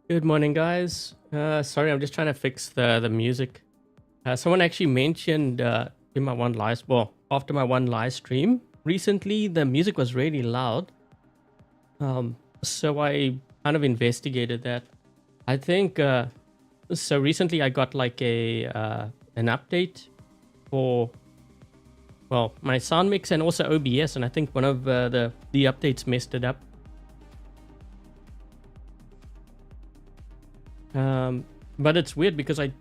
Good morning, guys. Sorry, I'm just trying to fix the music. Someone actually mentioned in my after my one live stream recently, the music was really loud. So I kind of investigated that. I think so. Recently, I got like an update for my sound mix and also OBS, and I think one of the updates messed it up. But it's weird because I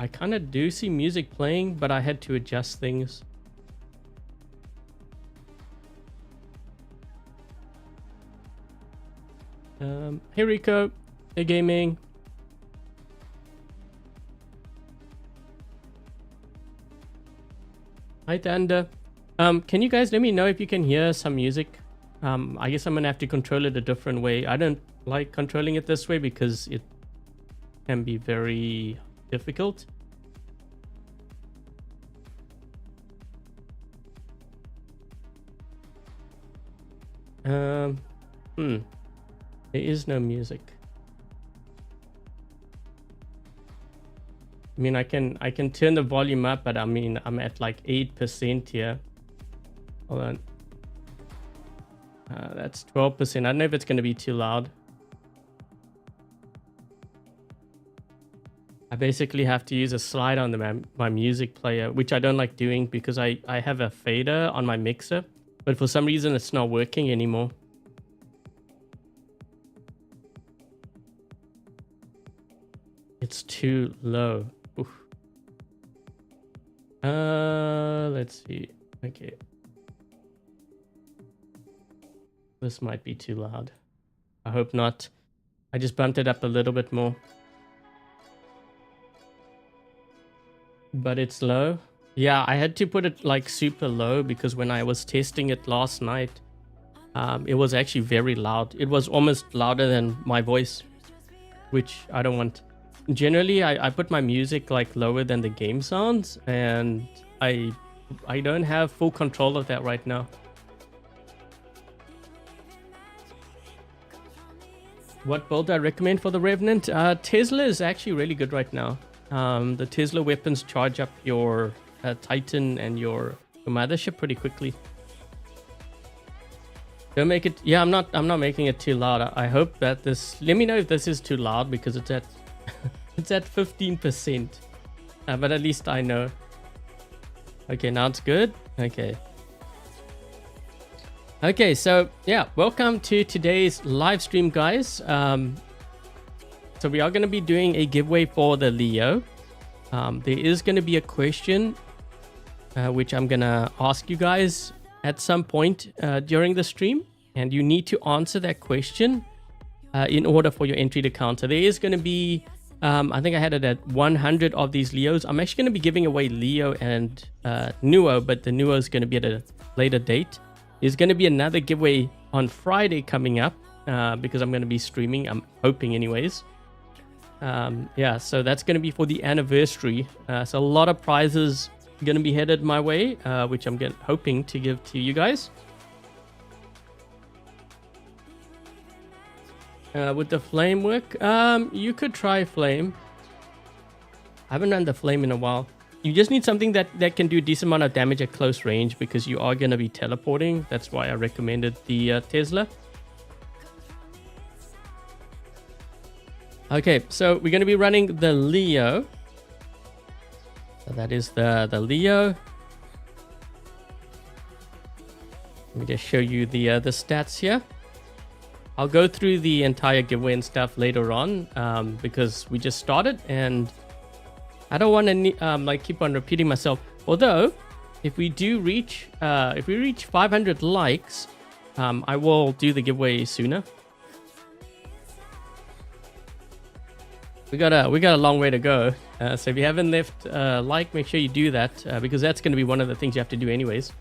kind of do see music playing, but I had to adjust things. Hey Rico, hey gaming. Hi Thunder. Can you guys let me know if you can hear some music? I guess I'm gonna have to control it a different way. I don't like controlling it this way because it can be very difficult. There is no music. I mean, I can turn the volume up, but I mean, I'm at like 8% here. Hold on. That's 12%. I don't know if it's going to be too loud. I basically have to use a slide on my music player, which I don't like doing because I have a fader on my mixer, but for some reason it's not working anymore. It's too low. Oof. Let's see. Okay. This might be too loud. I hope not. I just bumped it up a little bit more. But it's low. Yeah, I had to put it like super low because when I was testing it last night, it was actually very loud. It was almost louder than my voice, which I don't want. Generally, I put my music like lower than the game sounds, and I don't have full control of that right now. What build I recommend for the Revenant? Tesla is actually really good right now. The Tesla weapons charge up your Titan and your mothership pretty quickly. Don't make it. Yeah, I'm not making it too loud. I hope that this. Let me know if this is too loud because it's at it's at 15%. But at least I know. Okay, now it's good. Okay. Okay, so yeah, welcome to today's live stream, guys. So we are going to be doing a giveaway for the Lio. There is going to be a question which I'm going to ask you guys at some point during the stream, and you need to answer that question in order for your entry to count. So there is going to be, I think I had it at 100 of these Lios. I'm actually going to be giving away Lio and Nuo, but the Nuo is going to be at a later date. There's going to be another giveaway on Friday coming up because I'm going to be streaming. I'm hoping anyways. Yeah, so that's going to be for the anniversary. So a lot of prizes going to be headed my way, which I'm hoping to give to you guys. With the flame work, you could try flame. I haven't done the flame in a while. You just need something that can do a decent amount of damage at close range because you are going to be teleporting. That's why I recommended the Tesla. Okay, so we're going to be running the Lio. So that is the Lio. Let me just show you the stats here. I'll go through the entire giveaway and stuff later on because we just started and I don't want to like keep on repeating myself. Although, if we do reach, if we reach 500 likes, I will do the giveaway sooner. We got a long way to go. So if you haven't left a like, make sure you do that because that's going to be one of the things you have to do anyways.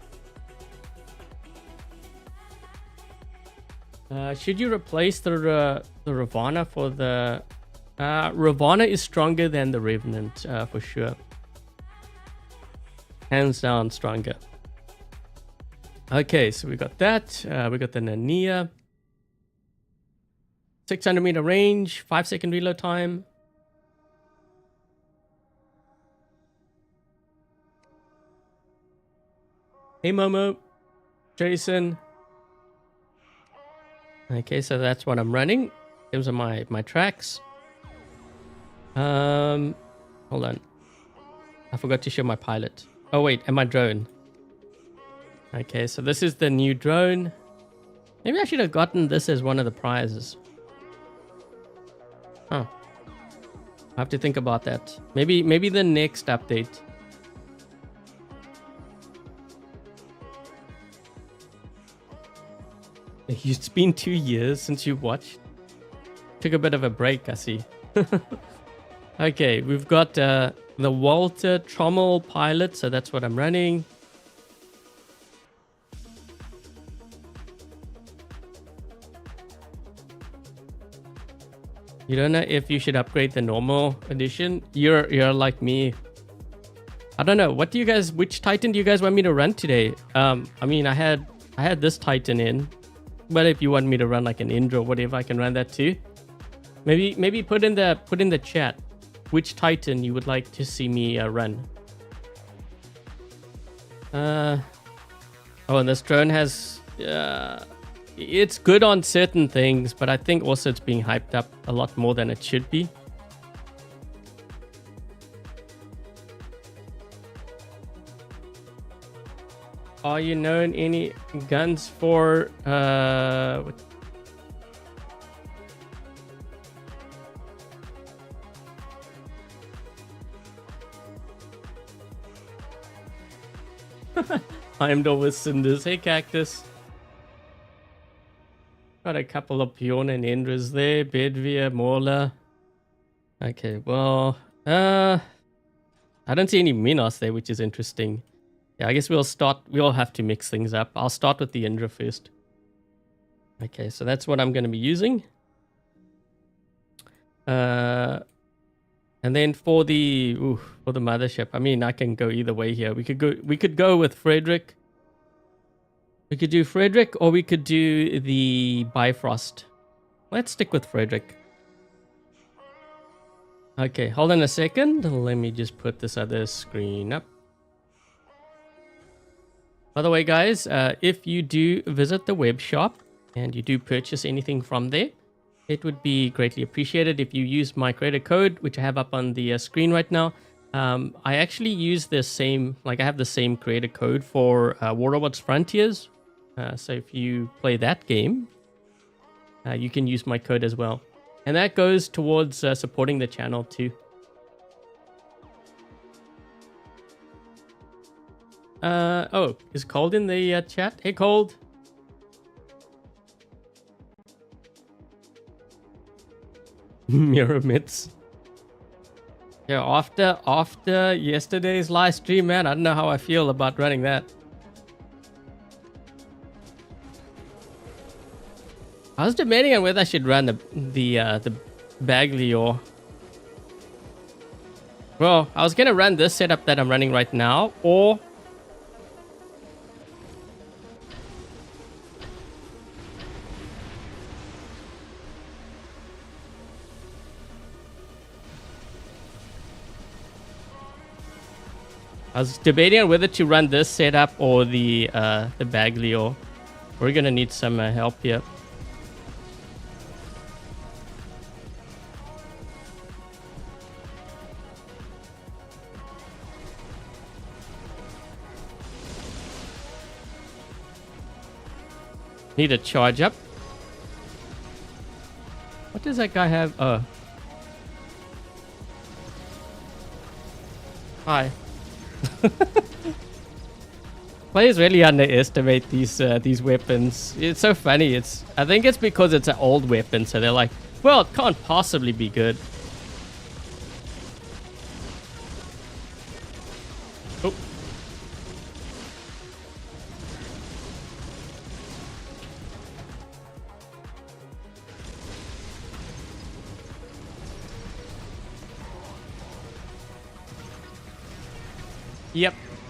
Should you replace the Ravana for the... Ravana is stronger than the Revenant for sure. Hands down stronger. Okay, so we got that. We got the Nania. 600 meter range, 5-second reload time. Hey Momo, Jason. Okay, so that's what I'm running. Those are my tracks. Hold on. I forgot to show my pilot. Oh wait, and my drone. Okay, so this is the new drone. Maybe I should have gotten this as one of the prizes. Huh. I have to think about that. Maybe the next update. It's been 2 years since you watched. Took a bit of a break, I see. Okay, we've got the Walter Trommel pilot, so that's what I'm running. You don't know if you should upgrade the normal edition? You're like me. I don't know. What do you guys? Which Titan do you guys want me to run today? I mean, I had this Titan in, but if you want me to run like an Indra or whatever, I can run that too. Maybe put in the chat which Titan you would like to see me run. Oh, and this drone has it's good on certain things, but I think also it's being hyped up a lot more than it should be. Are you known any guns for I'm over cinders. Hey Cactus. Got a couple of Pion and Endras there. Bedvia, Morla. Okay, well, I don't see any Minos there, which is interesting. Yeah, I guess we'll have to mix things up. I'll start with the Indra first. Okay, so that's what I'm going to be using. And then for the mothership, I mean, I can go either way here. We could go with Frederick. We could do Frederick, or we could do the Bifrost. Let's stick with Frederick. Okay, hold on a second. Let me just put this other screen up. By the way, guys, if you do visit the web shop and you do purchase anything from there, it would be greatly appreciated if you use my creator code, which I have up on the screen right now. I actually use the same, I have the same creator code for War Robots Frontiers. So if you play that game, you can use my code as well. And that goes towards supporting the channel too. Oh, is Cold in the chat? Hey, Cold. Mirror mitts. Yeah, after yesterday's live stream, man, I don't know how I feel about running that. I was debating on whether I should run the Bagley or... Well, I was gonna run this setup that I'm running right now, or... I was debating on whether to run this setup or the Bagley, or... We're gonna need some help here. Need a charge up. What does that guy have? Oh. Hi. Players really underestimate these weapons. It's so funny. I think it's because it's an old weapon, so they're like, well, it can't possibly be good. Oh.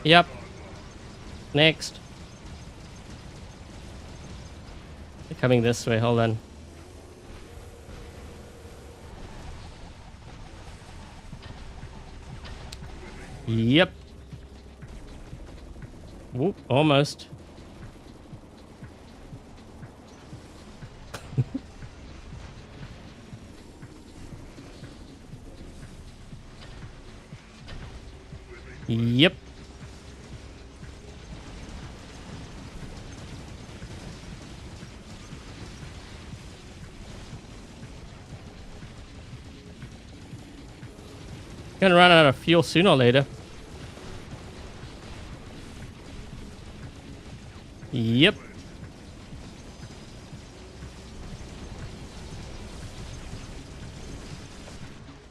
Yep. Next. They're coming this way, hold on. Yep. Whoop, almost. Yep. Gonna run out of fuel sooner or later. Yep.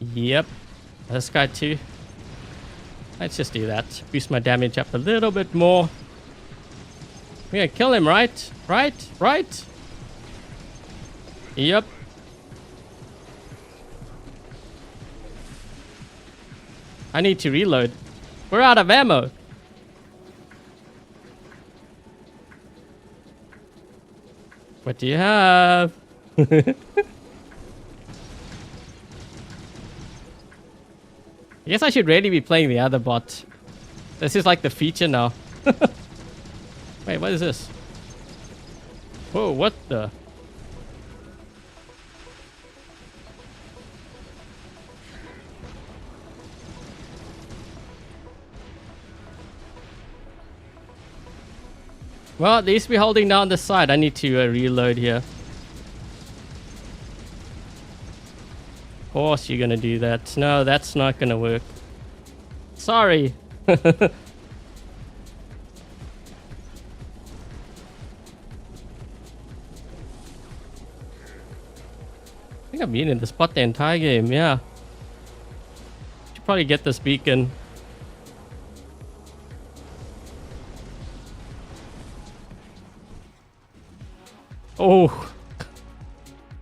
Yep. This guy too. Let's just do that. Boost my damage up a little bit more. We're gonna kill him, right? Right? Yep. I need to reload. We're out of ammo. What do you have? I guess I should really be playing the other bot. This is like the feature now. Wait, what is this? Whoa, what the? Well, at least we're holding down the side. I need to reload here. Of course you're gonna do that. No, that's not gonna work. Sorry. I think I've been in the spot the entire game, yeah. Should probably get this beacon. Oh,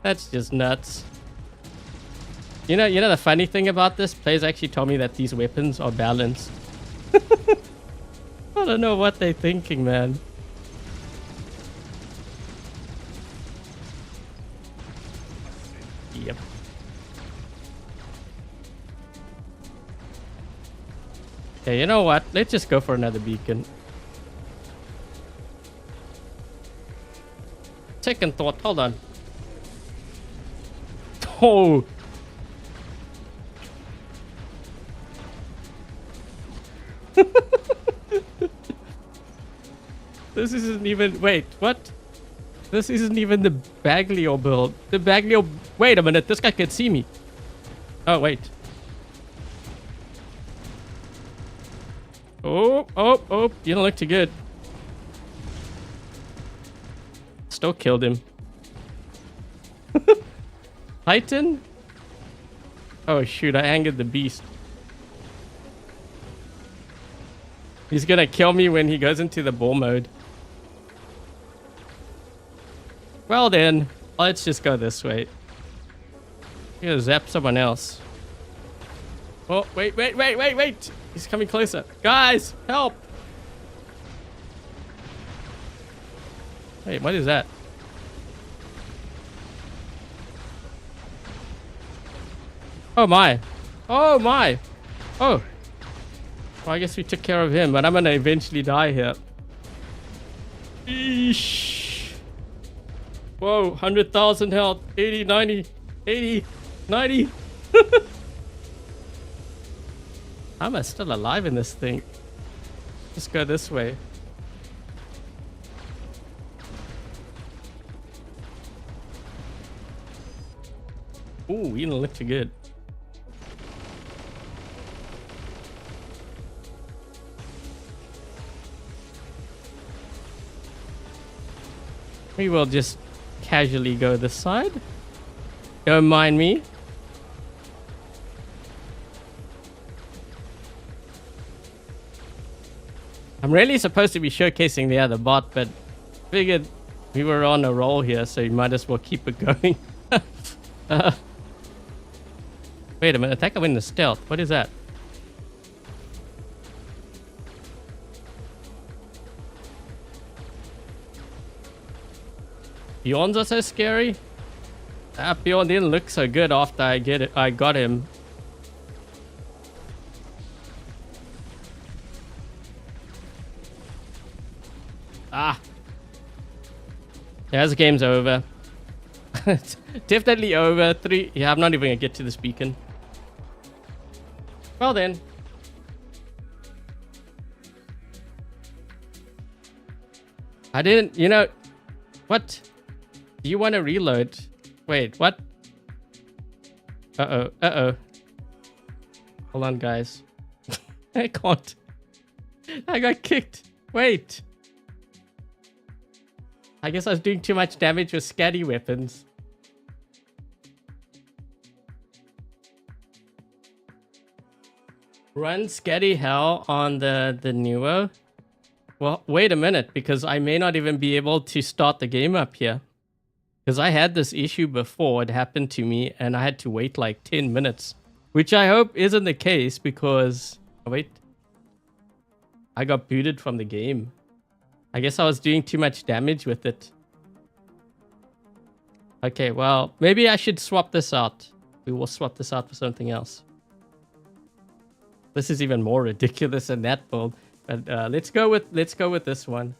that's just nuts. You know the funny thing about this? Players actually told me that these weapons are balanced. I don't know what they're thinking, man. Yep. Okay, you know what? Let's just go for another beacon. Second thought, hold on. Oh. This isn't even, wait, what? This isn't even the Baglio build. The Baglio, wait a minute, this guy can see me. Oh, wait. Oh, you don't look too good. Still killed him. Titan? Oh shoot, I angered the beast. He's gonna kill me when he goes into the ball mode. Well then, let's just go this way. I'm gonna zap someone else. Oh, wait. He's coming closer. Guys, help! Wait, what is that? Oh my. Oh my. Oh. Well, I guess we took care of him, but I'm gonna eventually die here. Eesh. Whoa, 100,000 health. 80, 90, 80, 90. How am I still alive in this thing? Just go this way. Ooh, you don't look too good. We will just casually go this side. Don't mind me. I'm really supposed to be showcasing the other bot, but figured we were on a roll here, so you might as well keep it going. Wait a minute, attack him in the stealth. What is that? Bjorns are so scary. Bjorn didn't look so good after I got him. Yeah, this game's over. It's definitely over. 3. Yeah, I'm not even gonna get to this beacon. Well then. I didn't, you know, what? Do you want to reload? Wait, what? Uh-oh, uh-oh. Hold on, guys. I can't. I got kicked. Wait. I guess I was doing too much damage with Skadi weapons. Run Skadi hell on the Nuo. Well, wait a minute, because I may not even be able to start the game up here. Because I had this issue before, it happened to me, and I had to wait like 10 minutes. Which I hope isn't the case, because... Oh, wait. I got booted from the game. I guess I was doing too much damage with it. Okay, well, maybe I should swap this out. We will swap this out for something else. This is even more ridiculous than that build. But let's go with this one.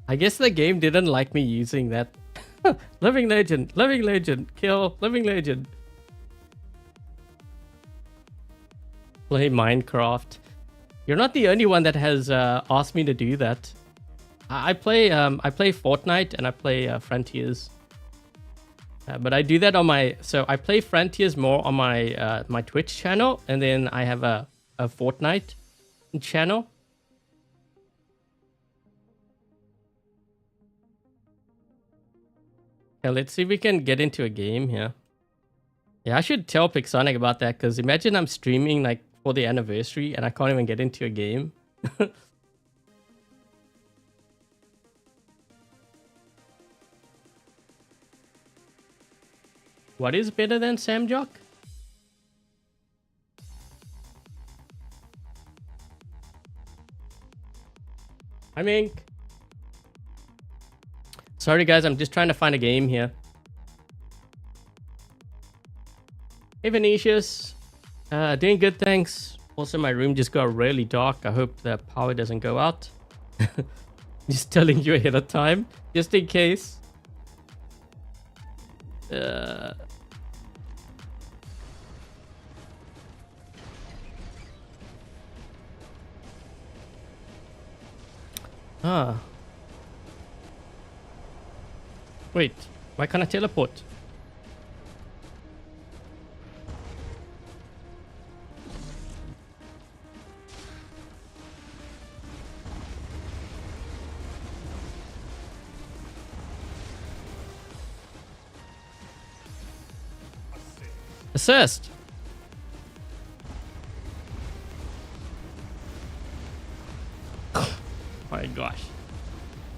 I guess the game didn't like me using that. Living legend, kill, living legend. Play Minecraft. You're not the only one that has asked me to do that. I play Fortnite and I play Frontiers. But I do that on my... So I play Frontiers more on my my Twitch channel. And then I have a Fortnite channel. Yeah, let's see if we can get into a game here. Yeah, I should tell Pixonic about that. Because imagine I'm streaming like for the anniversary. And I can't even get into a game. What is better than Samjock? I mean... Sorry guys, I'm just trying to find a game here. Hey Venetius. Doing good, thanks. Also, my room just got really dark. I hope the power doesn't go out. Just telling you ahead of time, just in case. Wait, why can't I teleport? Assist. My gosh.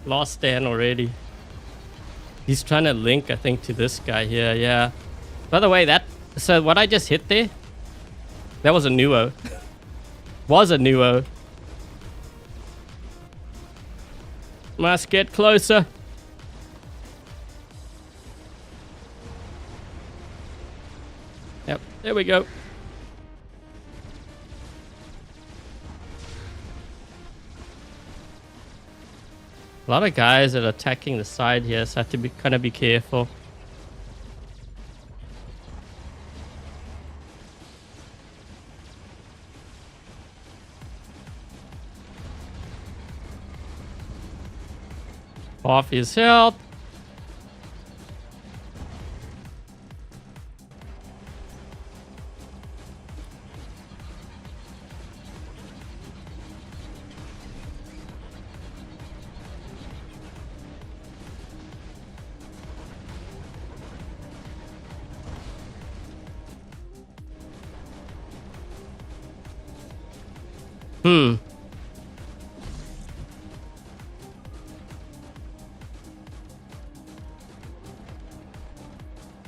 Lost stand already. He's trying to link, I think, to this guy here. Yeah. By the way, so what I just hit there, that was a Nuo. Was a Nuo. Must get closer. Yep, there we go. A lot of guys that are attacking the side here, so I have to be kind of be careful. Off his health.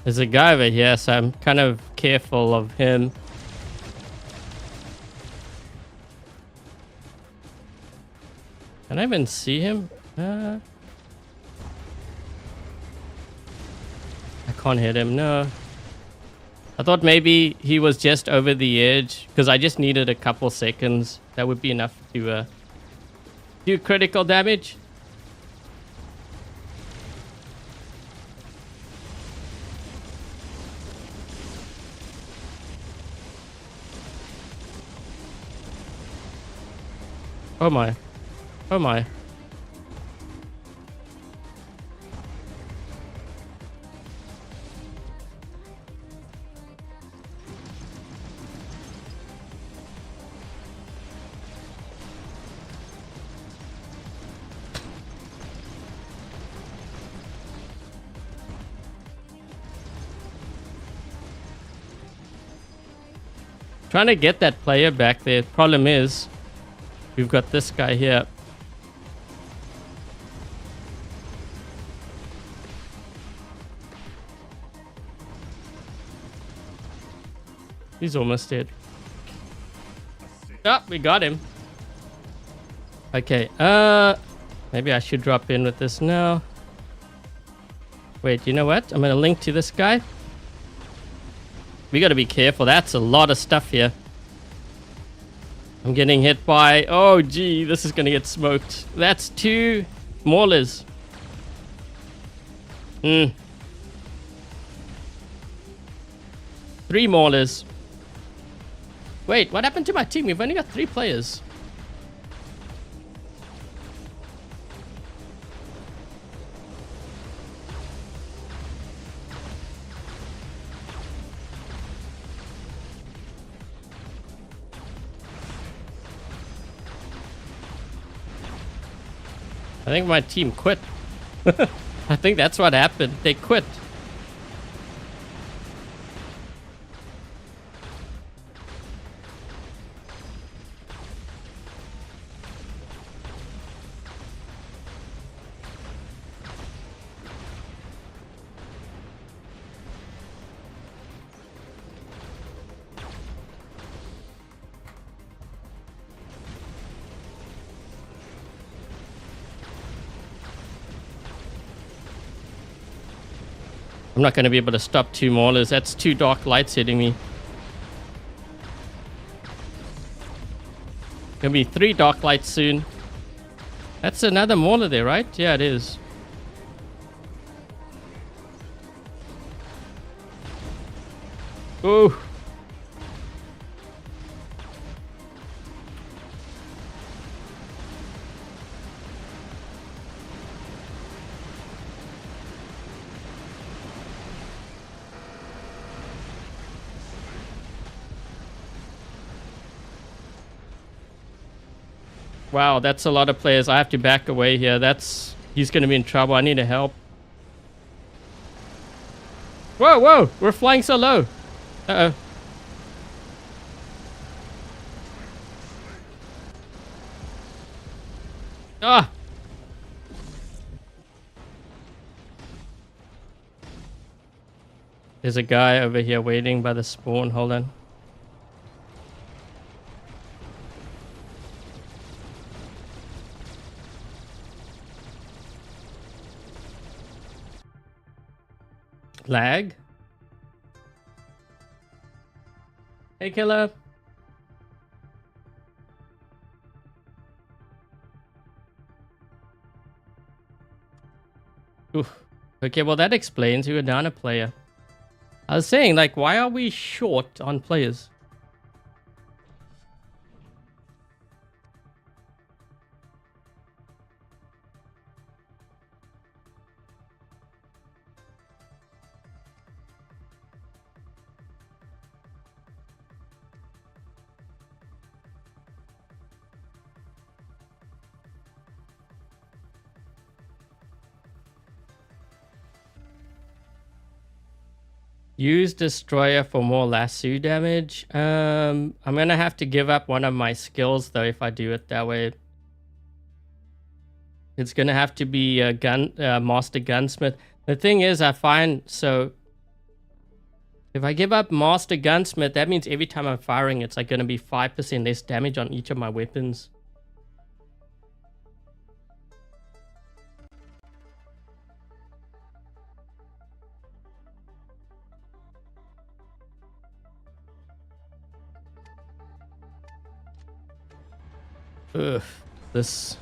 There's a guy over here, so I'm kind of careful of him. Can I even see him? I can't hit him, no. I thought maybe he was just over the edge because I just needed a couple seconds. That would be enough to do critical damage. Oh my. Oh my. Trying to get that player back there. Problem is, we've got this guy here. He's almost dead. Oh, we got him. Okay, maybe I should drop in with this now. Wait, you know what? I'm gonna link to this guy. We gotta be careful. That's a lot of stuff here. I'm getting hit by... Oh, gee, this is gonna get smoked. That's 2 maulers. 3 maulers. Wait, what happened to my team? We've only got 3 players. I think my team quit. I think that's what happened. They quit. I'm not going to be able to stop 2 maulers. That's 2 dark lights hitting me. Gonna be 3 dark lights soon. That's another mauler there, right? Yeah, it is. Ooh. Wow, that's a lot of players. I have to back away here. He's going to be in trouble. I need to help. Whoa, whoa. We're flying so low. Uh-oh. Ah. There's a guy over here waiting by the spawn. Hold on. Lag? Hey, killer. Oof. Okay, well, that explains we were down a player. I was saying, like, why are we short on players? Use destroyer for more lasso damage. I'm gonna have to give up one of my skills though if I do it that way. It's gonna have to be a master gunsmith. The thing is, I find so if I give up master gunsmith, that means every time I'm firing, it's like gonna be 5% less damage on each of my weapons. Ugh, this.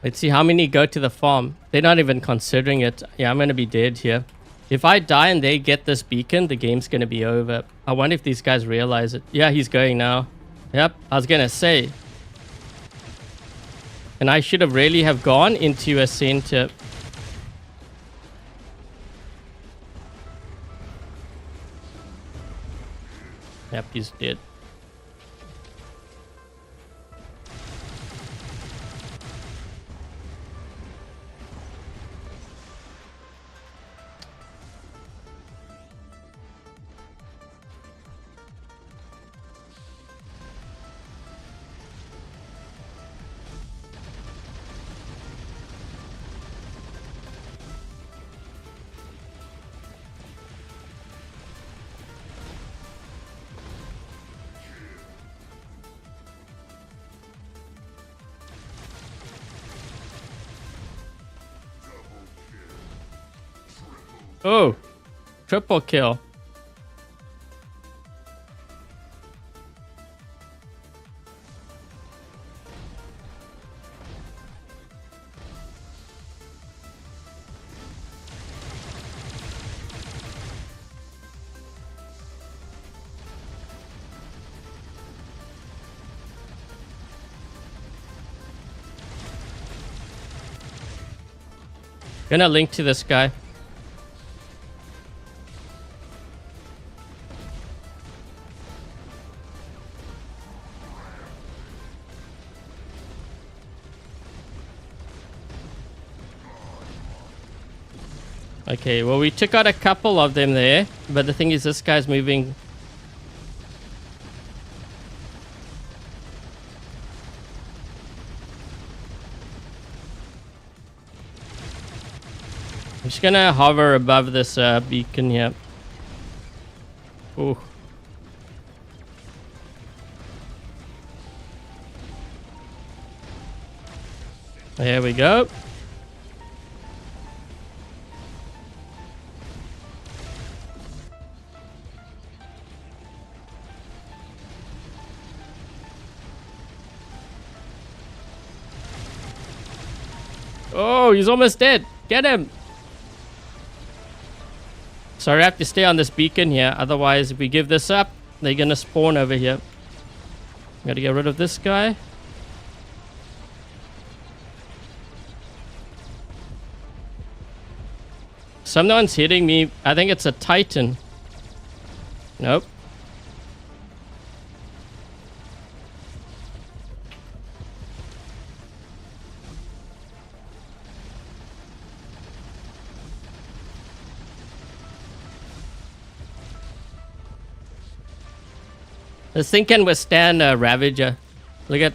Let's see how many go to the farm. They're not even considering it. Yeah, I'm gonna be dead here. If I die and they get this beacon, the game's gonna be over. I wonder if these guys realize it. Yeah, he's going now. Yep, I was gonna say. And I should have really have gone into a center. Yep, he's dead. Oh, triple kill. Gonna link to this guy. Okay, well, we took out a couple of them there, but the thing is, this guy's moving. I'm just gonna hover above this beacon here. Ooh. There we go. Oh, he's almost dead. Get him. Sorry, I have to stay on this beacon here. Otherwise, if we give this up, they're going to spawn over here. Got to get rid of this guy. Someone's hitting me. I think it's a Titan. Nope. This thing can withstand a Ravager. Look at...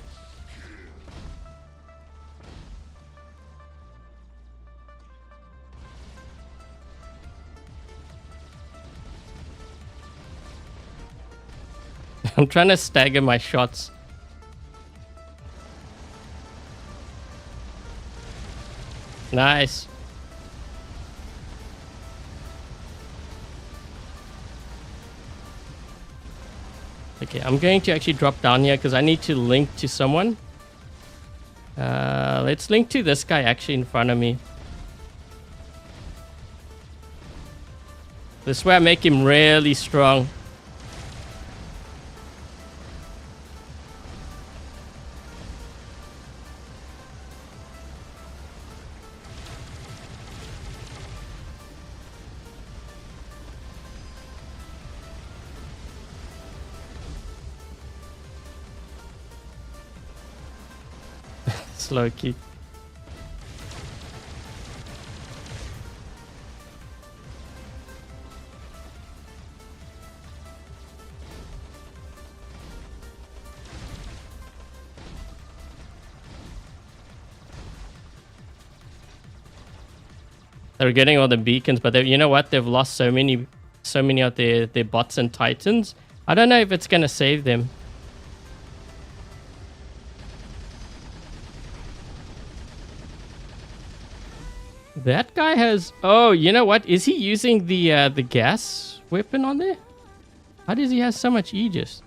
I'm trying to stagger my shots. Nice. Okay, I'm going to actually drop down here because I need to link to someone. Let's link to this guy actually in front of me. This way I make him really strong. Slow key. They're getting all the beacons, but you know what? They've lost so many of their bots and titans. I don't know if it's gonna save them. That guy has... Oh, you know what? Is he using the gas weapon on there? How does he have so much Aegis?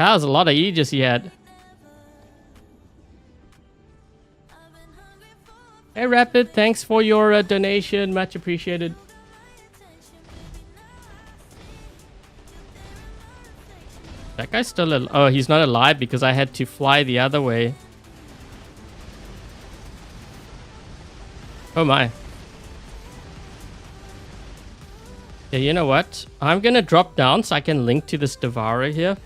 That was a lot of Aegis he had. Hey Rapid, thanks for your donation, much appreciated. That guy's still alive. Oh, he's not alive because I had to fly the other way. Oh my. Yeah, you know what? I'm gonna drop down so I can link to this Devourer here.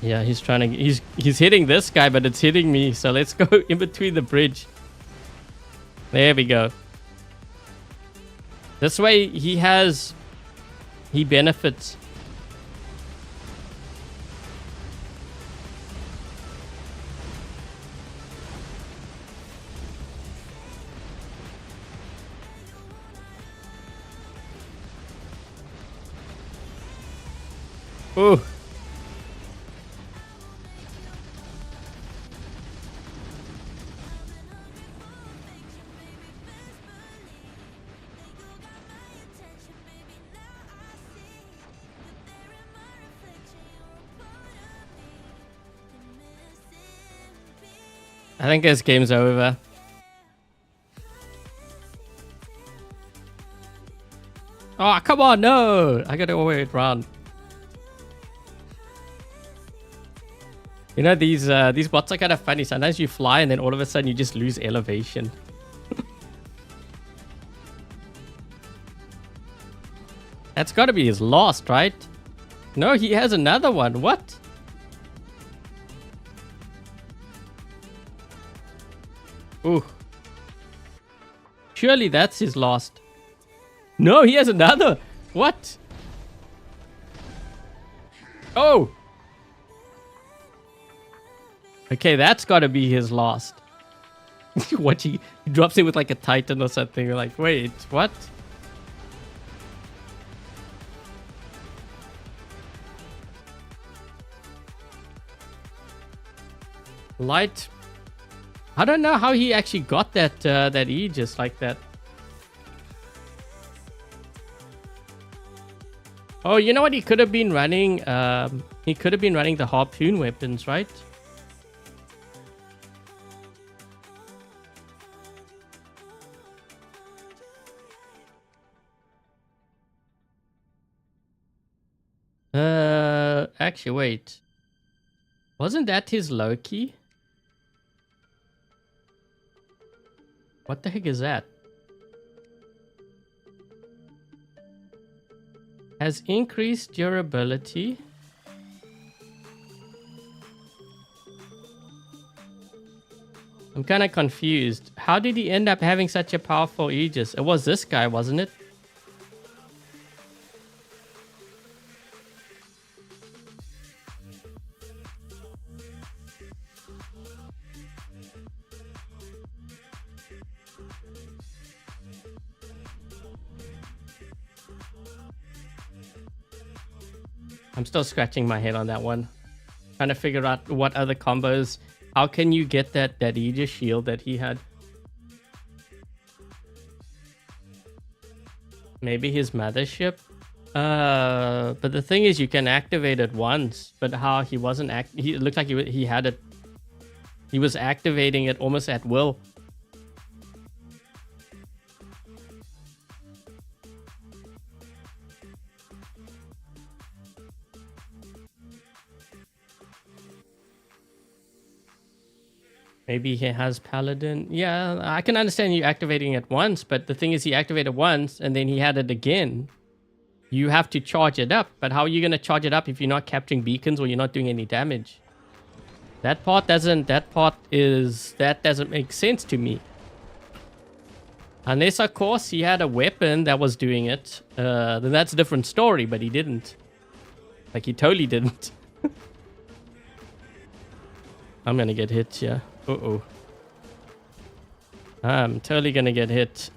Yeah, he's trying to... He's hitting this guy, but it's hitting me. So let's go in between the bridge. There we go. This way he has... He benefits. Ooh. I think this game's over. Oh, come on, no! I gotta wait around. You know, these bots are kind of funny. Sometimes you fly and then all of a sudden you just lose elevation. That's gotta be his last, right? No, he has another one. What? Ooh. Surely that's his last. No, he has another. What? Oh. Okay, that's got to be his last. What, he drops it with like a Titan or something. You're like, wait, what? Light. I don't know how he actually got that that Aegis like that. Oh, you know what? He could have been running. He could have been running the harpoon weapons, right? Actually, wait. Wasn't that his Loki? What the heck is that? Has increased durability. I'm kind of confused. How did he end up having such a powerful Aegis? It was this guy, wasn't it? I'm still scratching my head on that one. Trying to figure out what other combos. How can you get that Aegis shield that he had? Maybe his mothership? But the thing is, you can activate it once. But how he wasn't it looked like he had it. He was activating it almost at will. Maybe he has Paladin. Yeah, I can understand you activating it once, but the thing is he activated once and then he had it again. You have to charge it up, but how are you going to charge it up if you're not capturing beacons or you're not doing any damage? That doesn't make sense to me. Unless, of course, he had a weapon that was doing it, then that's a different story, but he didn't. Like, he totally didn't. I'm going to get hit here. Uh-oh. I'm totally gonna get hit.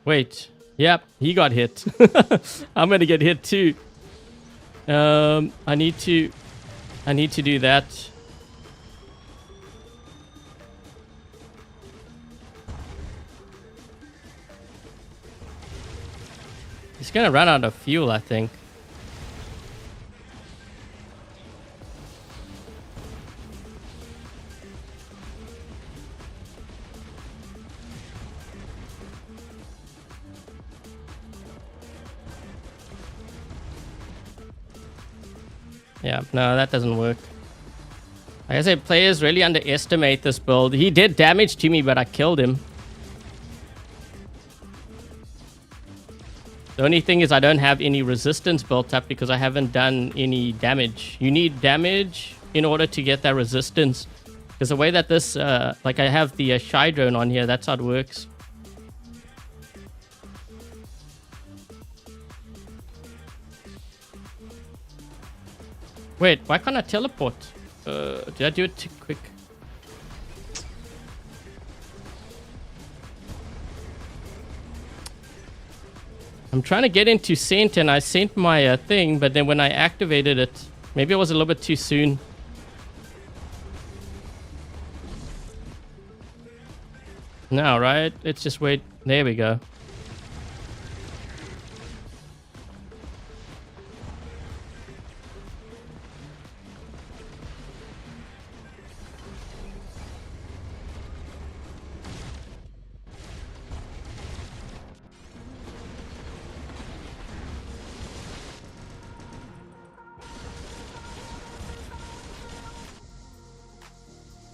Wait. Yep, he got hit. I'm gonna get hit too. I need to do that. He's gonna run out of fuel, I think. Yeah, no, that doesn't work. Like I said, players really underestimate this build. He did damage to me, but I killed him. The only thing is I don't have any resistance built up because I haven't done any damage. You need damage in order to get that resistance. Because the way that this, like I have the Shy Drone on here, that's how it works. Wait, why can't I teleport? Did I do it too quick? I'm trying to get into Sent and I sent my thing, but then when I activated it, maybe it was a little bit too soon. Now, right? Let's just wait. There we go.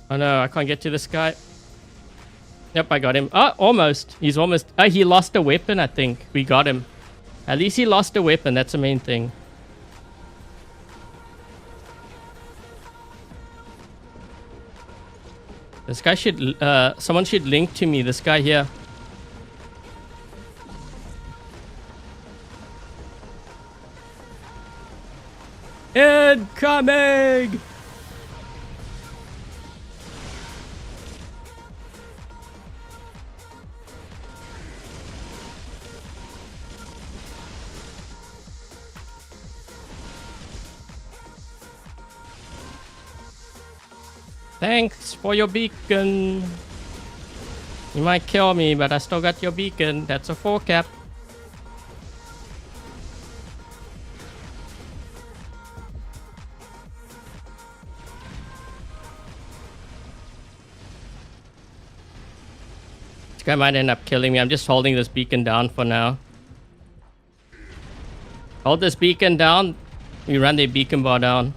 Oh no, I can't get to this guy. Yep, I got him. Oh, almost. He's almost... Oh, he lost a weapon, I think. We got him. At least he lost a weapon. That's the main thing. This guy should... someone should link to me. This guy here. Incoming! Thanks for your beacon. You might kill me, but I still got your beacon. That's a 4 cap. This guy might end up killing me. I'm just holding this beacon down for now. Hold this beacon down. We run the beacon bar down.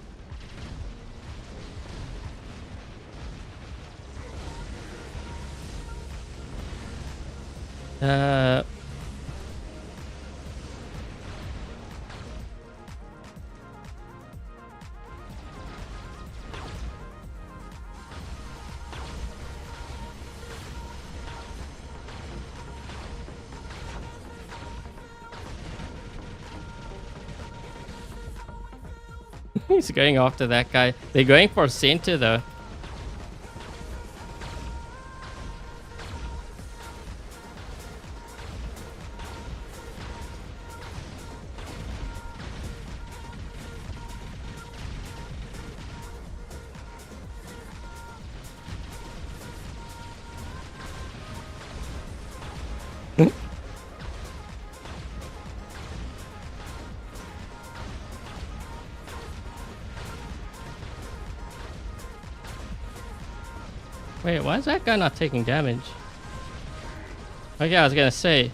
He's going after that guy. They're going for center though. Wait, why is that guy not taking damage? Okay, I was gonna say.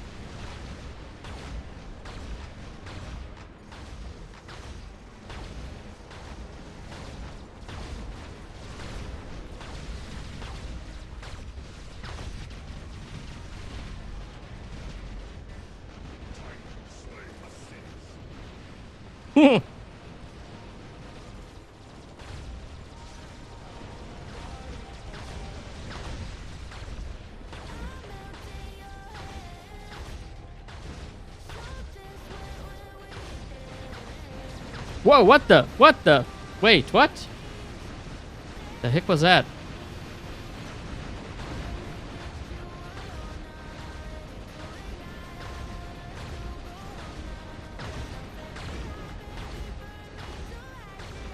Whoa, what the? Wait, what? The heck was that?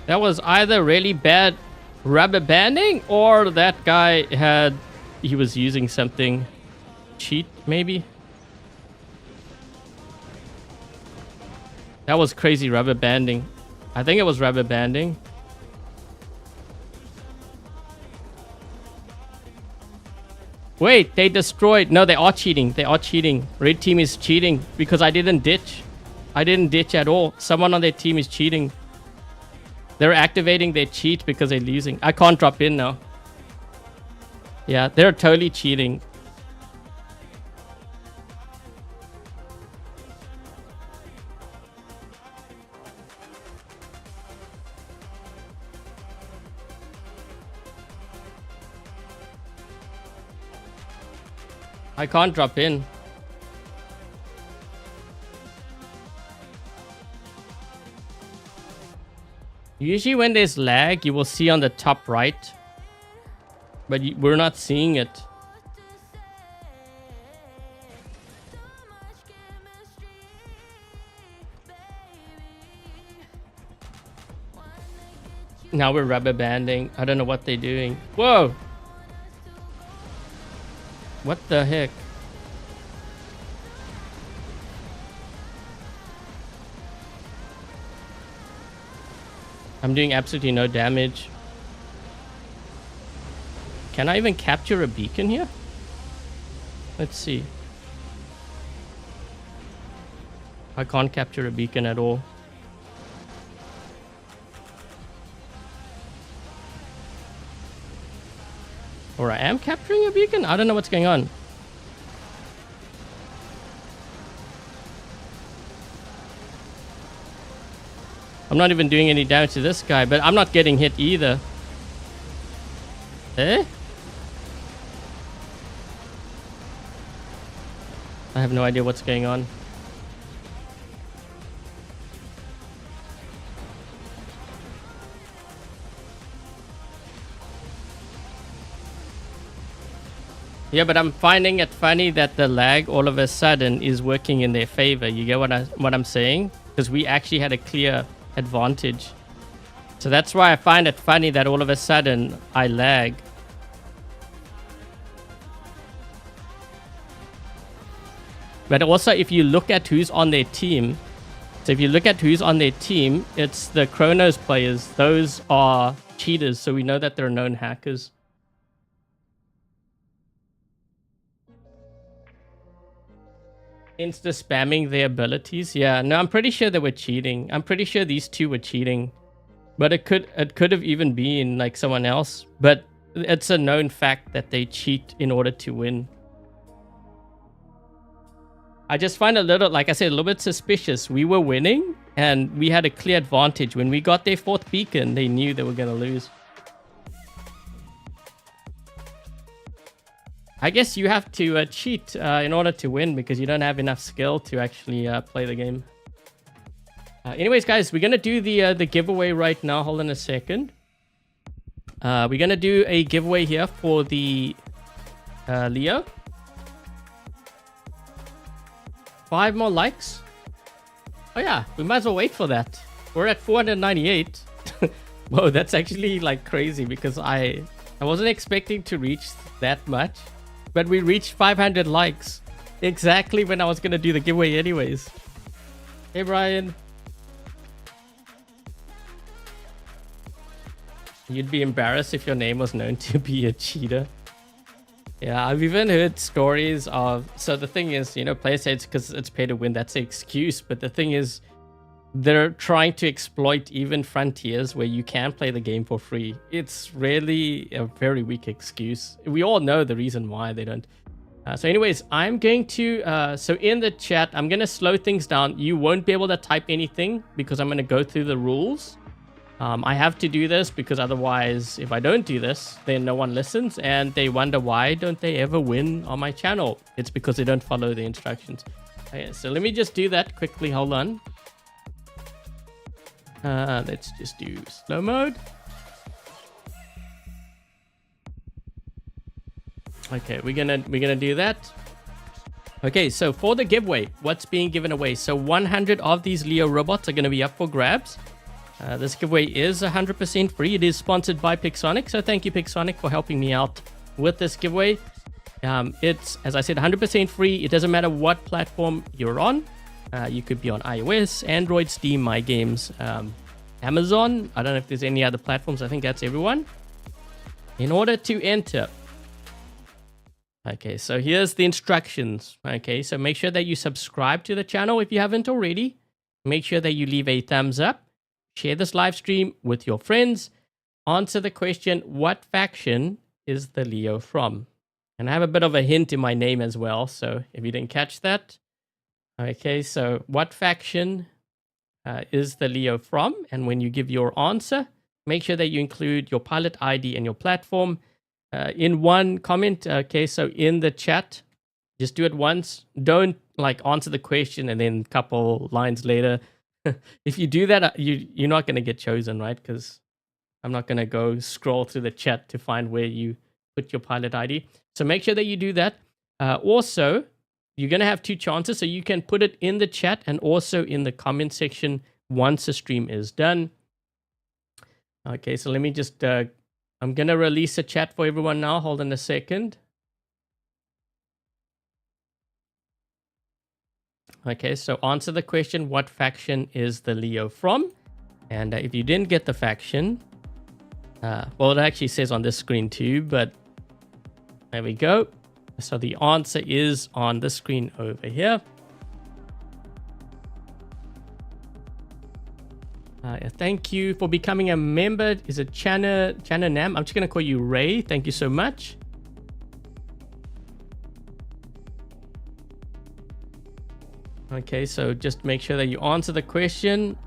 That was either really bad rubber banding or that guy he was using something cheat maybe. That was crazy rubber banding. I think it was rubber banding. Wait, they destroyed. No, they are cheating. They are cheating. Red team is cheating because I didn't ditch. I didn't ditch at all. Someone on their team is cheating. They're activating their cheat because they're losing. I can't drop in now. Yeah, they're totally cheating. I can't drop in. Usually when there's lag, you will see on the top right. But we're not seeing it. Now we're rubber banding. I don't know what they're doing. Whoa! What the heck? I'm doing absolutely no damage. Can I even capture a beacon here? Let's see. I can't capture a beacon at all. Or I am capturing a beacon? I don't know what's going on. I'm not even doing any damage to this guy, but I'm not getting hit either. Eh? I have no idea what's going on. Yeah, but I'm finding it funny that the lag all of a sudden is working in their favor. You get what I'm saying? Because we actually had a clear advantage. So that's why I find it funny that all of a sudden I lag. But also if you look at who's on their team, so if you look at who's on their team, it's the Chronos players. Those are cheaters, so we know that they're known hackers. Insta spamming their abilities. Yeah, no, I'm pretty sure they were cheating. I'm pretty sure these two were cheating. But it could have even been like someone else. But it's a known fact that they cheat in order to win. I just find a little, like I said, a little bit suspicious. We were winning and we had a clear advantage. When we got their fourth beacon, they knew they were going to lose. I guess you have to cheat in order to win because you don't have enough skill to actually play the game. Anyways, guys, we're going to do the giveaway right now. Hold on a second. We're going to do a giveaway here for the Lio. 5 more likes. Oh yeah, we might as well wait for that. We're at 498. Whoa, that's actually like crazy because I wasn't expecting to reach that much. But we reached 500 likes. Exactly when I was going to do the giveaway anyways. Hey, Brian. You'd be embarrassed if your name was known to be a cheater. Yeah, I've even heard stories of... So the thing is, you know, players say it's because it's pay to win. That's the excuse. But the thing is, they're trying to exploit even frontiers where you can play the game for free. It's really a very weak excuse. We all know the reason why they don't. So anyways, I'm going to... so in the chat, I'm going to slow things down. You won't be able to type anything because I'm going to go through the rules. I have to do this because otherwise, if I don't do this, then no one listens and they wonder why don't they ever win on my channel. It's because they don't follow the instructions. Okay, so let me just do that quickly. Hold on. Let's just do slow mode. Okay, we're gonna do that. Okay, so for the giveaway, what's being given away? So 100 of these Lio robots are gonna be up for grabs. This giveaway is 100% free. It is sponsored by Pixonic, so thank you, Pixonic, for helping me out with this giveaway. It's, as I said, 100% free. It doesn't matter what platform you're on. You could be on iOS, Android, Steam, My Games, Amazon. I don't know if there's any other platforms. I think that's everyone. In order to enter. Okay, so here's the instructions. Okay, so make sure that you subscribe to the channel if you haven't already. Make sure that you leave a thumbs up. Share this live stream with your friends. Answer the question, what faction is the Lio from? And I have a bit of a hint in my name as well, so if you didn't catch that. Okay, so what faction is the Lio from? And when you give your answer, make sure that you include your pilot ID and your platform in one comment. Okay, so in the chat, just do it once. Don't like answer the question and then a couple lines later. If you do that, you're not going to get chosen, right? Because I'm not going to go scroll through the chat to find where you put your pilot ID. So make sure that you do that. Also, you're going to have two chances. So you can put it in the chat and also in the comment section once the stream is done. Okay, so let me just, I'm going to release a chat for everyone now. Hold on a second. Okay, so answer the question, what faction is the Lio from? And if you didn't get the faction, well, it actually says on this screen too, but there we go. So the answer is on the screen over here. Thank you for becoming a member. Is it Chana Nam? I'm just going to call you Ray. Thank you so much. Okay, so just make sure that you answer the question.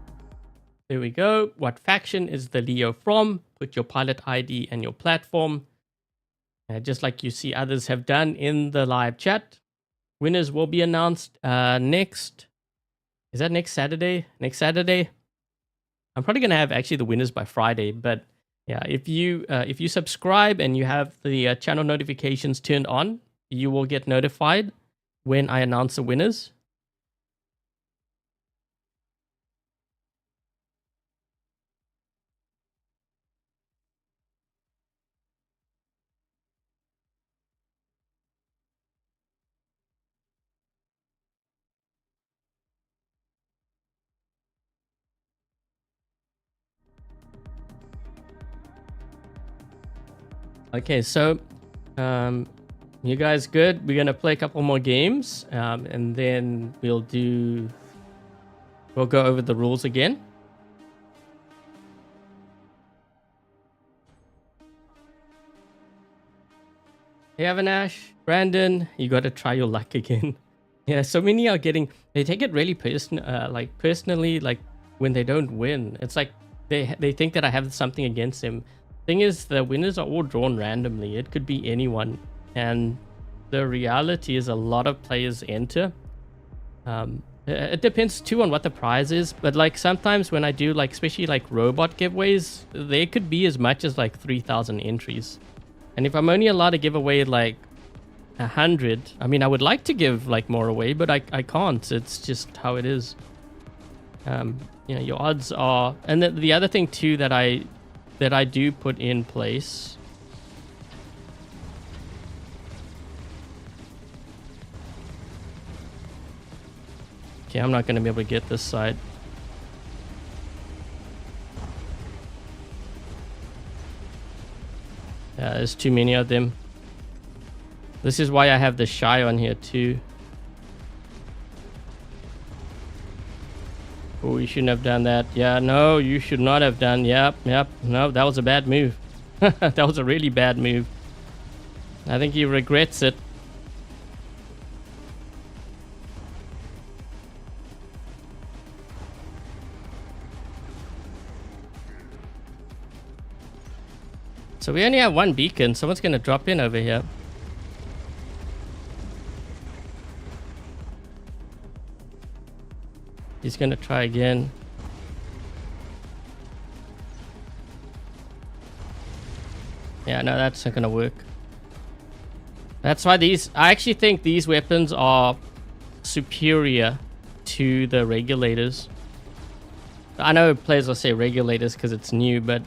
There we go. What faction is the Lio from? Put your pilot ID and your platform. Just like you see others have done in the live chat. Winners will be announced next. Is that next Saturday? Next Saturday? I'm probably going to have actually the winners by Friday. But yeah, if you subscribe and you have the channel notifications turned on, you will get notified when I announce the winners. Okay, so you guys good? We're gonna play a couple more games, and then we'll go over the rules again. Hey Avanash, Brandon, you gotta try your luck again. Yeah, so many are they take it really personally, like when they don't win. It's like they think that I have something against them. Thing is, the winners are all drawn randomly. It could be anyone, and the reality is a lot of players enter. It depends too on what the prize is, but like sometimes when I do like especially like robot giveaways, there could be as much as like 3,000 entries, and if I'm only allowed to give away like 100, I mean I would like to give like more away, but I can't. It's just how it is. You know, your odds are, and the other thing too that I do put in place. Okay, I'm not going to be able to get this side. Yeah, there's too many of them. This is why I have the shy on here too. Oh, you shouldn't have done that. Yeah, no, you should not have done. Yep. No, that was a bad move. That was a really bad move. I think he regrets it. So we only have one beacon. Someone's going to drop in over here. He's going to try again. Yeah, no, that's not going to work. That's why I actually think these weapons are superior to the regulators. I know players will say regulators because it's new, but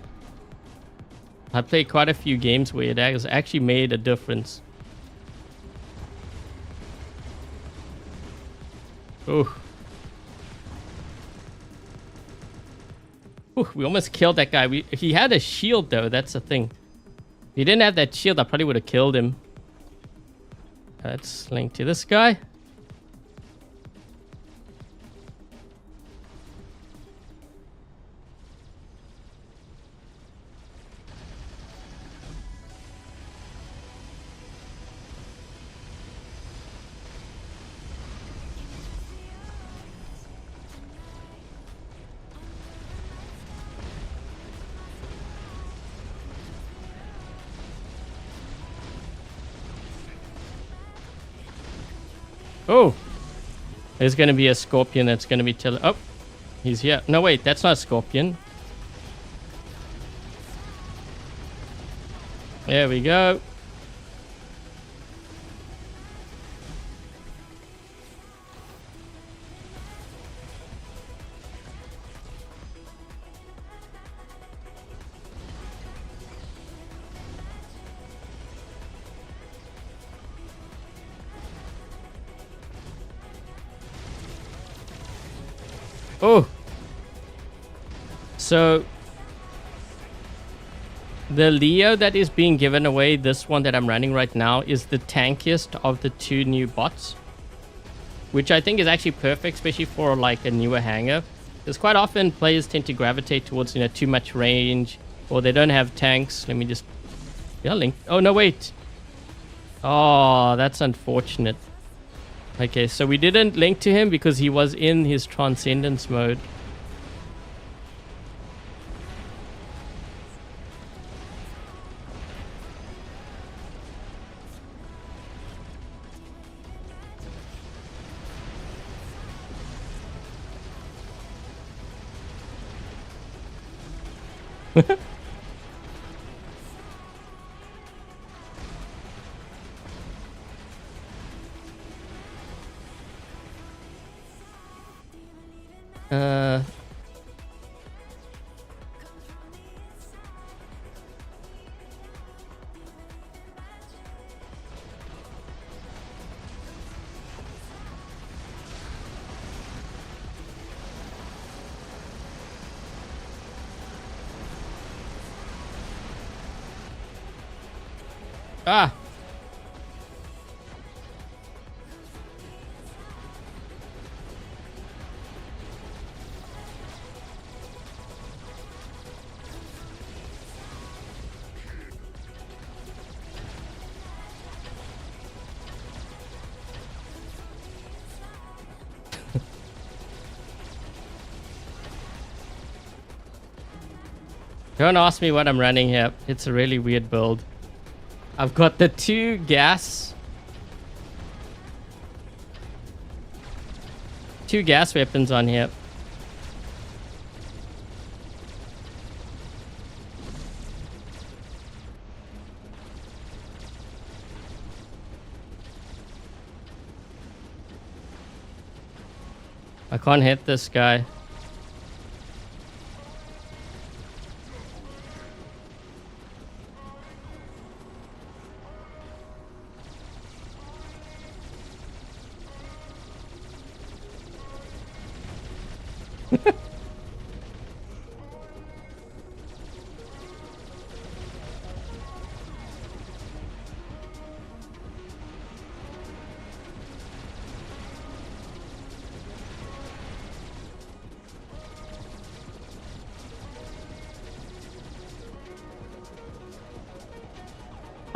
I played quite a few games where it has actually made a difference. Oh. Whew, we almost killed that guy. He had a shield though, that's the thing. If he didn't have that shield, I probably would have killed him. Let's link to this guy. Oh, there's going to be a scorpion that's going to be telling... Oh, he's here. No, wait, that's not a scorpion. There we go. Oh, so the Lio that is being given away, this one that I'm running right now, is the tankiest of the two new bots, which I think is actually perfect, especially for like a newer hanger. Because quite often players tend to gravitate towards, you know, too much range, or they don't have tanks. Let me just... Yeah, link. Oh, no, wait. Oh, that's unfortunate. Okay, so we didn't link to him because he was in his transcendence mode. Ah! Don't ask me what I'm running here. It's a really weird build. I've got the two gas weapons on here. I can't hit this guy.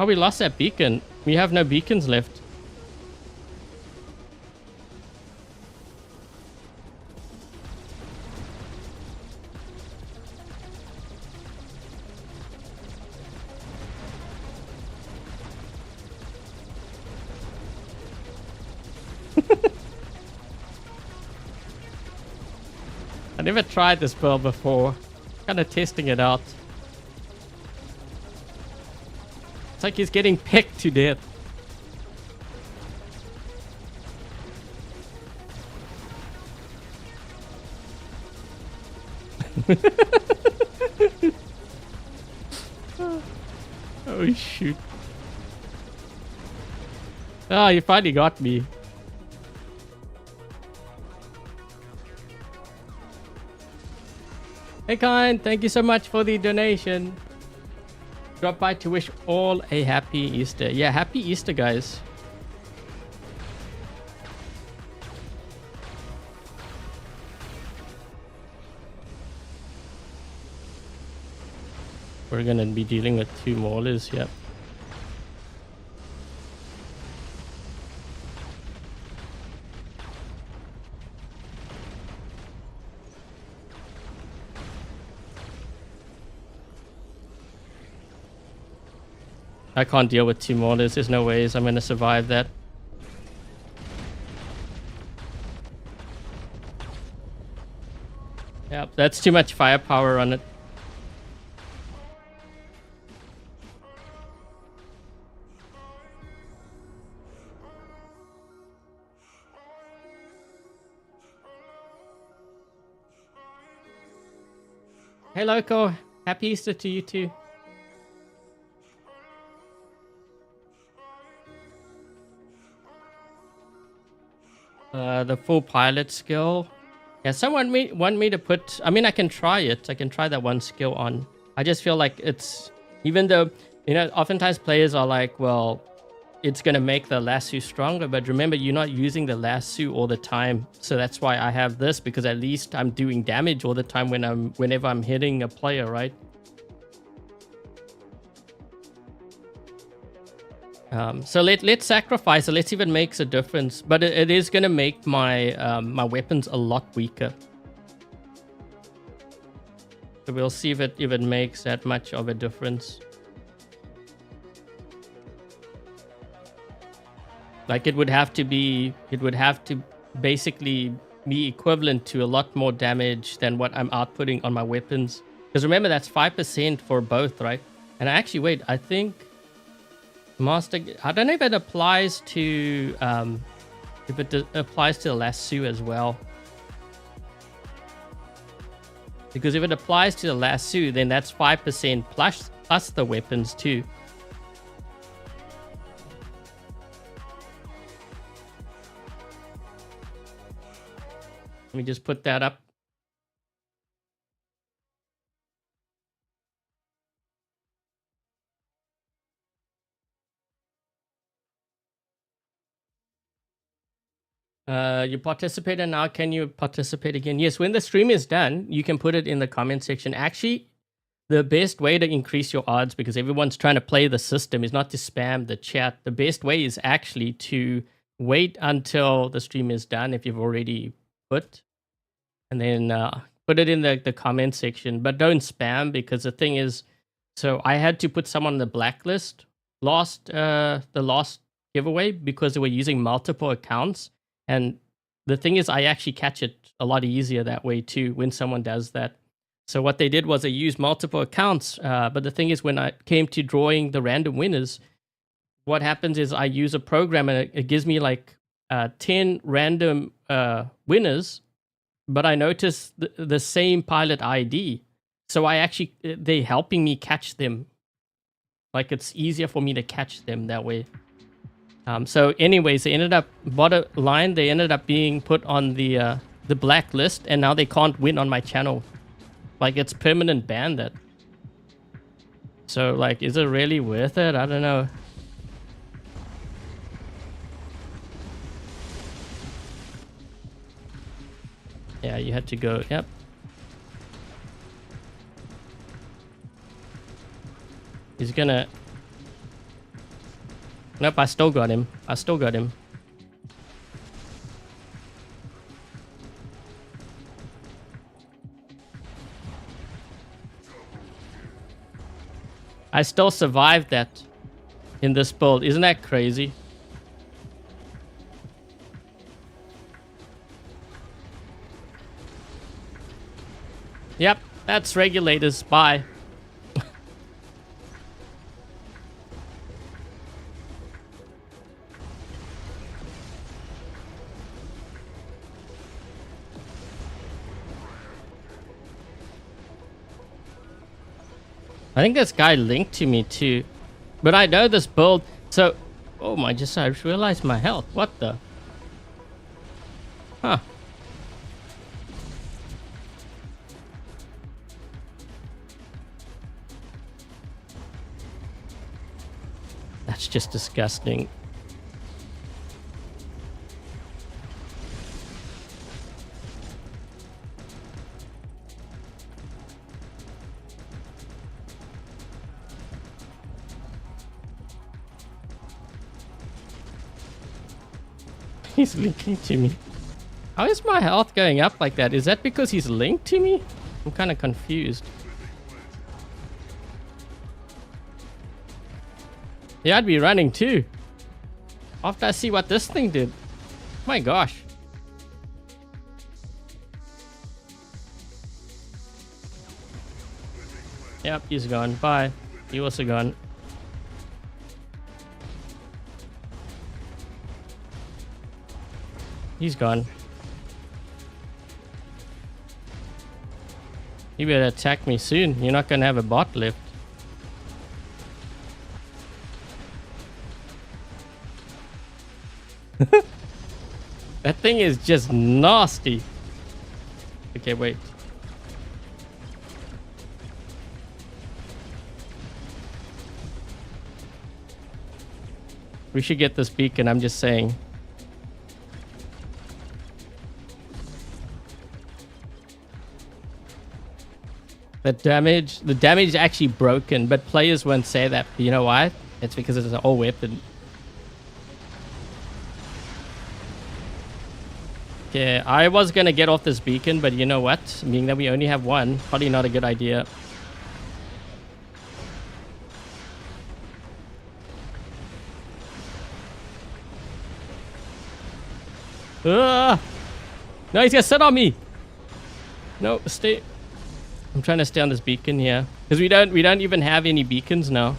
Oh, we lost that beacon. We have no beacons left. I never tried this build before. Kind of testing it out. It's like he's getting picked to death. Oh shoot. Oh, you finally got me. Hey, Kind, thank you so much for the donation. Drop by to wish all a happy Easter. Yeah, happy Easter, guys. We're gonna be dealing with 2 maulers, yep. I can't deal with 2 maulers. There's no ways I'm gonna survive that. Yep, that's too much firepower on it. Hey, Loco. Happy Easter to you too. The full pilot skill. Yeah, someone want me to put... I mean, I can try it. I can try that one skill on. I just feel like it's... Even though, you know, oftentimes players are like, well, it's going to make the lasso stronger. But remember, you're not using the lasso all the time. So that's why I have this, because at least I'm doing damage all the time whenever I'm hitting a player, right? So let's sacrifice it. Let's see if it makes a difference. But it is going to make my my weapons a lot weaker. So we'll see if it makes that much of a difference. Like it would have to basically be equivalent to a lot more damage than what I'm outputting on my weapons. Because remember, that's 5% for both, right? And actually, wait, I think Master... I don't know if it applies to... if it applies to the lasso as well. Because if it applies to the lasso, then that's 5% plus the weapons too. Let me just put that up. You participated now. Can you participate again? Yes, when the stream is done, you can put it in the comment section. Actually, the best way to increase your odds, because everyone's trying to play the system, is not to spam the chat. The best way is actually to wait until the stream is done if you've already put, and then put it in the comment section. But don't spam, because the thing is, so I had to put someone on the blacklist the last giveaway because they were using multiple accounts. And the thing is, I actually catch it a lot easier that way too when someone does that. So what they did was they used multiple accounts. But the thing is, when I came to drawing the random winners, what happens is I use a program and it gives me like 10 random winners, but I notice the same pilot ID. So they're helping me catch them. Like it's easier for me to catch them that way. So anyways, they ended up, bottom line, they ended up being put on the blacklist, and now they can't win on my channel. Like it's permanent ban that. So like, is it really worth it? I don't know. Yeah, you had to go, yep. He's gonna... Nope, I still got him. I still got him. I still survived that in this build. Isn't that crazy? Yep, that's regulators. Bye. I think this guy linked to me too, but I know this build. So, oh my, I realized my health. What the? Huh. just disgusting. He's linking to me. How is my health going up like that? Is that because he's linked to me? I'm kind of confused. Yeah, I'd be running too. After I see what this thing did. My gosh. Yep, he's gone. Bye. You also gone. He's gone. You better attack me soon. You're not gonna have a bot left. That thing is just nasty. Okay, wait. We should get this beacon, I'm just saying. The damage is actually broken, but players won't say that. But you know why? It's because it's an old weapon. Okay, I was gonna get off this beacon, but you know what? Being that we only have one, probably not a good idea. No, he's gonna sit on me. No, stay. I'm trying to stay on this beacon here because we don't even have any beacons now.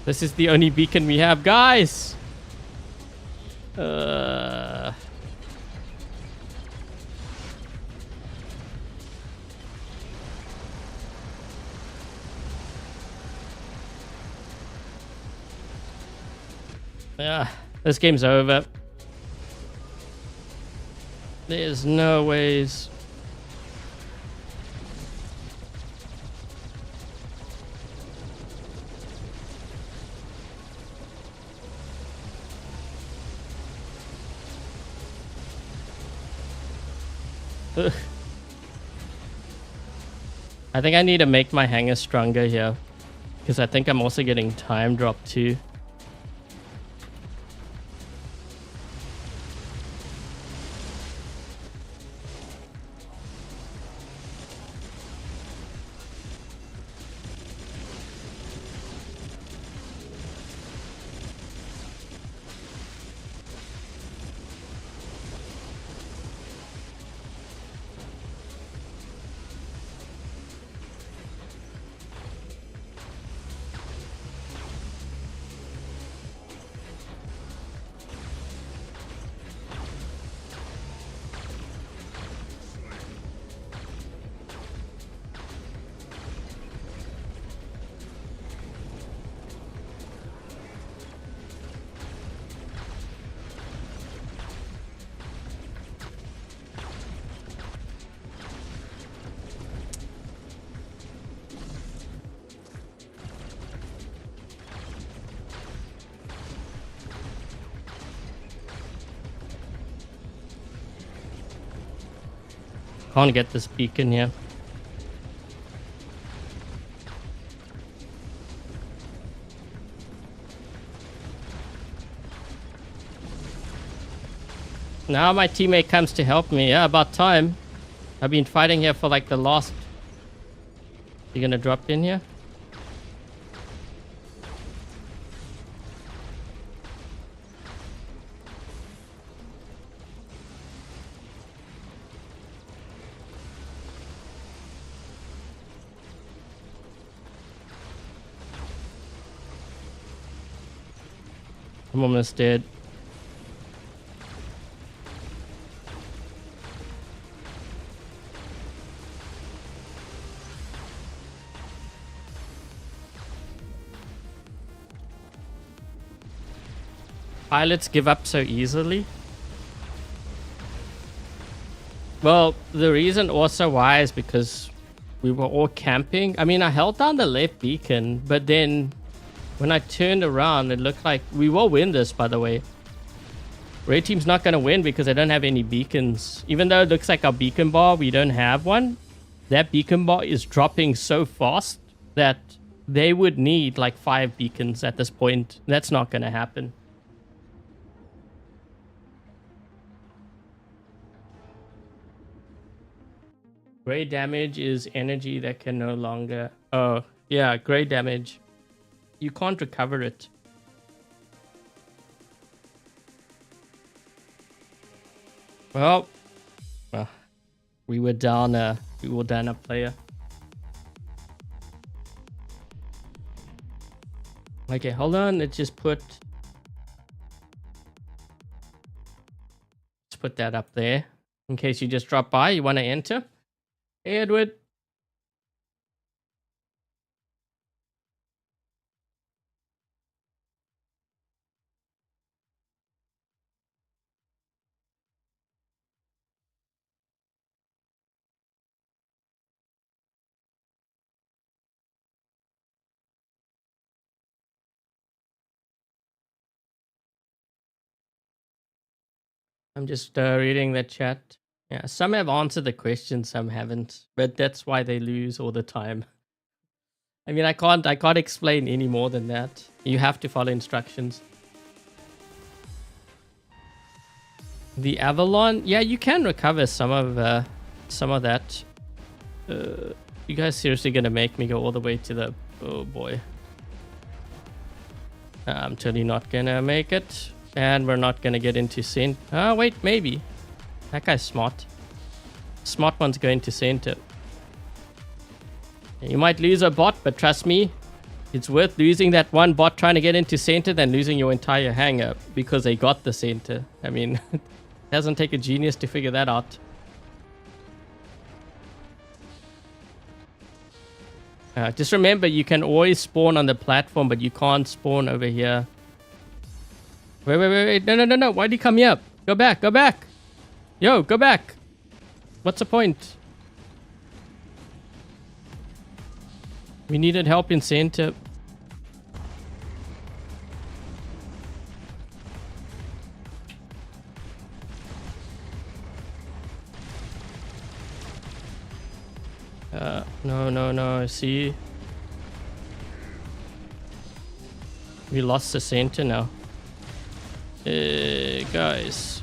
This is the only beacon we have, guys. Yeah, this game's over. There's no ways. I think I need to make my hanger stronger here because I think I'm also getting time drop too. Can't get this beacon here. Now my teammate comes to help me. Yeah, about time. I've been fighting here for like the last... You gonna drop in here? I'm almost dead. Pilots give up so easily. Well, the reason also why is because we were all camping. I mean, I held down the left beacon, but then When I turned around, it looked like we will win this, by the way. Red team's not going to win because they don't have any beacons. Even though it looks like our beacon bar, we don't have one. That beacon bar is dropping so fast that they would need like 5 beacons at this point. That's not going to happen. Gray damage is energy that can no longer... Oh, yeah, gray damage. You can't recover it. Well, we were down a player. Okay, hold on. Let's just put that up there in case you just drop by. You want to enter? Hey, Edward. I'm just reading the chat. Yeah, some have answered the question, some haven't, but that's why they lose all the time. I mean, I can't explain any more than that. You have to follow instructions. The Avalon, yeah, you can recover some of that. You guys seriously gonna make me go all the way to the... Oh boy. I'm totally not gonna make it. And we're not gonna get into center. Oh wait, maybe. That guy's smart. Smart one's going to center. You might lose a bot, but trust me, it's worth losing that one bot trying to get into center than losing your entire hangar because they got the center. I mean, it doesn't take a genius to figure that out. Just remember, you can always spawn on the platform, but you can't spawn over here. Wait. No. Why'd you come here? Go back. Yo, go back. What's the point? We needed help in center. No. See? We lost the center now. Guys.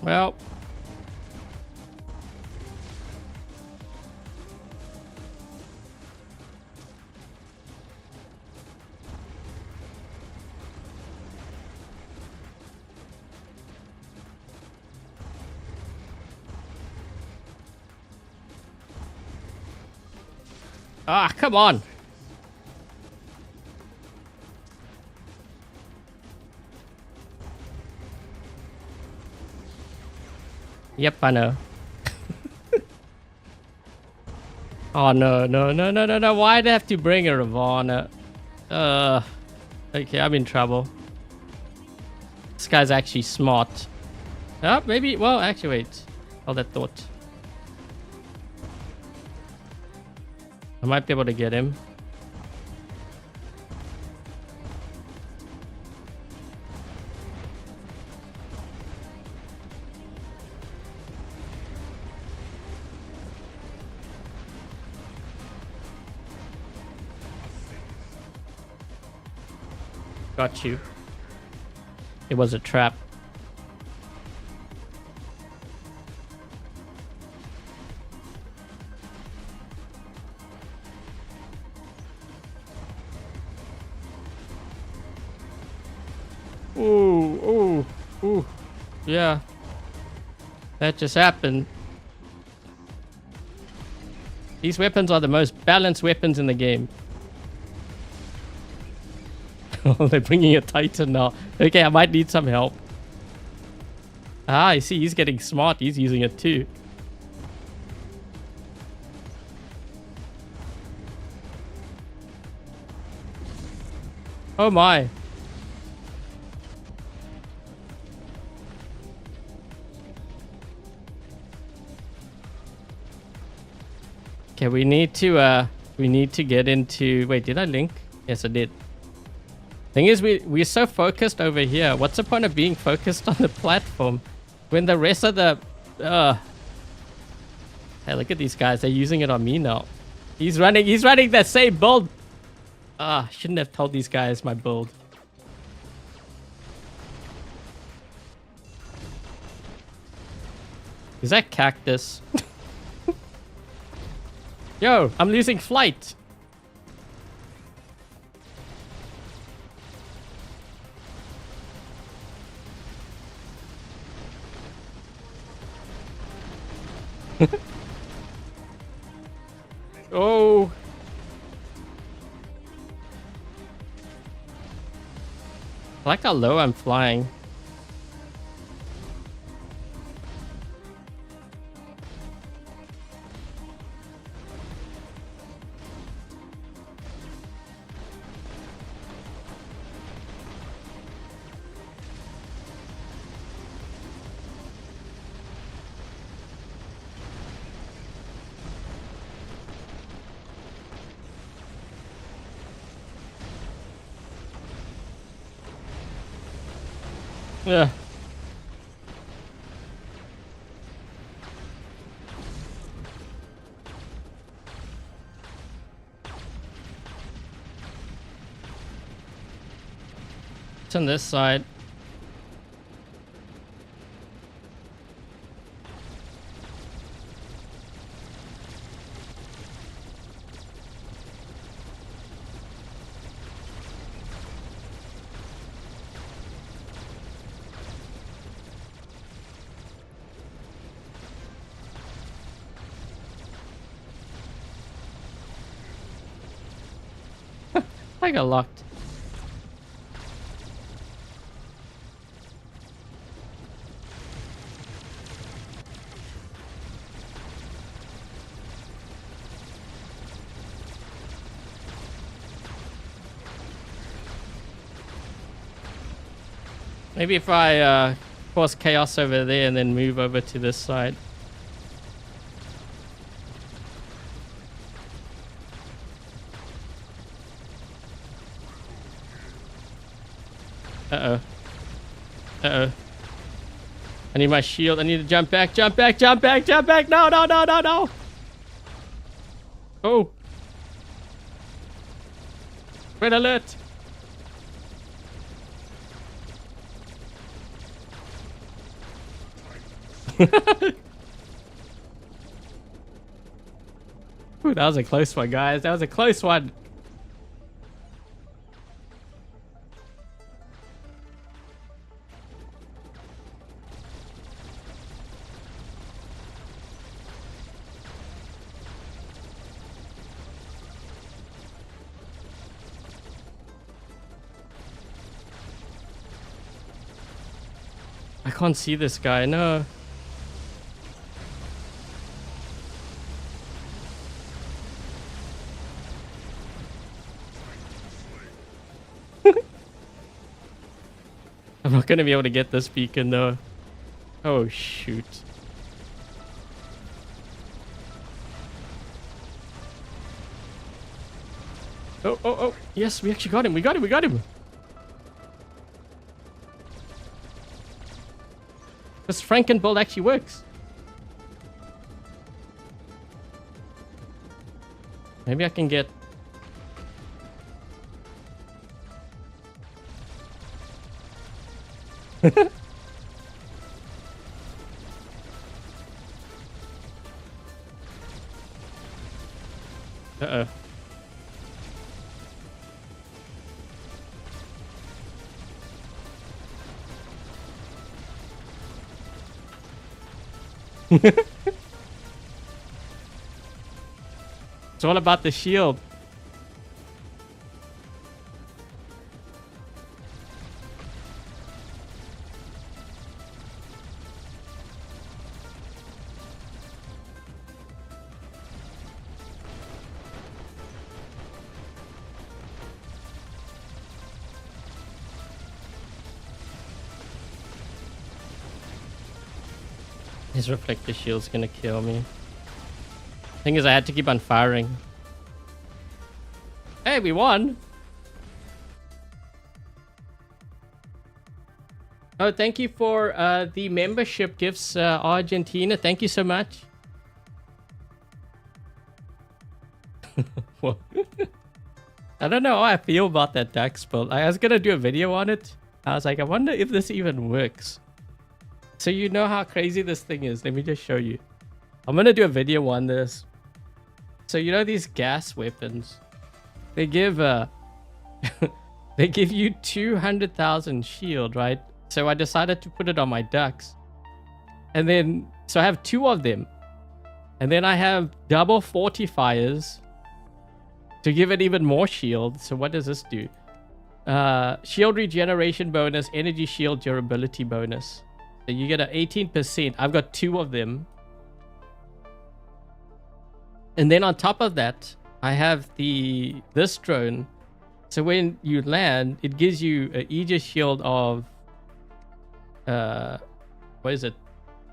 Well. Ah, come on. Yep, I know. Oh, no. Why'd I have to bring a Ravana? Okay, I'm in trouble. This guy's actually smart. Oh, maybe... Well, actually, wait. Hold that thought. I might be able to get him. Got you. It was a trap. Ooh. Yeah. That just happened. These weapons are the most balanced weapons in the game. Oh, they're bringing a Titan now. Okay, I might need some help. Ah, I see. He's getting smart. He's using it too. Oh my. Okay, we need to get into... Wait, did I link? Yes, I did. Thing is, we're so focused over here. What's the point of being focused on the platform when the rest of the... Hey, look at these guys. They're using it on me now. He's running the same build. Shouldn't have told these guys my build. Is that cactus? Yo, I'm losing flight. Oh. I like how low I'm flying. Yeah. It's on this side. I got locked. Maybe if I cause chaos over there and then move over to this side. Uh-oh. Uh-oh. I need my shield. I need to jump back, jump back, jump back, jump back. No, no, no, no, no. Oh. Red alert. Ooh, that was a close one, guys. That was a close one. I can't see this guy, no. I'm not gonna be able to get this beacon though. Oh shoot. Oh, oh, oh. Yes, we actually got him. We got him. We got him. This Franken build actually works. Maybe I can get... Uh-oh. It's all about the shield. His reflector shield's gonna kill me. Thing is, I had to keep on firing. Hey, we won! Oh, thank you for the membership gifts, Argentina. Thank you so much. Well, I don't know how I feel about that Dax build. I was gonna do a video on it. I was like, I wonder if this even works. So you know how crazy this thing is. Let me just show you. I'm gonna do a video on this. So you know these gas weapons? They give they give you 200,000 shield, right? So I decided to put it on my ducks. And then, so I have 2 of them. And then I have double fortifiers to give it even more shield. So what does this do? Shield regeneration bonus, energy shield durability bonus. So you get an 18%. I've got 2 of them. And then on top of that, I have this drone. So when you land, it gives you an Aegis shield of what is it?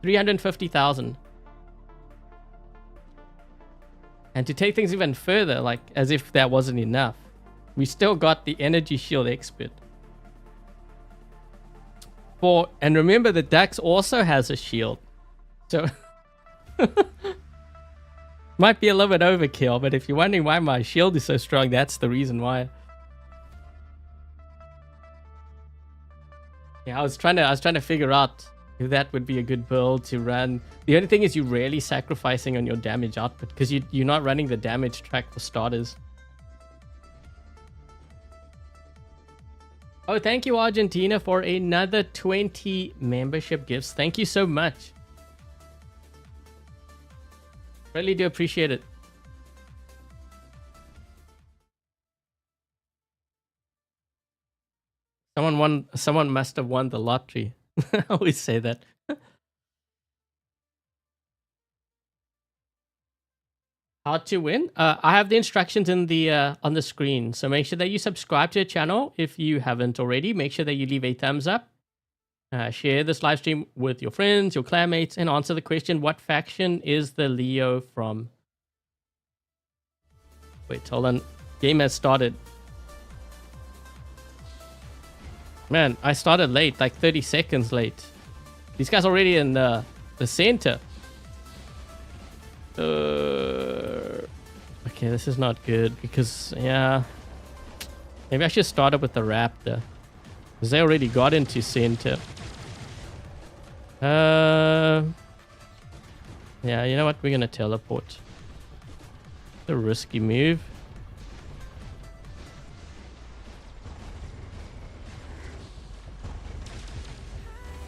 350,000. And to take things even further, like as if that wasn't enough, we still got the energy shield expert. And remember the Dax also has a shield. So might be a little bit overkill, but if you're wondering why my shield is so strong, that's the reason why. Yeah, I was trying to figure out if that would be a good build to run. The only thing is you're rarely sacrificing on your damage output because you're not running the damage track for starters. Oh, thank you, Argentina, for another 20 membership gifts. Thank you so much. Really do appreciate it. Someone must have won the lottery. I always say that. How to win? I have the instructions in the on the screen. So make sure that you subscribe to the channel if you haven't already. Make sure that you leave a thumbs up. Share this live stream with your friends, your clanmates, and answer the question, what faction is the Lio from? Wait, hold on. Game has started. Man, I started late, like 30 seconds late. These guys already in the center. Okay, this is not good because, yeah. Maybe I should start up with the Raptor. Because they already got into center. Yeah, you know what? We're going to teleport. It's a risky move.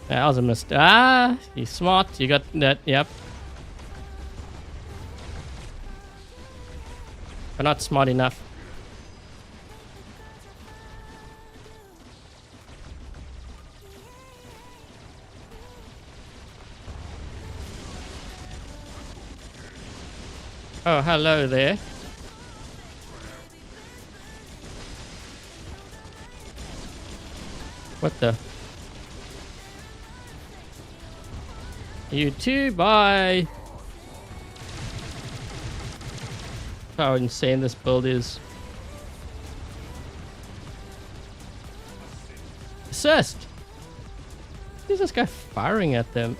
That was a mistake. Ah, you're smart. You got that. Yep. But not smart enough. Oh, hello there. What the? You too, bye. How insane this build is. Assist! Who's this guy firing at them?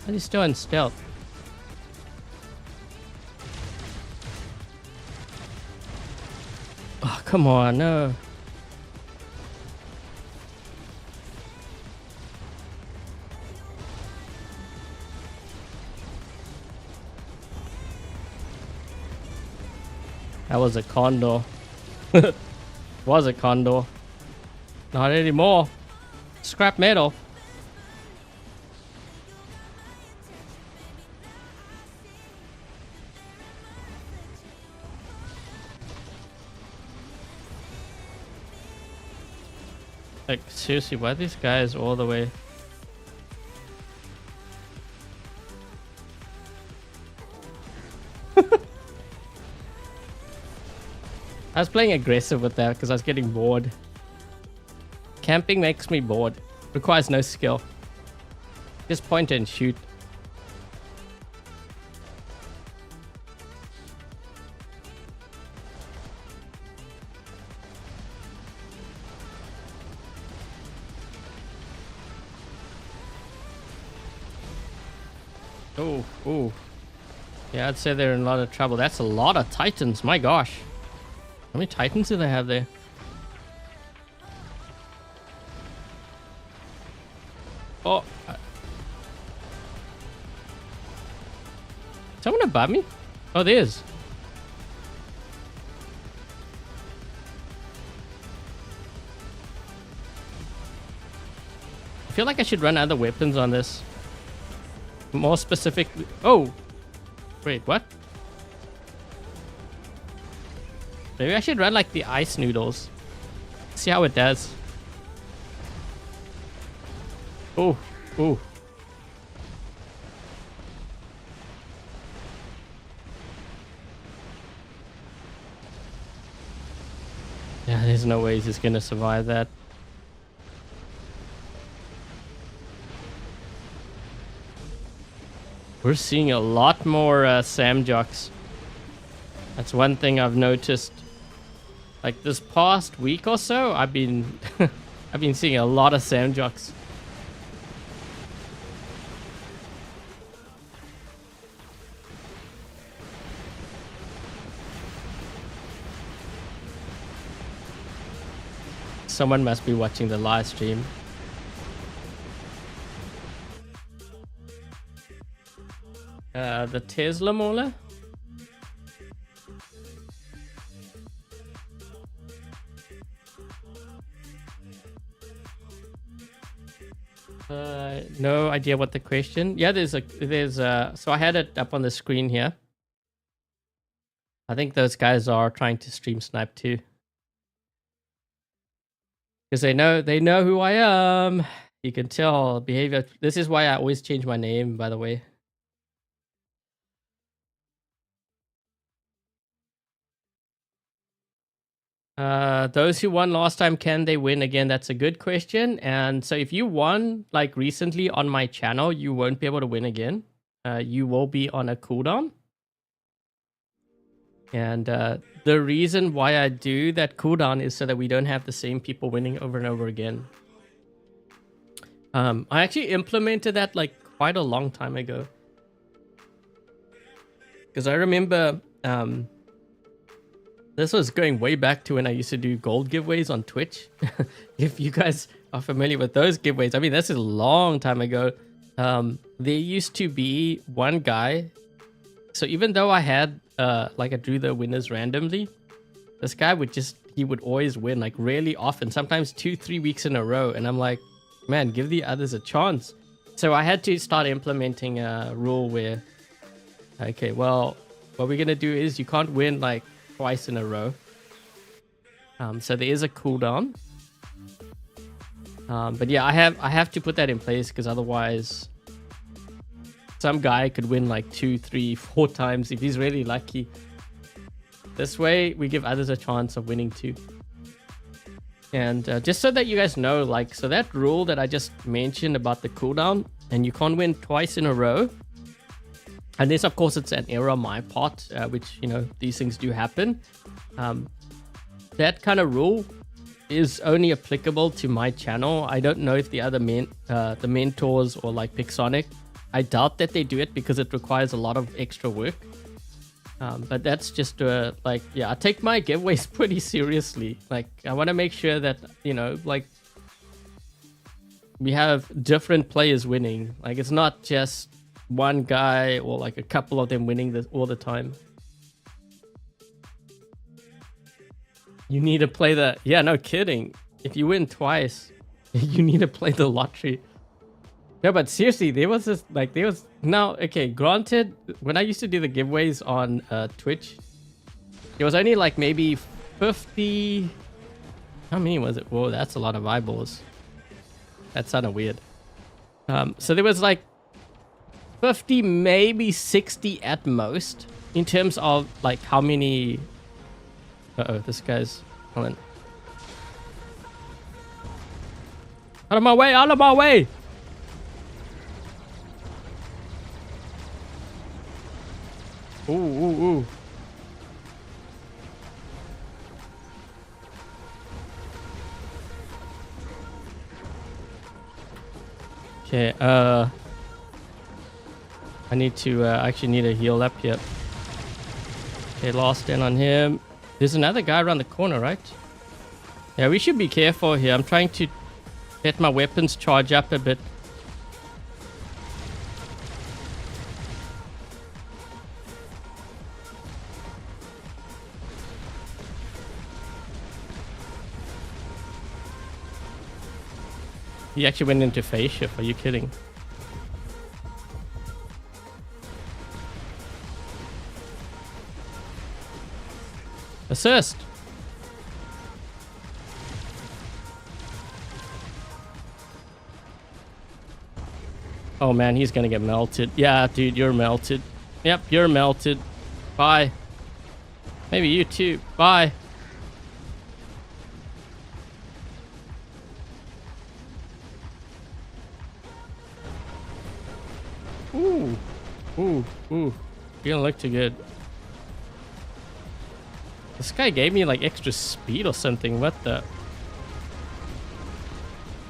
Are you still in stealth? Oh, come on, no. That was a condor. Was a condor. Not anymore. Scrap metal. Like, seriously, why are these guys all the way? I was playing aggressive with that because I was getting bored. Camping makes me bored. Requires no skill. Just point and shoot. Oh, oh. Yeah, I'd say they're in a lot of trouble. That's a lot of Titans. My gosh. How many Titans do they have there? Oh. Someone above me? Oh, there's. I feel like I should run other weapons on this. More specifically. Oh. Wait, what? Maybe I should run like the ice noodles. See how it does. Oh, oh. Yeah, there's no way he's gonna survive that. We're seeing a lot more Samjocks. That's one thing I've noticed. Like this past week or so, I've been I've been seeing a lot of Samjocks. Someone must be watching the live stream. The Tesla Mauler? No idea what the question. Yeah, so I had it up on the screen here. I think those guys are trying to stream snipe too. Because they know who I am. You can tell behavior. This is why I always change my name, by the way. Those who won last time, can they win again? That's a good question. And so if you won like recently on my channel, you won't be able to win again. You will be on a cooldown. And the reason why I do that cooldown is so that we don't have the same people winning over and over again. I actually implemented that like quite a long time ago. Because I remember this was going way back to when I used to do gold giveaways on Twitch. If you guys are familiar with those giveaways, I mean, this is a long time ago. There used to be one guy. So even though I had, like I drew the winners randomly, this guy he would always win, like really often, sometimes 2-3 weeks in a row. And I'm like, man, give the others a chance. So I had to start implementing a rule where, okay, well, what we're going to do is you can't win like twice in a row. So there is a cooldown. But yeah, I have to put that in place because otherwise some guy could win like 2, 3, 4 times if he's really lucky. This way we give others a chance of winning too. And just so that you guys know, like, so that rule that I just mentioned about the cooldown, and you can't win twice in a row, unless of course it's an error on my part, which, you know, these things do happen. That kind of rule is only applicable to my channel. I don't know if the other the mentors or like Pixonic, I doubt that they do it because it requires a lot of extra work. But that's just like, yeah, I take my giveaways pretty seriously. Like, I want to make sure that, you know, like, we have different players winning. Like, it's not just one guy or like a couple of them winning this all the time. You need to play the, yeah, no kidding. If you win twice, you need to play the lottery. No, but seriously, there was this, like, now, okay, granted, when I used to do the giveaways on Twitch, it was only like maybe 50, how many was it? Whoa, that's a lot of eyeballs. That sounded weird. So there was like 50, maybe 60 at most, in terms of like how many Uh-oh, this guy's coming. Out of my way, out of my way! Ooh, ooh, ooh. Okay, I need to, actually need a heal up here. Okay, last in on him. There's another guy around the corner, right? Yeah, we should be careful here. I'm trying to let my weapons charge up a bit. He actually went into phase shift. Are you kidding? Assist. Oh man, he's gonna get melted. Yeah, dude, you're melted. Yep, you're melted. Bye. Maybe you too. Bye. Ooh. Ooh. Ooh. You don't look too good. This guy gave me like extra speed or something. What the?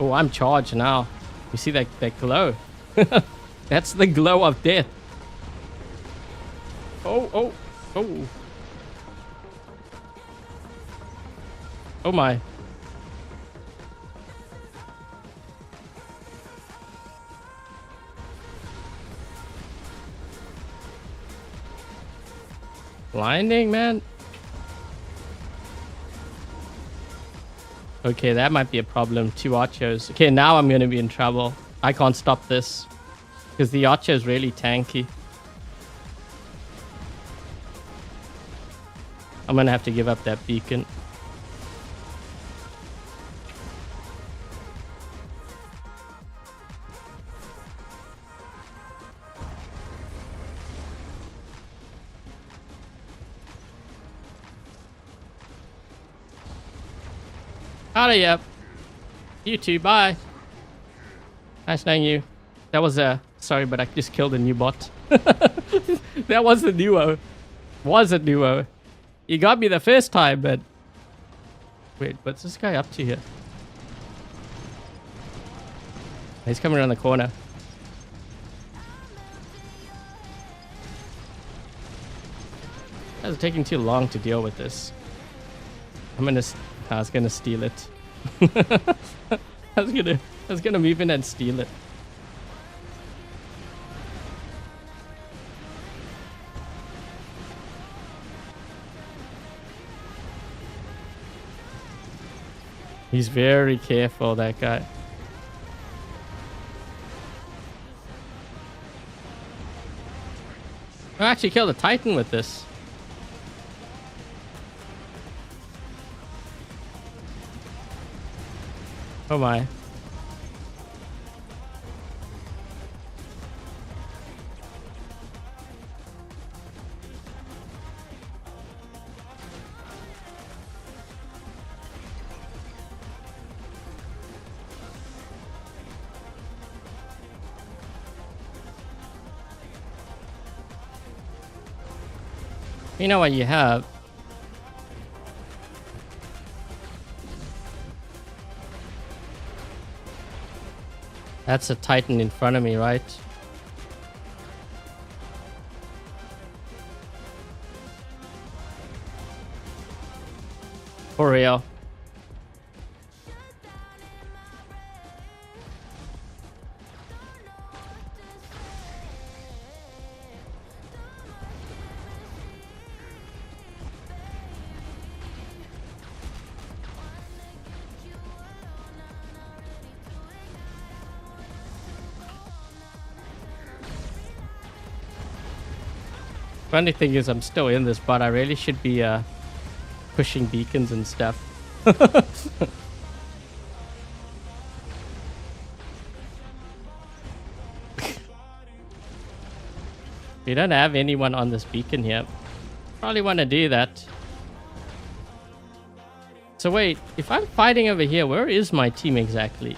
Oh, I'm charged now. You see that glow? That's the glow of death. Oh, oh, oh. Oh my. Blinding, man. Okay, that might be a problem. 2 Archos. Okay, now I'm gonna be in trouble. I can't stop this. Because the Archer is really tanky. I'm gonna have to give up that beacon. Out of here. You too, bye. Nice knowing you. That was sorry, but I just killed a new bot. That was the Nuo. Was a Nuo. You got me the first time, but... Wait, what's this guy up to here? He's coming around the corner. It's taking too long to deal with this. I was gonna steal it. I was gonna move in and steal it. He's very careful, that guy. I actually killed a Titan with this. Oh my. You know what you have? That's a Titan in front of me, right? For real. Funny thing is, I'm still in this, but I really should be pushing beacons and stuff. We don't have anyone on this beacon here. Probably want to do that. So wait, if I'm fighting over here, where is my team exactly?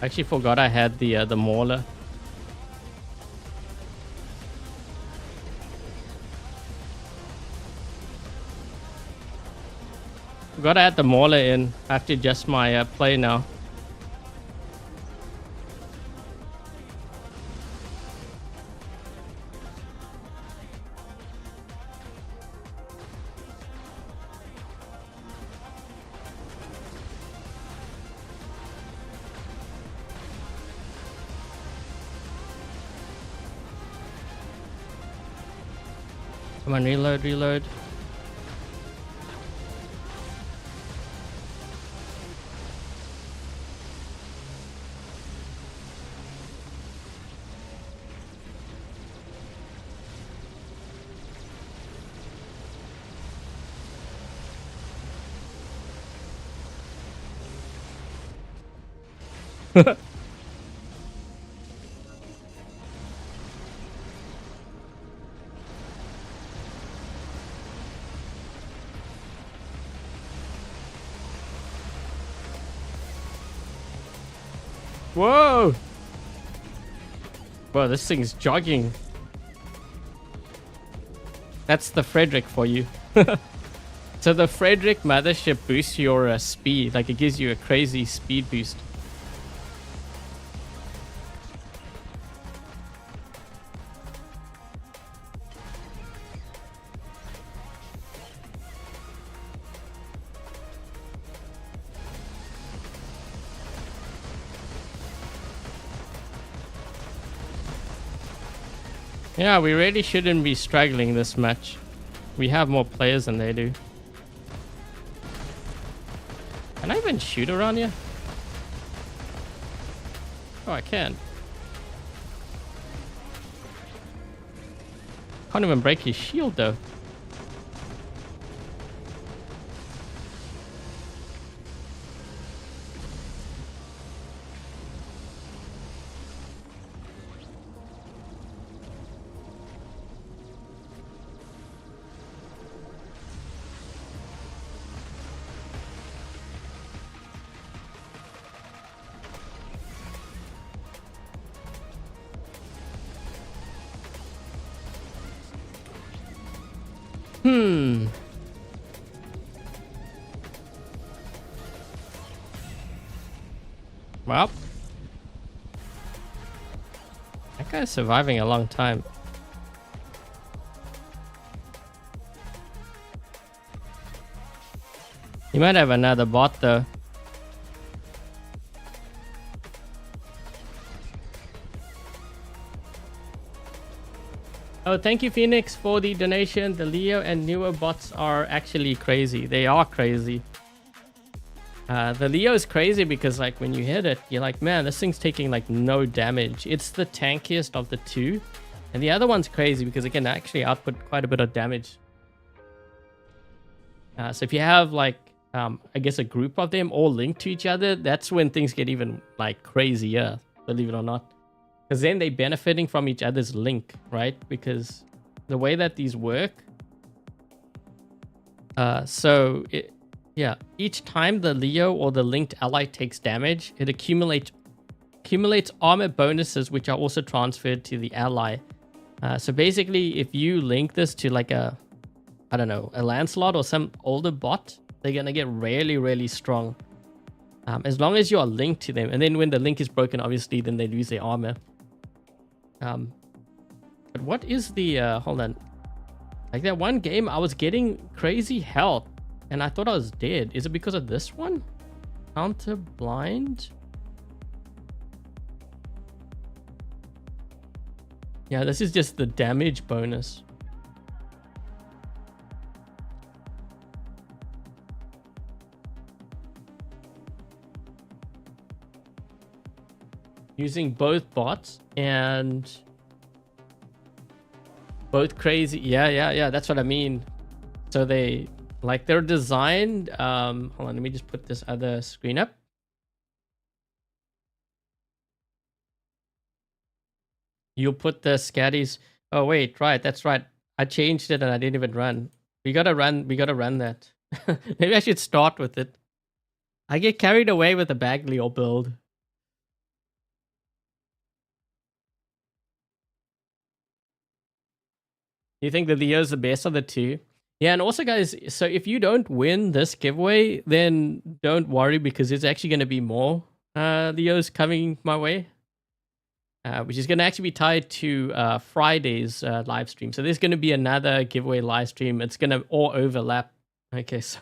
I actually forgot I had the mauler. Forgot I had the mauler in. I have to adjust my play now. Come on, reload, reload. Whoa! Bro, this thing's jogging. That's the Frederick for you. So the Frederick mothership boosts your speed. Like, it gives you a crazy speed boost. Yeah, we really shouldn't be struggling this much. We have more players than they do. Can I even shoot around here? Oh, I can. Can't even break his shield though. Well, that guy's surviving a long time. He might have another bot though. Oh, thank you, Phoenix, for the donation. The Lio and Nuo bots are actually crazy. They are crazy. The Lio is crazy because, like, when you hit it, you're like, man, this thing's taking, like, no damage. It's the tankiest of the two. And the other one's crazy because it can actually output quite a bit of damage. So if you have, like, I guess a group of them all linked to each other, that's when things get even, like, crazier, believe it or not. Because then they're benefiting from each other's link, right? Because the way that these work... Yeah, each time the Lio or the linked ally takes damage, it accumulates armor bonuses, which are also transferred to the ally. So basically, if you link this to like a, I don't know, a Lancelot or some older bot, they're going to get really, really strong. As long as you are linked to them. And then when the link is broken, obviously, then they lose their armor. But what is the, hold on. Like that one game, I was getting crazy health. And I thought I was dead. Is it because of this one? Counter blind? Yeah, this is just the damage bonus. Using both bots and both crazy. Yeah, that's what I mean. So they Like they're designed. Hold on, let me just put this other screen up. You'll put the Skadis. Oh wait, right, that's right. I changed it and I didn't even run. We gotta run that. Maybe I should start with it. I get carried away with the Baglio build. You think the Lio's the best of the two? Yeah, and also guys, so if you don't win this giveaway, then don't worry because there's actually going to be more Leos coming my way. Which is going to actually be tied to Friday's live stream. So there's going to be another giveaway live stream. It's going to all overlap. Okay, so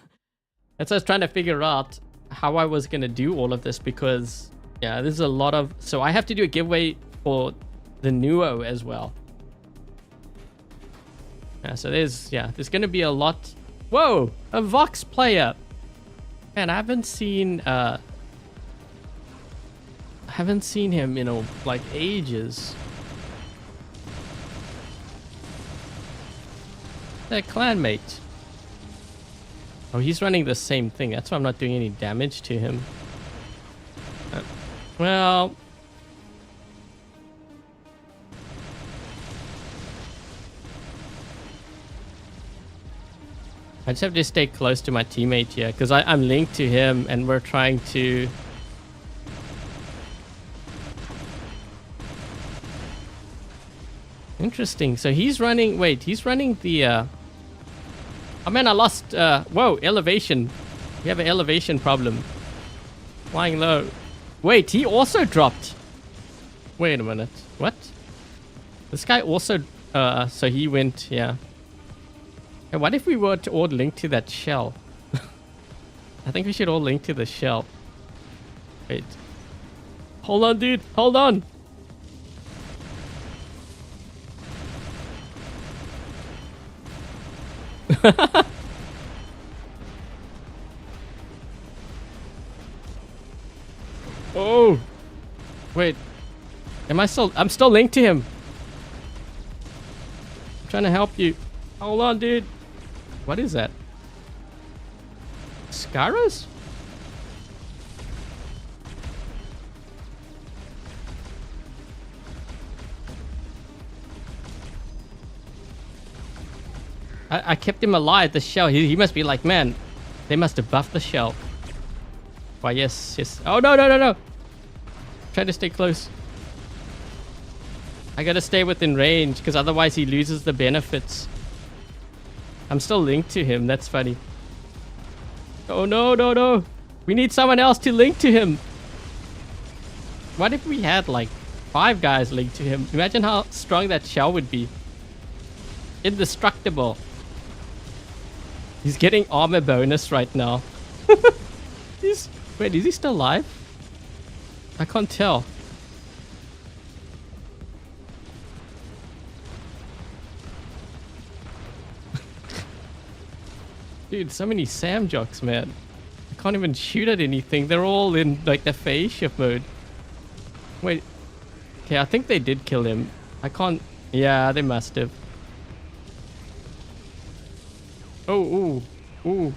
that's what I was trying to figure out how I was going to do all of this because, yeah, this is a lot of... So I have to do a giveaway for the Nuo as well. So there's going to be a lot. Whoa, a Vox player. Man, I haven't seen him in like ages. That clanmate. Oh, he's running the same thing. That's why I'm not doing any damage to him. Well, I just have to stay close to my teammate here because I'm linked to him and we're trying to... Interesting. So he's running... Wait, he's running the... Oh man, I lost... Whoa, elevation. We have an elevation problem. Flying low. Wait, he also dropped. Wait a minute. What? This guy also... So he went... Yeah. And what if we were to all link to that shell? I think we should all link to the shell. Wait. Hold on, dude. Hold on. Oh. Wait. I'm still linked to him. I'm trying to help you. Hold on, dude. What is that? Scaras? I kept him alive, the shell. He must be like, man, they must have buffed the shell. Why, yes. Oh, no. Try to stay close. I gotta stay within range, because otherwise he loses the benefits. I'm still linked to him. That's funny. Oh, no. We need someone else to link to him. What if we had, like, 5 guys linked to him? Imagine how strong that shell would be. Indestructible. He's getting armor bonus right now. Wait, is he still alive? I can't tell. Dude, so many Sam jocks, man. I can't even shoot at anything. They're all in, like, the phase shift mode. Wait. Okay, I think they did kill him. I can't... Yeah, they must have. Oh, ooh.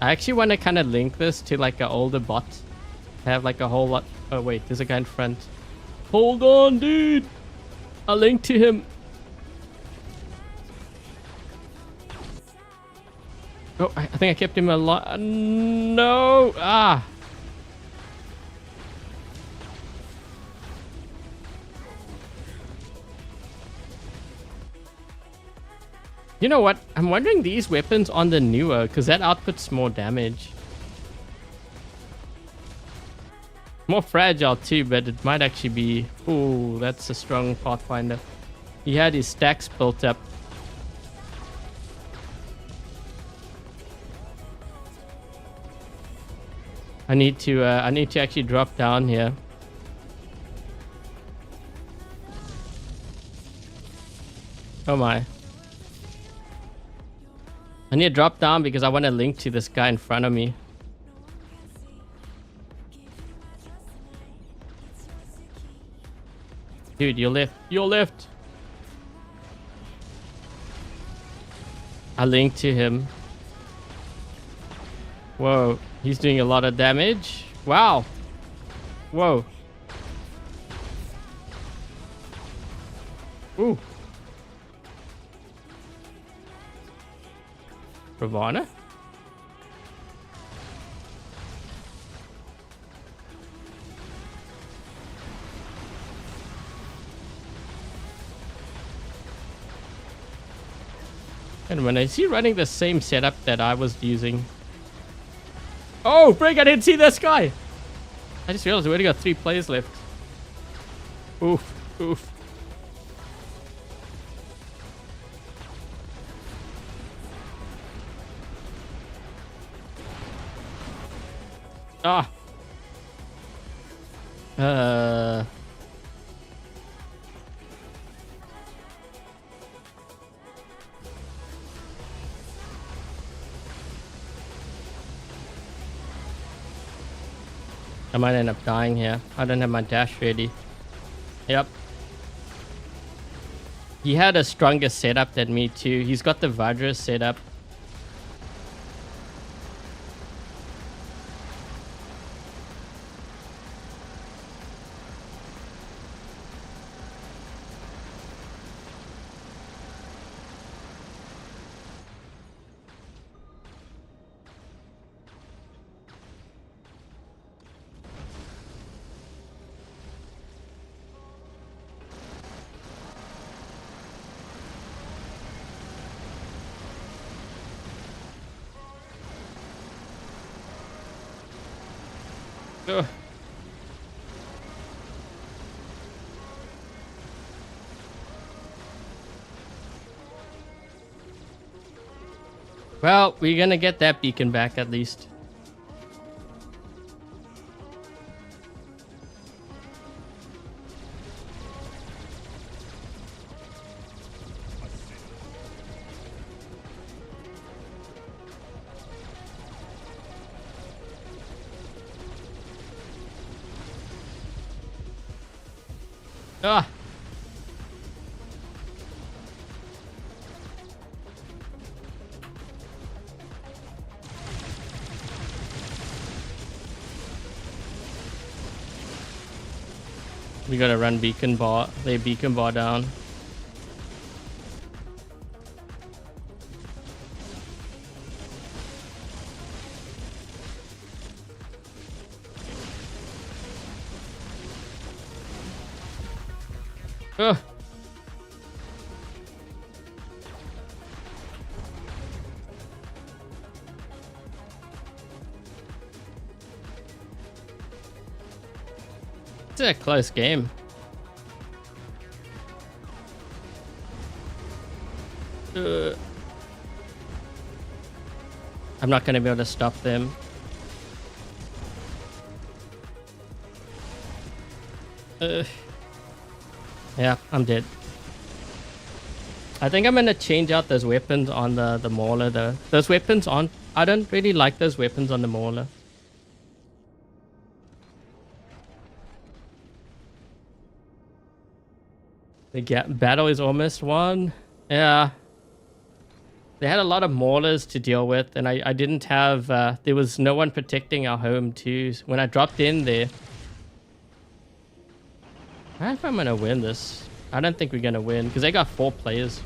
I actually want to kind of link this to like an older bot. Have like a whole lot... Oh wait, there's a guy in front. Hold on, dude! I'll link to him. Oh, I think I kept him alive. No! Ah! You know what? I'm wondering these weapons on the Nuo, because that outputs more damage. More fragile too, but it might actually be... Ooh, that's a strong Pathfinder. He had his stacks built up. I need to actually drop down here. Oh my. I need to drop down because I want to link to this guy in front of me. Dude, you're left. You're left. I linked to him. Whoa. He's doing a lot of damage. Wow. Whoa. Ooh. Ravana? And when is he running the same setup that I was using? Oh, break! I didn't see this guy. I just realized we only got 3 players left. Oof, oof. Ah. I might end up dying here. I don't have my dash ready. Yep. He had a stronger setup than me too. He's got the Ravager setup. Ugh. Well, we're gonna get that beacon back at least. Ah. We gotta run beacon bar, lay beacon bar down. Ugh. It's a close game. I'm not gonna be able to stop them. Yeah, I'm dead. I think I'm gonna change out those weapons on the Mauler though. Those weapons on, I don't really like those weapons on the Mauler. The battle is almost won. Yeah. They had a lot of Maulers to deal with, and I didn't have, there was no one protecting our home too. When I dropped in there, I don't know if I'm gonna win this. I don't think we're gonna win because they got 4 players.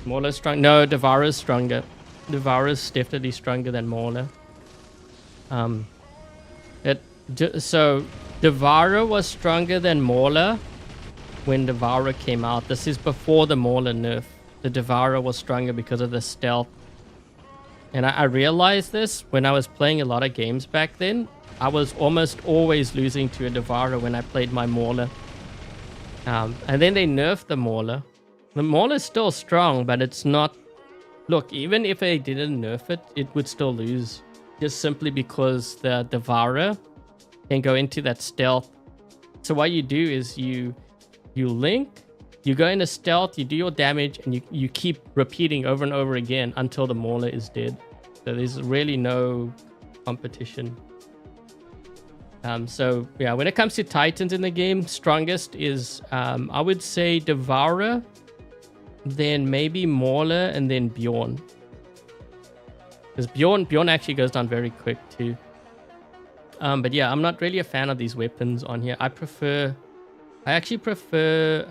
Mauler's strong. No, Devoureur's stronger. Devoureur's definitely stronger than Mauler. So Devourer was stronger than Mauler when Devourer came out. This is before the Mauler nerf. The Devourer was stronger because of the stealth. And I realized this when I was playing a lot of games back then. I was almost always losing to a Devourer when I played my Mauler. And then they nerfed the Mauler. The Mauler is still strong, but it's not... Look, even if they didn't nerf it, it would still lose. Just simply because the Devourer can go into that stealth. So what you do is you You link, you go into stealth, you do your damage, and you keep repeating over and over again until the Mauler is dead. So there's really no competition. So yeah, when it comes to Titans in the game, strongest is I would say Devourer, then maybe Mauler, and then Bjorn. Because Bjorn actually goes down very quick too. But yeah, I'm not really a fan of these weapons on here. I actually prefer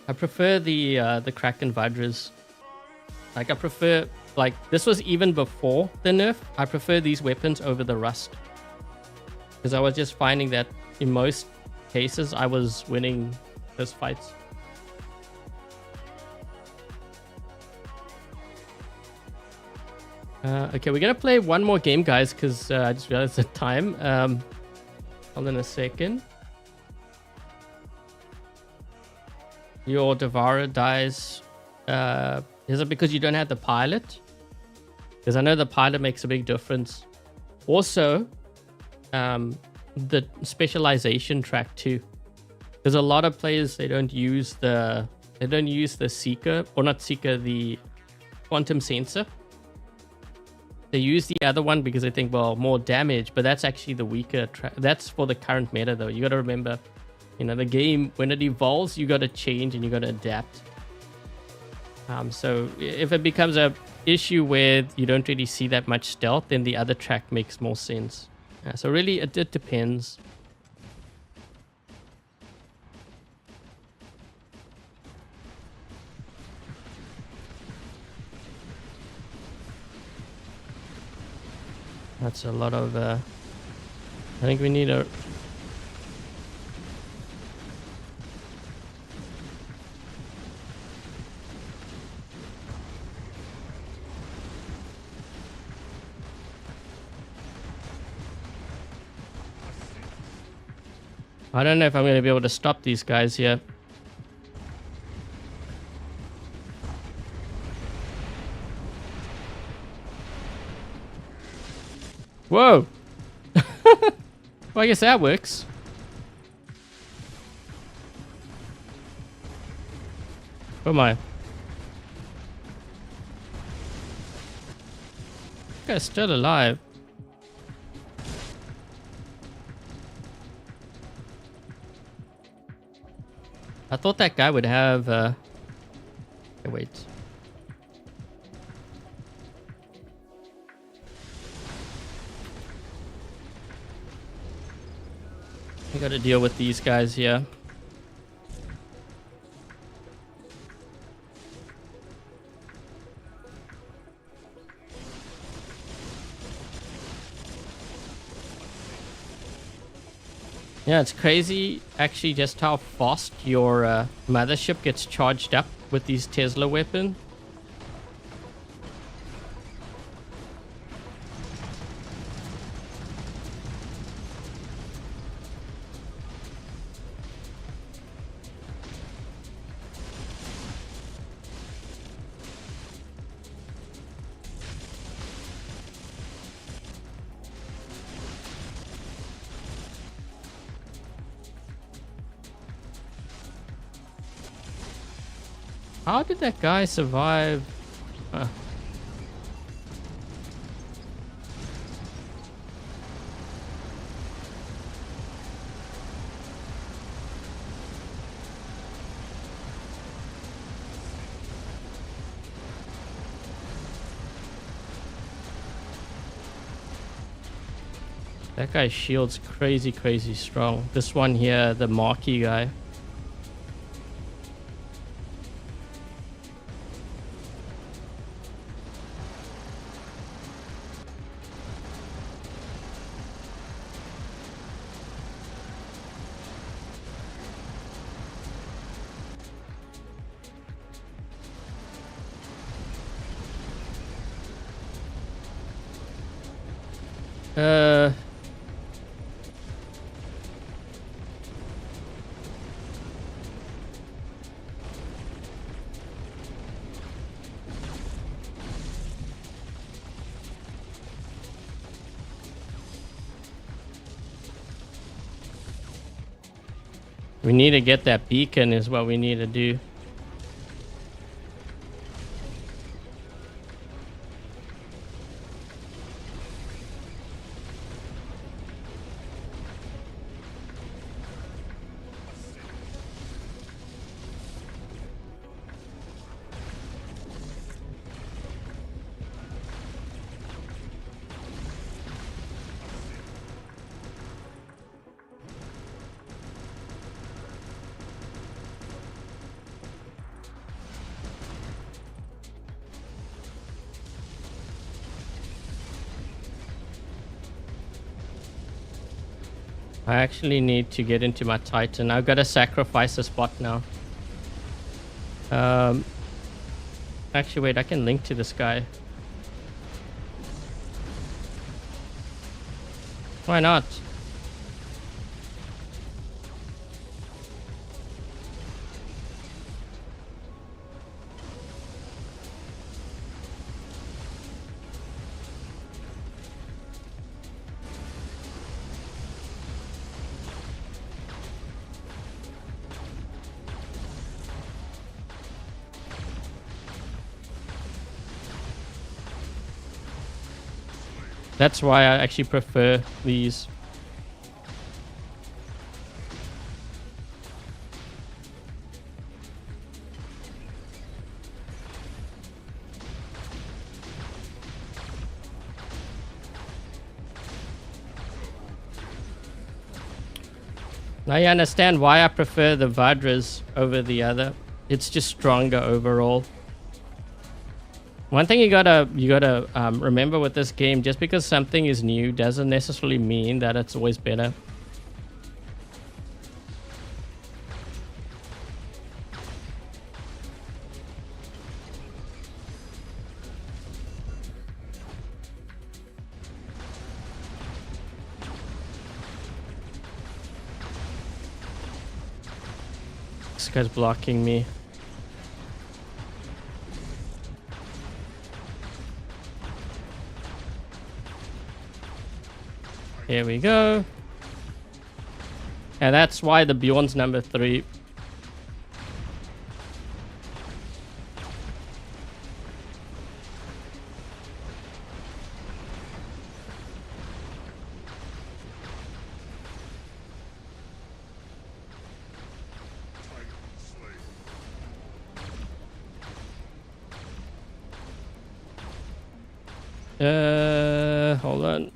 the Kraken Vajras. Like I prefer, like this was even before the nerf. I prefer these weapons over the Rust. Because I was just finding that in most cases I was winning those fights. Okay, we're gonna play one more game, guys, because I just realized the time. Hold on a second. Your Devourer dies. Is it because you don't have the pilot? Because I know the pilot makes a big difference. Also, the specialization track too. Because a lot of players, they don't use the Seeker, or not Seeker, the Quantum Sensor. They use the other one because they think, well, more damage, but that's actually the weaker track. That's for the current meta though. You got to remember, you know, the game, when it evolves, you got to change and you got to adapt. So if it becomes a issue where you don't really see that much stealth, then the other track makes more sense. So really, it depends. That's a lot of... I think we need a... I don't know if I'm going to be able to stop these guys here. Whoa! Well, I guess that works. Where am I? This guy's still alive. I thought that guy would have... Okay, wait. I gotta deal with these guys here. Yeah, it's crazy actually just how fast your mothership gets charged up with these Tesla weapons. How did that guy survive? That guy's shield's crazy strong. This one here, the marquee guy. We need to get that beacon is what we need to do. I actually need to get into my Titan. I've got to sacrifice a spot now. Actually, wait, I can link to this guy. Why not? That's why I actually prefer these. Now you understand why I prefer the Vadras over the other. It's just stronger overall. One thing you gotta remember with this game, just because something is new doesn't necessarily mean that it's always better. This guy's blocking me. Here we go. And that's why the Bjorn's number 3. Hold on.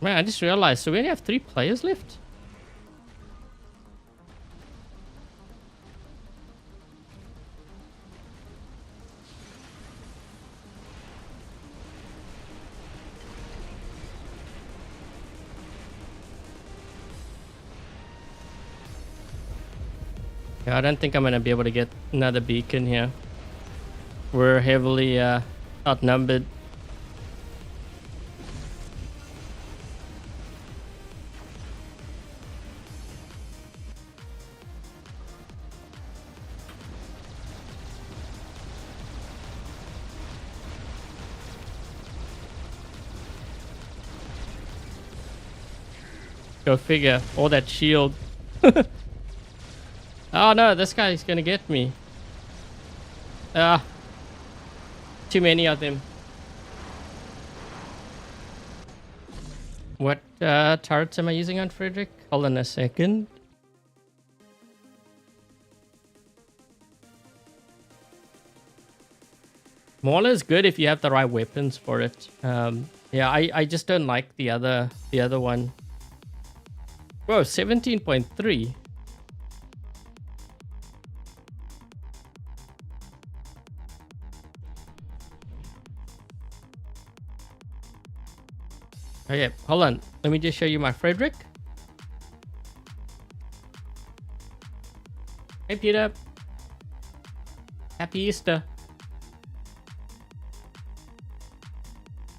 Man, I just realized, so we only have 3 players left? Yeah, I don't think I'm going to be able to get another beacon here. We're heavily outnumbered. Go figure. All that shield. Oh no, this guy's gonna get me. Too many of them. What turrets am I using on Frederick? Hold on a second. Mauler is good if you have the right weapons for it. Yeah, I just don't like the other one. Whoa, 17.3. Okay, hold on. Let me just show you my Frederick. Hey, Peter. Happy Easter.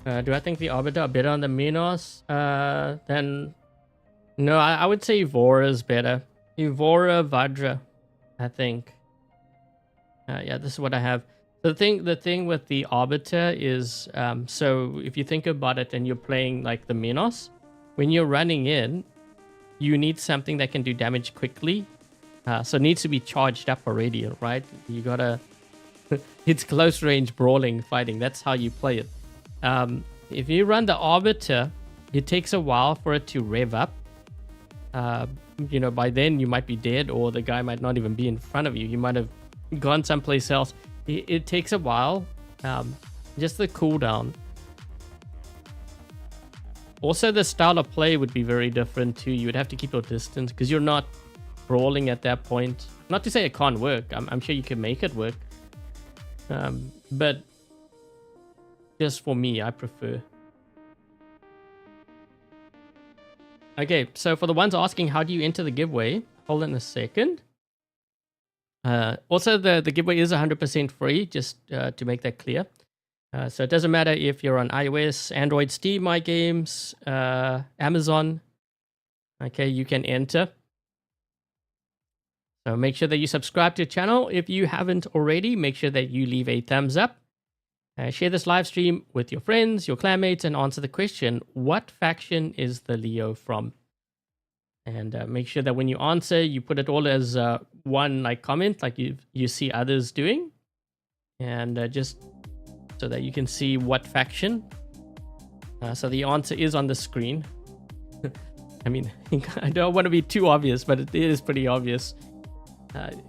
Do I think the Arbiter are better on the Minos? Then... No, I would say Evora is better. Evora, Vajra, I think. Yeah, this is what I have. The thing with the Arbiter is, so if you think about it and you're playing like the Minos, when you're running in, you need something that can do damage quickly. So it needs to be charged up already, right? You gotta... it's close range brawling fighting. That's how you play it. If you run the Arbiter, it takes a while for it to rev up. You know, by then you might be dead, or the guy might not even be in front of you. You might have gone someplace else. It takes a while. Just the cooldown. Also, the style of play would be very different too. You would have to keep your distance because you're not brawling at that point. Not to say it can't work. I'm sure you can make it work. But just for me, I prefer. Okay, so for the ones asking how do you enter the giveaway, hold on a second. Also, the giveaway is 100% free, just to make that clear. So it doesn't matter if you're on iOS, Android, Steam, My Games, Amazon. Okay, you can enter. So make sure that you subscribe to the channel. If you haven't already, make sure that you leave a thumbs up. Share this live stream with your friends, your clanmates, and answer the question, what faction is the Lio from? And make sure that when you answer, you put it all as one comment, like you see others doing. And just so that you can see what faction. So the answer is on the screen. I mean, I don't want to be too obvious, but it is pretty obvious.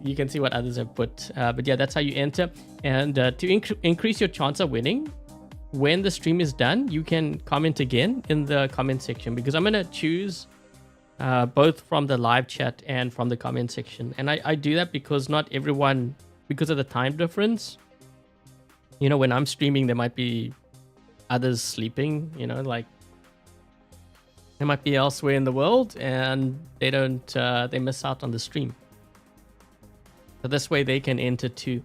You can see what others have put. But yeah, that's how you enter. And to increase your chance of winning, when the stream is done, you can comment again in the comment section, because I'm going to choose both from the live chat and from the comment section. And I do that because not everyone, because of the time difference, you know, when I'm streaming, there might be others sleeping, you know, like they might be elsewhere in the world and they don't, they miss out on the stream. So this way they can enter too.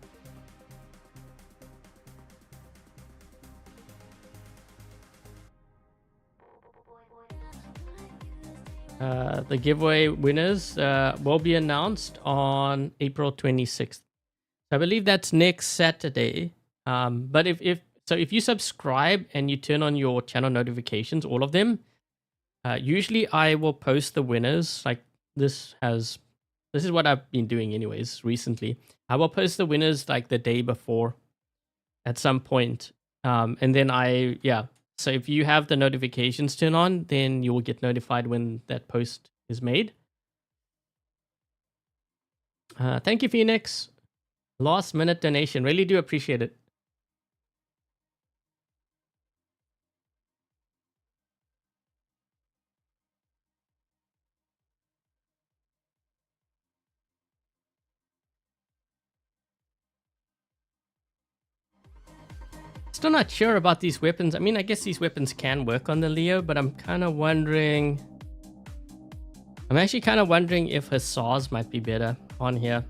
The giveaway winners will be announced on April 26th. So I believe that's next Saturday. But if you subscribe and you turn on your channel notifications, all of them, usually I will post the winners. Like this is what I've been doing anyways recently. I will post the winners like the day before at some point. And then so if you have the notifications turned on, then you will get notified when that post is made. Thank you, Phoenix. Last minute donation. Really do appreciate it. Still not sure about these weapons. I mean, I guess these weapons can work on the Lio, but I'm kind of wondering... I'm actually kind of wondering if Hussars might be better on here.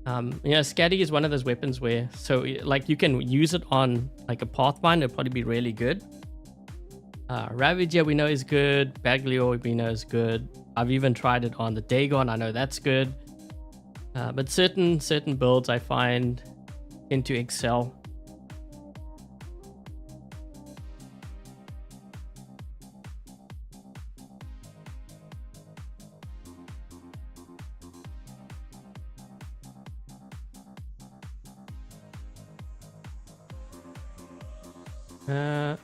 You know, Skadi is one of those weapons where... So, like, you can use it on, like, a Pathfinder. It'll probably be really good. Ravager, we know is good. Baglio, we know is good. I've even tried it on the Dagon. I know that's good. But certain builds I find tend to excel.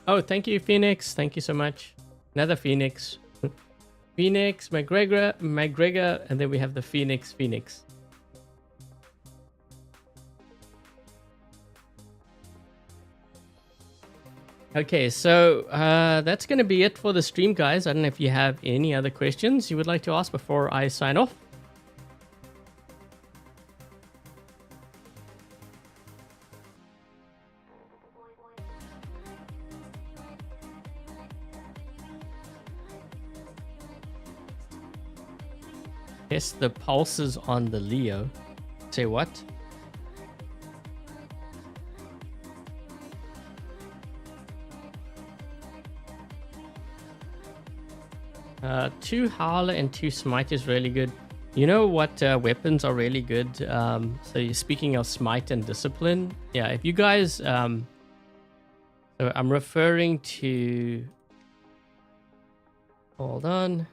Oh, thank you, Phoenix. Thank you so much. Another Phoenix. Phoenix, McGregor, and then we have the Phoenix. Okay, so that's going to be it for the stream, guys. I don't know if you have any other questions you would like to ask before I sign off. Test the pulses on the Lio. Say what? Two Howler and two Smite is really good. You know what weapons are really good? So speaking of Smite and Discipline, yeah, if you guys... so I'm referring to... Hold on.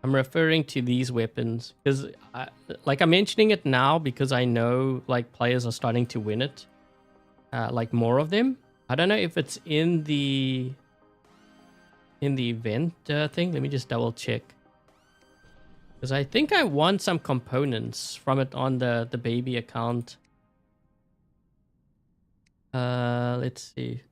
I'm referring to these weapons because, like, I'm mentioning it now because I know like players are starting to win it, like more of them. I don't know if it's in the event thing. Let me just double check because I think I won some components from it on the baby account. Let's see.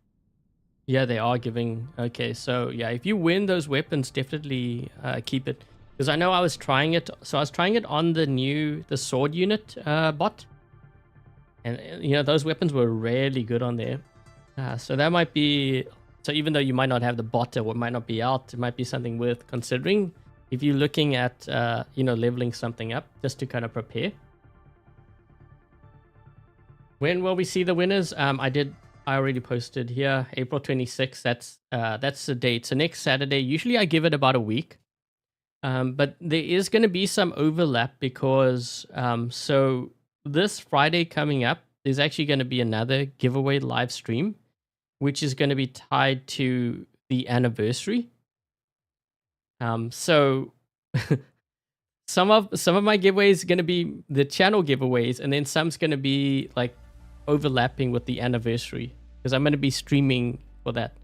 Yeah, they are giving. Okay, so yeah, if you win those weapons, definitely keep it. Because I know I was trying it. So I was trying it on the sword unit bot. And, you know, those weapons were really good on there. So that might be... So even though you might not have the bot or it might not be out, it might be something worth considering if you're looking at, you know, leveling something up just to kind of prepare. When will we see the winners? I already posted here, April 26th. That's the date. So next Saturday. Usually I give it about a week. But there is going to be some overlap because so this Friday coming up, there's actually going to be another giveaway live stream, which is going to be tied to the anniversary. So some of my giveaways are going to be the channel giveaways, and then some's going to be like overlapping with the anniversary because I'm going to be streaming for that.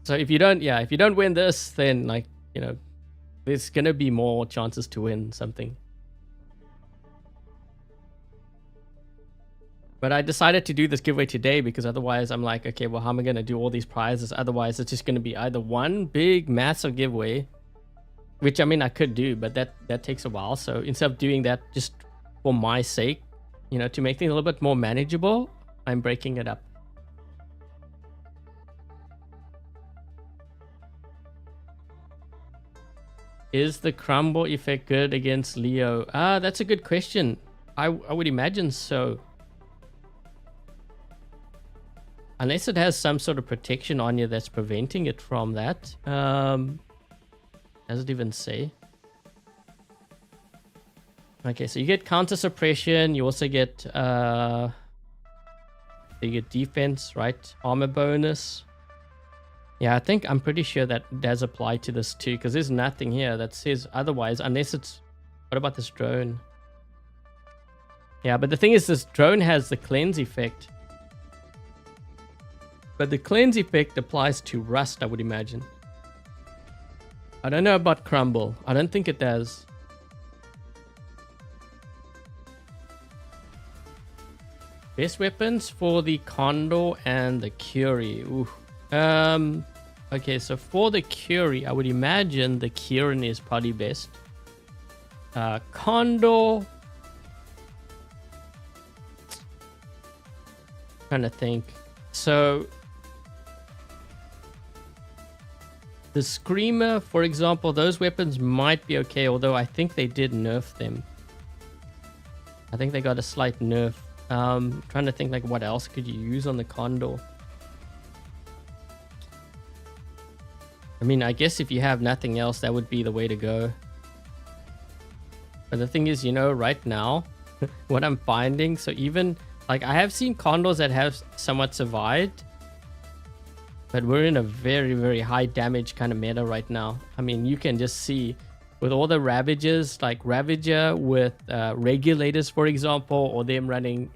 So if you don't win this, then like, you know, there's going to be more chances to win something. But I decided to do this giveaway today because otherwise I'm like, okay, well, how am I going to do all these prizes? Otherwise, it's just going to be either one big, massive giveaway, which I mean, I could do, but that takes a while. So instead of doing that just for my sake, you know, to make things a little bit more manageable, I'm breaking it up. Is the crumble effect good against Lio? That's a good question. I would imagine so. Unless it has some sort of protection on you that's preventing it from that. Does it even say? Okay, so you get counter suppression. You also get defense, right? Armor bonus. Yeah, I'm pretty sure that does apply to this too, because there's nothing here that says otherwise, unless it's... What about this drone? Yeah, but the thing is, this drone has the cleanse effect. But the cleanse effect applies to rust, I would imagine. I don't know about crumble. I don't think it does. Best weapons for the Condor and the Curie. Ooh. Okay, so for the Curie, I would imagine the Kieran is probably best. Condor. Trying to think. So the Screamer, for example, those weapons might be okay, although I think they did nerf them. I think they got a slight nerf. Trying to think like what else could you use on the Condor. I mean, I guess if you have nothing else, that would be the way to go. But the thing is, you know, right now, what I'm finding, so even, like, I have seen Condors that have somewhat survived, but we're in a very, very high damage kind of meta right now. I mean, you can just see with all the Ravagers, like Ravager with Regulators, for example, or them running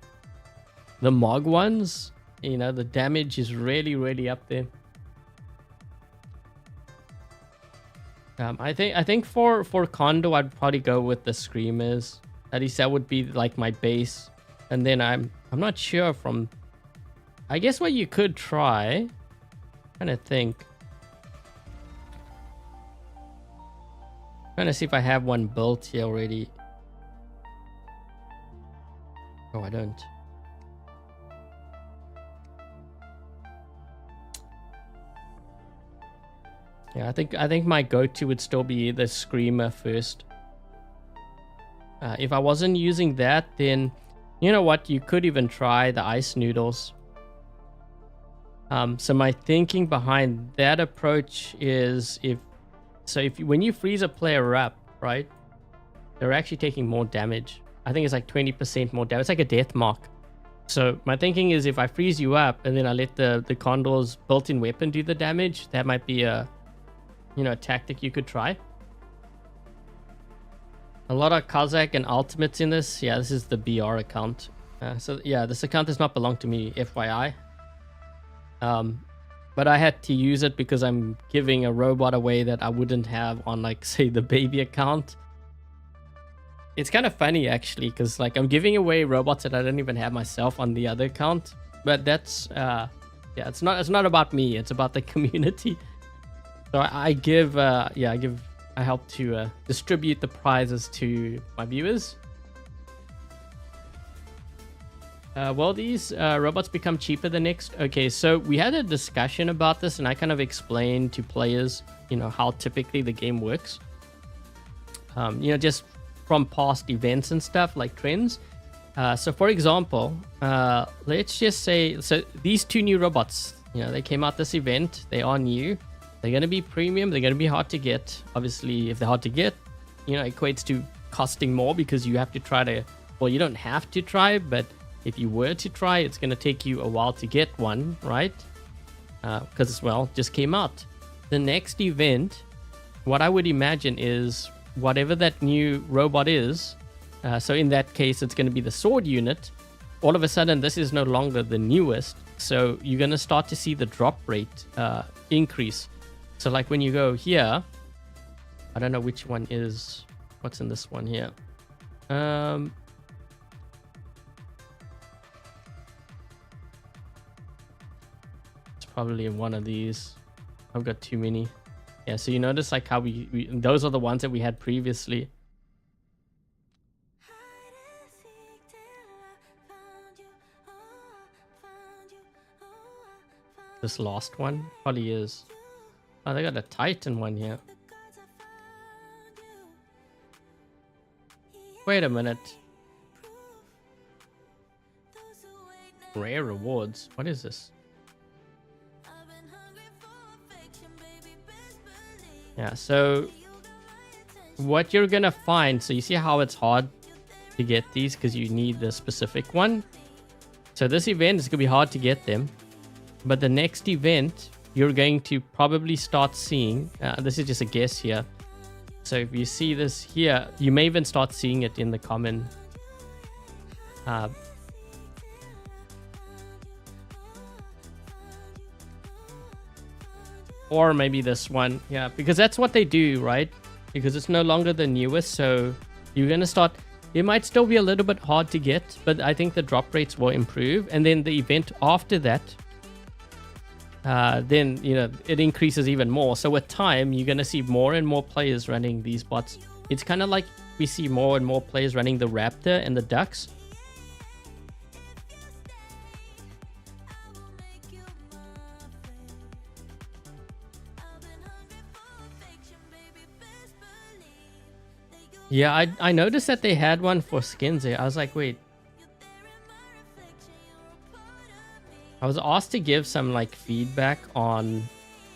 the Mog ones, you know, the damage is really, really up there. I think for Condor, I'd probably go with the Screamers. At least that would be like my base. And then I'm not sure from... I guess what you could try... Trying to think. Trying to see if I have one built here already. Oh, I don't. Yeah, I think my go-to would still be the Screamer first. If I wasn't using that, then you know what? You could even try the Ice Noodles. So my thinking behind that approach is when you freeze a player up, right? They're actually taking more damage. I think it's like 20% more damage. It's like a death mark. So my thinking is if I freeze you up and then I let the Condor's built-in weapon do the damage, that might be a tactic you could try. A lot of Kazakh and ultimates in this. Yeah, this is the BR account. So yeah, this account does not belong to me, FYI. But I had to use it because I'm giving a robot away that I wouldn't have on, like, say, the baby account. It's kind of funny, actually, because, like, I'm giving away robots that I don't even have myself on the other account. But that's, yeah, it's not about me. It's about the community. So I help to distribute the prizes to my viewers. Will these robots become cheaper the next? Okay, so we had a discussion about this, and I kind of explained to players, how typically the game works. Just from past events and stuff, like trends. So for example, let's just say, so these two new robots, they came out this event. They are new. They're going to be premium. They're going to be hard to get. Obviously, if they're hard to get, equates to costing more because you have to try to, well, you don't have to try, but if you were to try, it's going to take you a while to get one, right? Because, well, just came out. The next event, what I would imagine is whatever that new robot is, so in that case, it's going to be the sword unit. All of a sudden, this is no longer the newest. So you're going to start to see the drop rate increase. So like when you go here, I don't know which one is, what's in this one here? Probably in one of these. I've got too many. Yeah, so you notice like how we those are the ones that we had previously. This last one probably is. Oh, they got a Titan one here. Wait a minute. Rare rewards. What is this? Yeah, so what you're gonna find, so you see how it's hard to get these because you need the specific one. So this event is gonna be hard to get them, but the next event you're going to probably start seeing, this is just a guess here. So if you see this here, you may even start seeing it in the common. Or maybe this one, yeah, because that's what they do, right? Because it's no longer the newest, so you're gonna start. It might still be a little bit hard to get, but I think the drop rates will improve, and then the event after that, then it increases even more. So with time, you're gonna see more and more players running these bots. It's kind of like we see more and more players running the Raptor and the Ducks. Yeah, I noticed that they had one for skins there. I was like, wait. I was asked to give some like feedback on,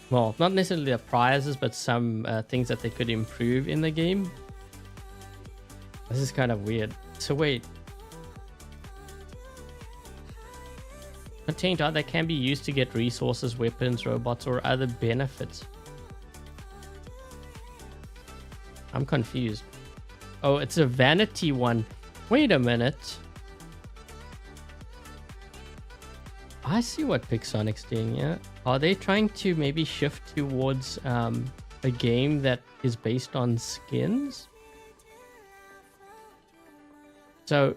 well, not necessarily the prizes, but some things that they could improve in the game. This is kind of weird. So wait. Contained art that can be used to get resources, weapons, robots, or other benefits. I'm confused. Oh, it's a vanity one. Wait a minute. I see what Pixonic's doing, yeah. Are they trying to maybe shift towards a game that is based on skins? So,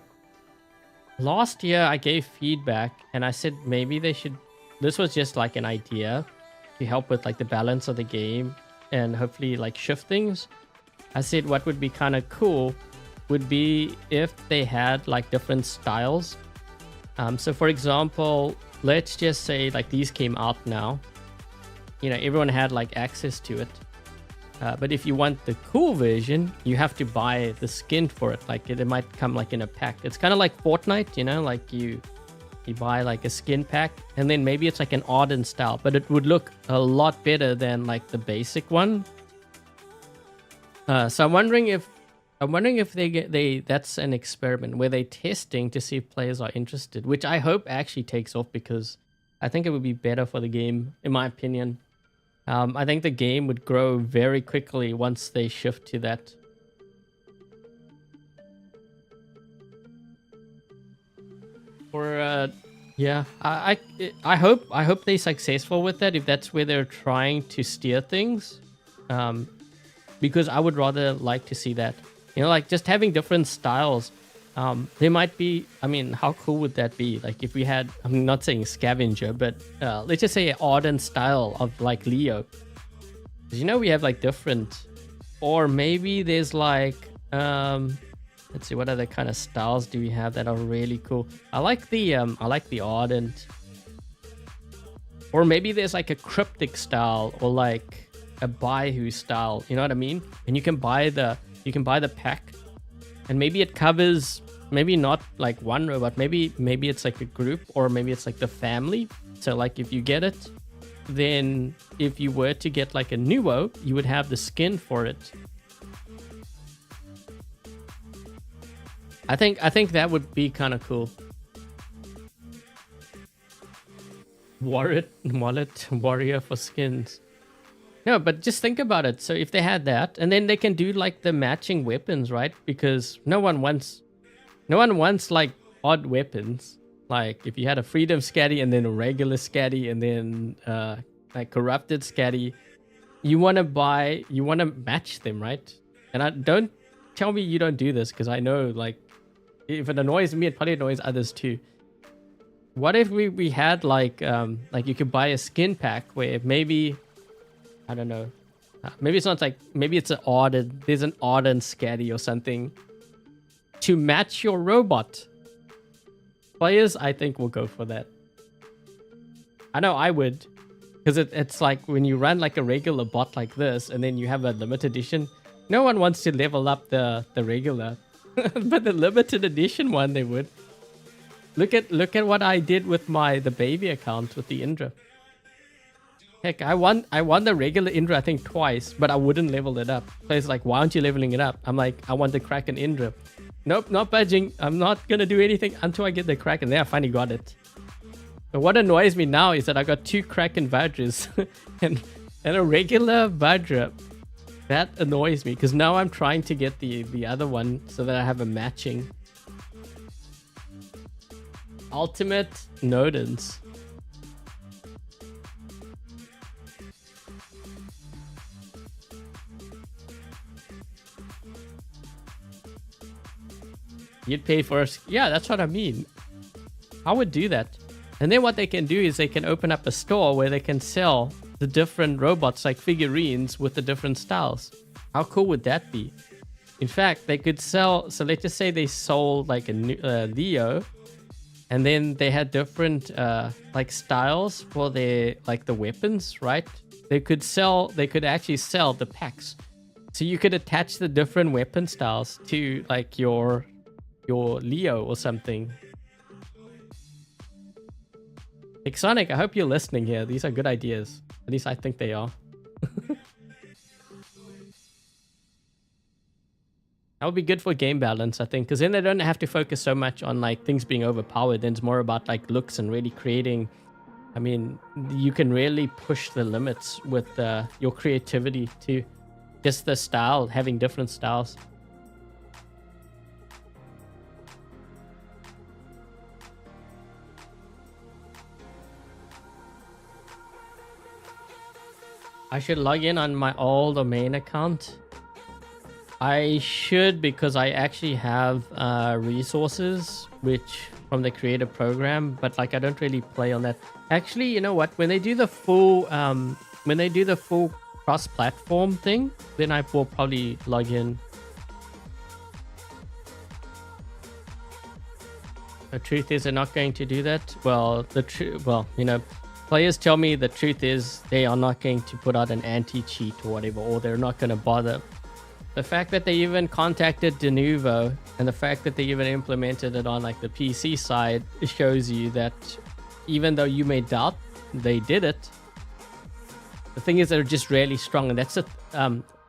last year I gave feedback and I said maybe they should... This was just like an idea to help with like the balance of the game and hopefully like shift things. I said what would be kind of cool would be if they had like different styles. So for example, let's just say like these came out now. Everyone had like access to it. But if you want the cool version, you have to buy the skin for it. Like it might come like in a pack. It's kind of like Fortnite, like you buy like a skin pack and then maybe it's like an ardent style, but it would look a lot better than like the basic one. So I'm wondering if that's an experiment where they're testing to see if players are interested, which I hope actually takes off because I think it would be better for the game, in my opinion. I think the game would grow very quickly once they shift to that. Or yeah, I hope they're successful with that if that's where they're trying to steer things. Because I would rather like to see that, you know, like just having different styles. There might be, I mean, how cool would that be? Like if we had, I'm not saying scavenger, but let's just say an ardent style of like Lio. You know, we have like different, or maybe there's like, let's see, what other kind of styles do we have that are really cool? I like the ardent, or maybe there's like a cryptic style, or like a Baihu style. You know what I mean? And you can buy the pack, and maybe it covers maybe not like one robot, maybe it's like a group, or maybe it's like the family. So like if you get it, then if you were to get like a Nuo, you would have the skin for it. I think that would be kind of cool. Wallet warrior for skins. No, but just think about it. So if they had that, and then they can do like the matching weapons, right? Because no one wants like odd weapons. Like if you had a freedom Skadi and then a regular Skadi and then like corrupted Skadi, you want to match them, right? And don't tell me you don't do this, because I know like if it annoys me, it probably annoys others too. What if we had like you could buy a skin pack where maybe, I don't know, maybe it's not like, maybe it's there's an ardent Skadi or something to match your robot. Players, I think, will go for that. I know I would, because it's like when you run like a regular bot like this and then you have a limited edition, no one wants to level up the regular, but the limited edition one they would. Look at what I did with the baby account with the Indra. Heck, I won the regular Indra I think twice, but I wouldn't level it up. So it's like, why aren't you leveling it up? I'm like, I want the Kraken Indra. Nope, not budging. I'm not gonna do anything until I get the Kraken. There, I finally got it. But what annoys me now is that I got 2 Kraken Vajras and a regular Vajra. That annoys me, because now I'm trying to get the other one so that I have a matching. Ultimate Nodens. You'd pay for us. Yeah, that's what I mean. I would do that. And then what they can do is they can open up a store where they can sell the different robots, like figurines with the different styles. How cool would that be? In fact, they could sell, so let's just say they sold like a Lio, and then they had different like styles for their, like the weapons, right? They could actually sell the packs. So you could attach the different weapon styles to like your Lio or something. Pixonic, I hope you're listening here. These are good ideas. At least I think they are. That would be good for game balance, I think, because then they don't have to focus so much on like things being overpowered. Then it's more about like looks and really creating. I mean, you can really push the limits with your creativity too. Just the style, having different styles. I should log in on my old domain account. I should, because I actually have resources which from the creator program, but like I don't really play on that. Actually, you know what? When they do the full cross-platform thing, then I will probably log in. The truth is, they're not going to do that. Well, you know, players tell me the truth is they are not going to put out an anti-cheat or whatever, or they're not going to bother. The fact that they even contacted Denuvo and the fact that they even implemented it on like the PC side shows you that even though you may doubt, they did it. The thing is, they're just really strong, and that's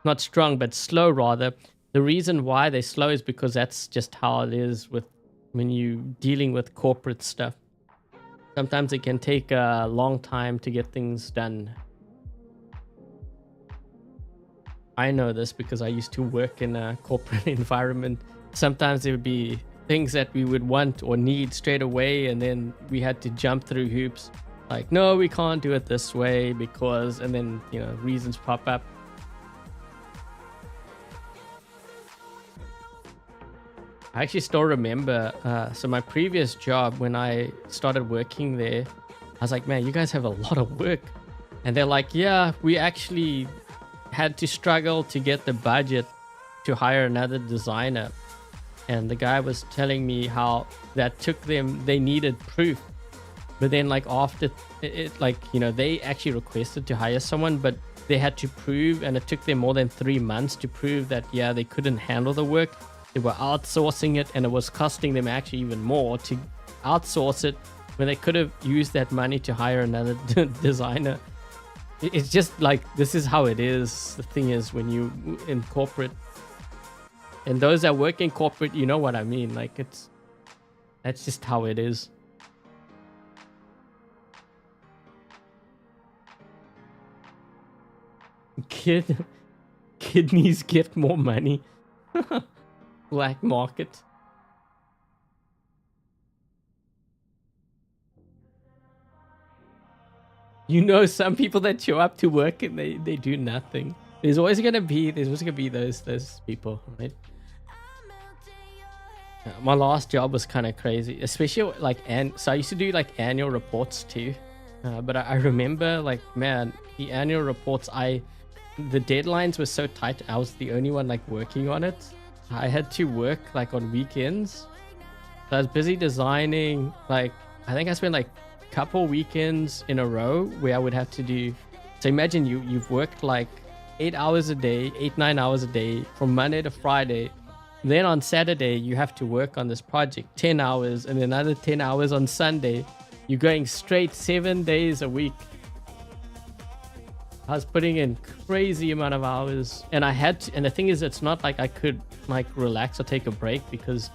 not strong, but slow rather. The reason why they're slow is because that's just how it is with when you're dealing with corporate stuff. Sometimes it can take a long time to get things done. I know this because I used to work in a corporate environment. Sometimes there would be things that we would want or need straight away, and then we had to jump through hoops. Like, no, we can't do it this way because, and then, you know, reasons pop up. I actually still remember, so my previous job, when I started working there, I was like, man, you guys have a lot of work. And they're like, yeah, we actually had to struggle to get the budget to hire another designer. And the guy was telling me how that took them, they needed proof. But then like after it, like, you know, they actually requested to hire someone, but they had to prove, and it took them more than 3 months to prove that, yeah, they couldn't handle the work. They were outsourcing it, and it was costing them actually even more to outsource it when they could have used that money to hire another designer. It's just like, this is how it is. The thing is, when you in corporate, and those that work in corporate, you know what I mean. Like, that's just how it is. Kidneys get more money. Black market. You know, some people that show up to work and they do nothing. There's always gonna be those people, right? My last job was kind of crazy, especially like, and so I used to do like annual reports too. But I remember, like, man, the annual reports, the deadlines were so tight. I was the only one like working on it. I had to work like on weekends. So I was busy designing. Like, I think I spent like a couple weekends in a row where I would have to do. So imagine you've worked like 8 hours a day, 9 hours a day from Monday to Friday. Then on Saturday, you have to work on this project 10 hours, and another 10 hours on Sunday. You're going straight 7 days a week. I was putting in crazy amount of hours, and I had to, and the thing is, it's not like I could like relax or take a break, because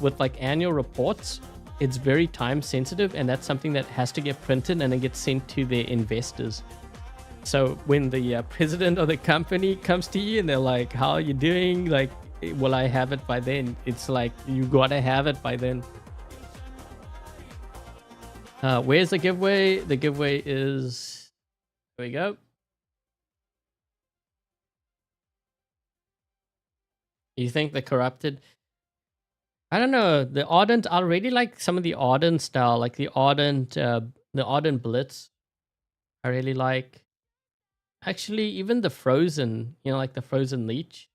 with like annual reports, it's very time sensitive, and that's something that has to get printed and it gets sent to their investors. So when the president of the company comes to you and they're like, how are you doing? Like, will I have it by then? It's like, you gotta have it by then. Where's the giveaway? The giveaway is, here we go. You think the corrupted? I don't know. The Ardent, I really like some of the Ardent style, like the Ardent Blitz. I really like. Actually, even the Frozen, you know, like the Frozen Leech.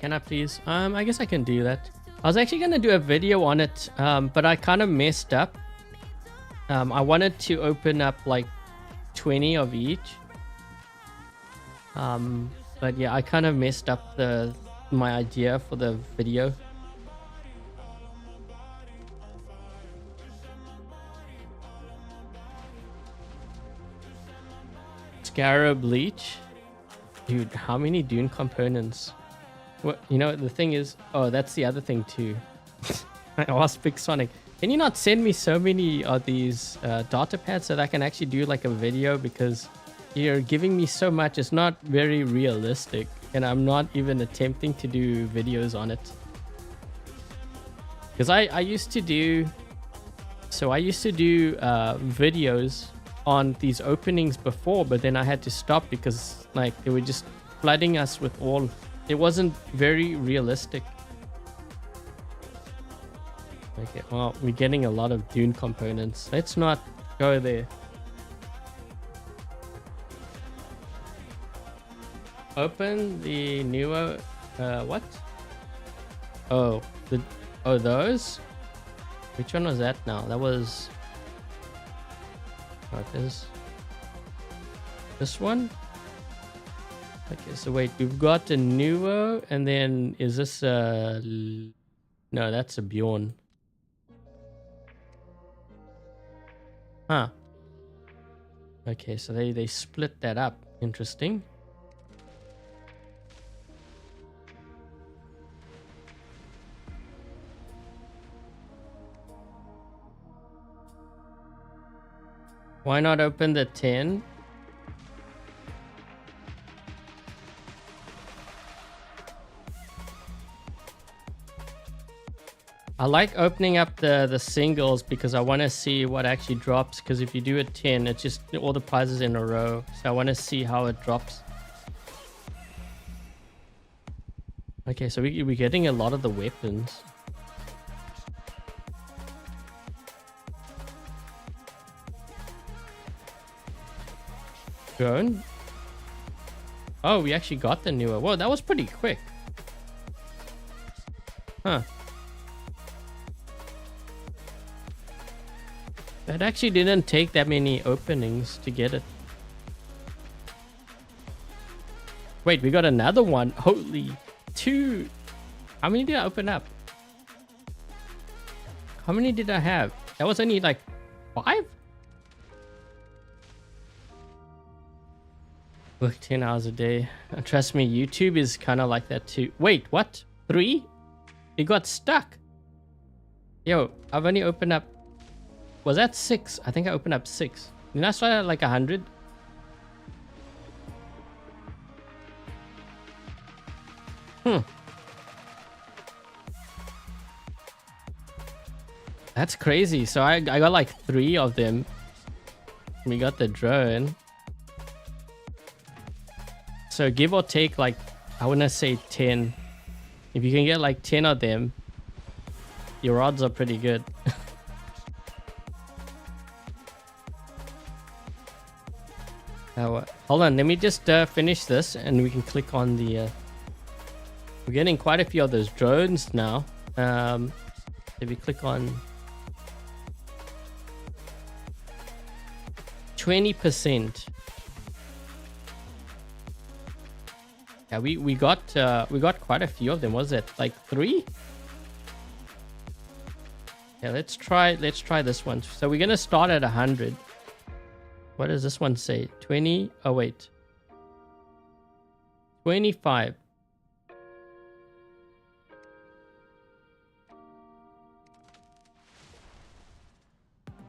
Can I please? I guess I can do that. I was actually gonna do a video on it, but I kind of messed up. I wanted to open up like 20 of each. But yeah, I kind of messed up my idea for the video. Scarab Leech. Dude, how many Dune components? What, you know, the thing is, oh, that's the other thing too. I asked Pixonic, can you not send me so many of these data pads so that I can actually do like a video, because you're giving me so much. It's not very realistic, and I'm not even attempting to do videos on it. Because I used to do, videos on these openings before, but then I had to stop because like they were just flooding us with all. It wasn't very realistic. Okay, well, we're getting a lot of Dune components. Let's not go there. Open the Nuo. What? Oh, those? Which one was that now? That was. What is this one? Okay, so wait, we've got a Nuo, and then is this a... No, that's a Bjorn. Huh. Okay, so they split that up. Interesting. Why not open the 10? I like opening up the singles because I want to see what actually drops. Because if you do a 10, it's just all the prizes in a row. So I want to see how it drops. Okay, so we're getting a lot of the weapons. Drone. Oh, we actually got the newer. Whoa, that was pretty quick. Huh. That actually didn't take that many openings to get it. Wait, we got another one. Holy, 2. How many did I open up? How many did I have? That was only like 5? Work 10 hours a day. Trust me, YouTube is kind of like that too. Wait, what? 3? It got stuck. Yo, I've only opened up... Was that 6? I think I opened up 6. Didn't I start at like 100? That's crazy. So I got like 3 of them. We got the drone. So give or take, like, I want to say 10. If you can get like 10 of them, your odds are pretty good. Hold on, let me just finish this and we can click on the... We're getting quite a few of those drones now. If we click on 20%. Yeah, we got quite a few of them. Was it like 3? Yeah, let's try this one. So we're gonna start at 100. What does this one say? 20. Oh wait, 25.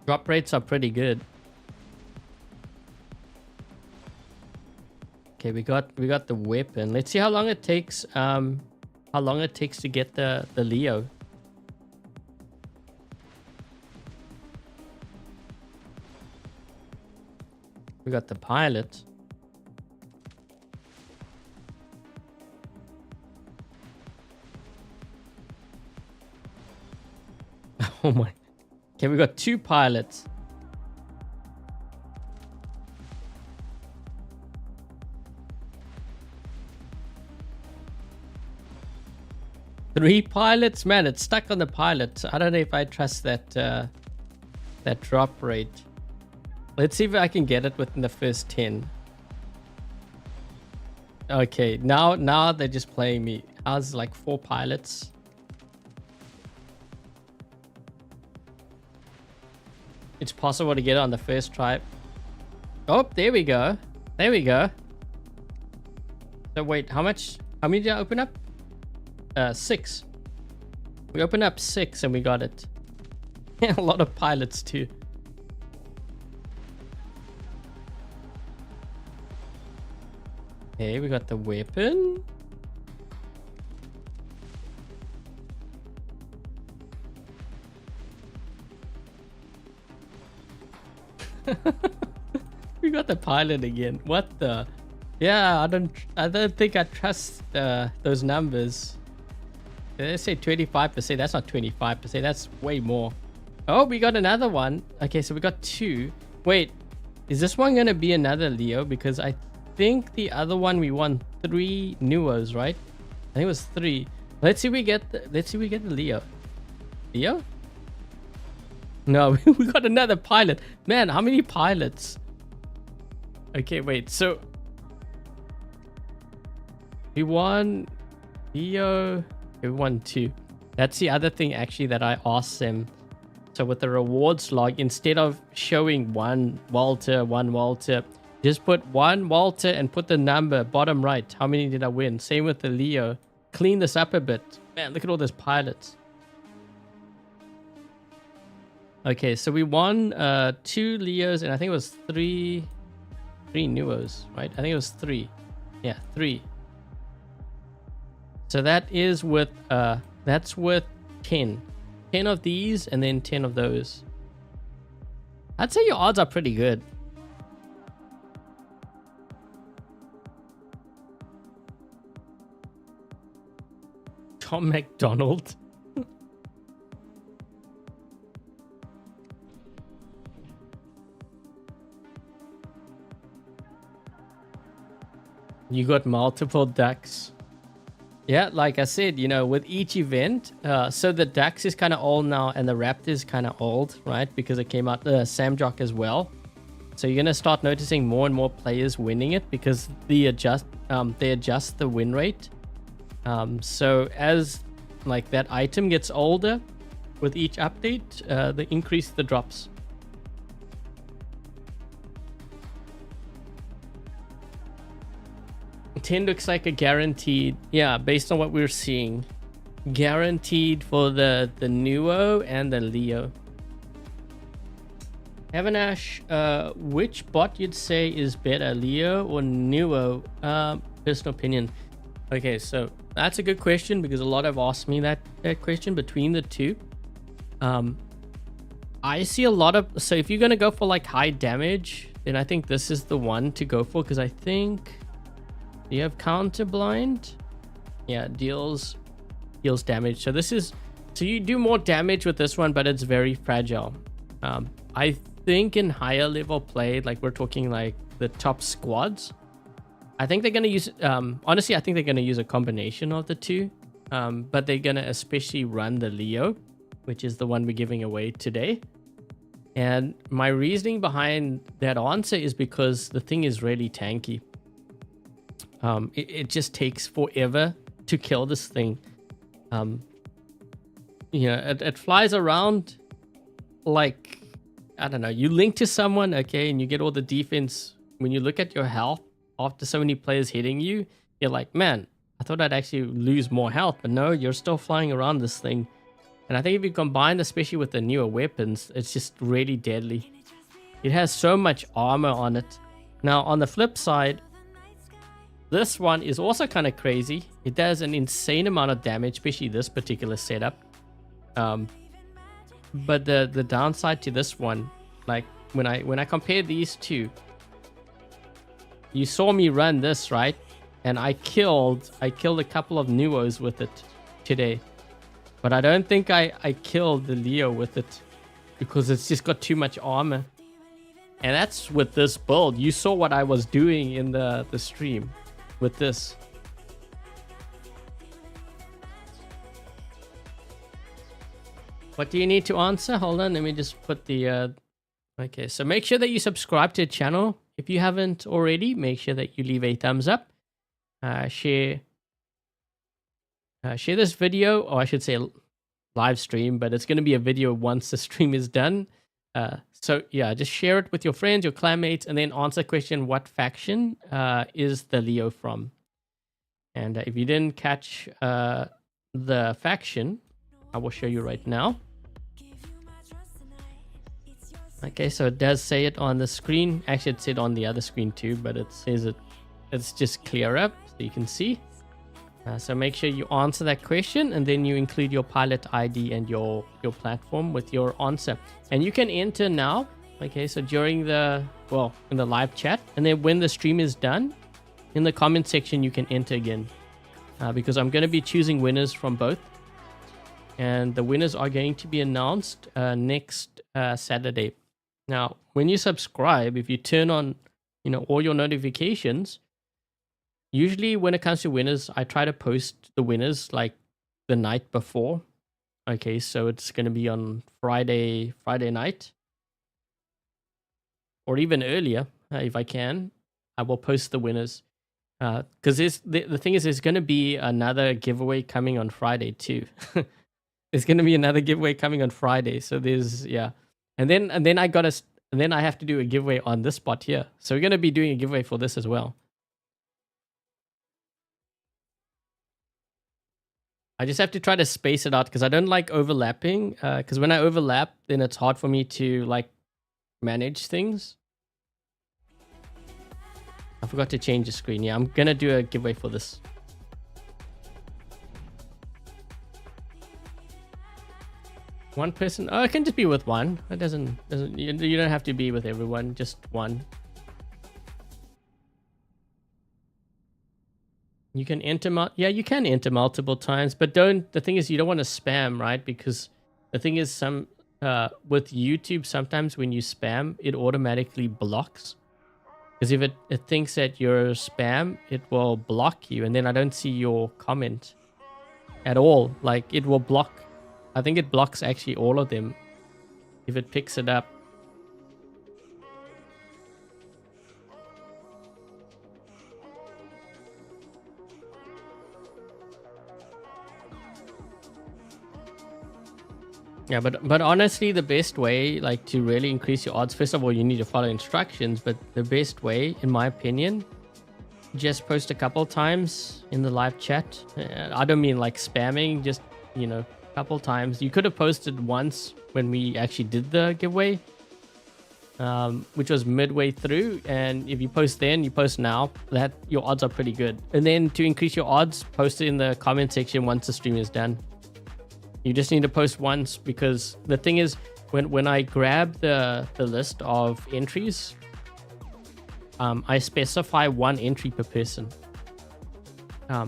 Drop rates are pretty good. Okay, we got the weapon. Let's see how long it takes. How long it takes to get the Lio. We got the pilot. Oh my. Okay, we got 2 pilots. Three pilots? Man, it's stuck on the pilot. I don't know if I trust that that drop rate. Let's see if I can get it within the first 10. Okay, now they're just playing me. I was like 4 pilots. It's possible to get it on the first try. Oh, there we go. There we go. So wait, how many did I open up? 6. We opened up 6 and we got it. A lot of pilots too. Okay, we got the weapon. We got the pilot again. What the? Yeah, I don't think I trust those numbers. Let's say 25%. That's not 25%. That's way more. Oh, we got another one. Okay, so we got 2. Wait, is this one gonna be another Lio? Because I think the other one we won 3 Nuos, right? I think it was 3. Let's see we get the Lio. Lio? No, we got another pilot. Man, how many pilots? Okay, wait. So we won Lio. We won 2. That's the other thing actually that I asked them. So with the rewards log, instead of showing 1 Walter, just put 1 Walter and put the number bottom right. How many did I win? Same with the Lio. Clean this up a bit. Man, look at all those pilots. Okay, so we won 2 Leos and I think it was three Nuos, right? I think it was 3. Yeah, 3. So that is with that's with 10. 10 of these and then 10 of those. I'd say your odds are pretty good. Tom McDonald. You got multiple ducks. Yeah, like I said, you know, with each event, so the Dax is kind of old now and the Raptor is kind of old, right? Because it came out the Samjock as well. So you're going to start noticing more and more players winning it because they adjust the win rate. So as like that item gets older with each update, they increase the drops. 10 looks like a guaranteed, yeah, based on what we're seeing. Guaranteed for the Nuo and the Lio. Avanash, which bot you'd say is better, Lio or Nuo? Personal opinion. Okay, so that's a good question because a lot have asked me that question between the two. I see a lot of, so if you're going to go for like high damage, then I think this is the one to go for because I think... Do you have counter blind? Yeah, deals damage. So this is, so you do more damage with this one, but it's very fragile. I think in higher level play, like we're talking like the top squads, I think they're gonna use. Honestly, I think they're gonna use a combination of the two. But they're gonna especially run the Lio, which is the one we're giving away today. And my reasoning behind that answer is because the thing is really tanky. It just takes forever to kill this thing. You know, it flies around like, I don't know, you link to someone, okay, and you get all the defense. When you look at your health after so many players hitting you, you're like, man, I thought I'd actually lose more health, but no, you're still flying around this thing. And I think if you combine, especially with the newer weapons, it's just really deadly. It has so much armor on it. Now, on the flip side, this one is also kind of crazy. It does an insane amount of damage, especially this particular setup. But the downside to this one, like when I compare these two, you saw me run this, right? And I killed a couple of Nuos with it today. But I don't think I killed the Lio with it because it's just got too much armor. And that's with this build. You saw what I was doing in the stream with this. What do you need to answer? Hold on, let me just put the... Okay, so make sure that you subscribe to the channel. If you haven't already, make sure that you leave a thumbs up. Share this video, or I should say live stream, but it's going to be a video once the stream is done. So yeah, just share it with your friends, your clanmates, and then answer the question, what faction is the Lio from? And if you didn't catch the faction, I will show you right now. Okay, so it does say it on the screen. Actually, it said on the other screen too, but it says it's just clear up so you can see. So make sure you answer that question and then you include your pilot ID and your platform with your answer. And you can enter now. Okay, so during in the live chat, and then when the stream is done, in the comment section you can enter again. Because I'm going to be choosing winners from both. And the winners are going to be announced next Saturday. Now, when you subscribe, if you turn on, all your notifications, usually when it comes to winners, I try to post the winners like the night before. Okay, so it's going to be on Friday night. Or even earlier, if I can. I will post the winners. Because the thing is, there's going to be another giveaway coming on Friday too. There's going to be another giveaway coming on Friday. So there's, yeah. And then I have to do a giveaway on this spot here. So we're going to be doing a giveaway for this as well. I just have to try to space it out because I don't like overlapping. Because when I overlap, then it's hard for me to like manage things. I forgot to change the screen. Yeah, I'm gonna do a giveaway for this. One person. Oh, it can just be with one. It doesn't. You don't have to be with everyone. Just one. You can enter. Yeah, you can enter multiple times, but don't. The thing is, you don't want to spam, right? Because the thing is, with YouTube, sometimes when you spam, it automatically blocks. Because if it thinks that you're spam, it will block you, and then I don't see your comment at all. Like it will block. I think it blocks actually all of them if it picks it up. Yeah, but honestly, the best way, like, to really increase your odds, first of all, you need to follow instructions. But the best way, in my opinion, just post a couple times in the live chat. I don't mean like spamming, just, you know, a couple times. You could have posted once when we actually did the giveaway, which was midway through. And if you post then, you post now, that your odds are pretty good. And then to increase your odds, post it in the comment section once the stream is done. You just need to post once, because the thing is, when I grab the list of entries, I specify one entry per person.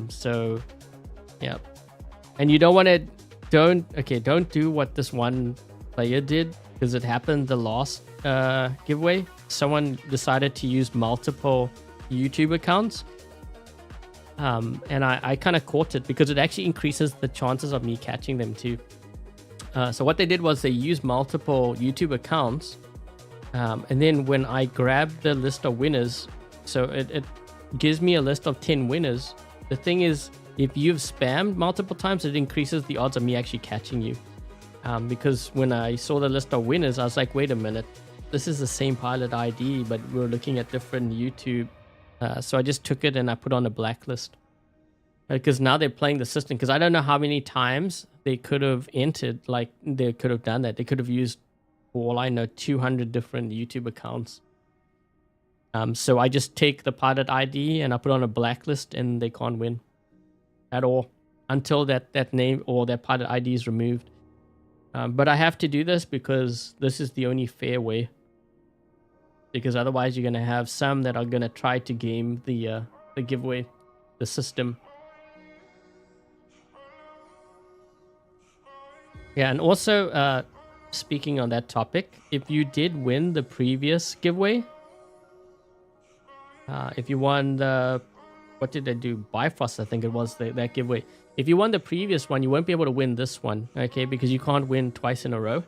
So yeah, and you don't want to don't do what this one player did, because it happened the last giveaway. Someone decided to use multiple YouTube accounts. And I kind of caught it, because it actually increases the chances of me catching them too. So what they did was they used multiple YouTube accounts. And then when I grab the list of winners, so it gives me a list of 10 winners. The thing is, if you've spammed multiple times, it increases the odds of me actually catching you. Because when I saw the list of winners, I was like, wait a minute, this is the same pilot ID, but we're looking at different YouTube. So I just took it and I put on a blacklist, because now they're playing the system. Because I don't know how many times they could have entered, like they could have done that. They could have used, for all I know, 200 different YouTube accounts. So I just take the pilot ID and I put on a blacklist, and they can't win at all until that name or that pilot ID is removed. But I have to do this because this is the only fair way. Because otherwise you're going to have some that are going to try to game the giveaway, the system. Yeah, and also, speaking on that topic, if you did win the previous giveaway, if you won the, what did they do? Bifrost, I think it was that giveaway. If you won the previous one, you won't be able to win this one, okay? Because you can't win twice in a row.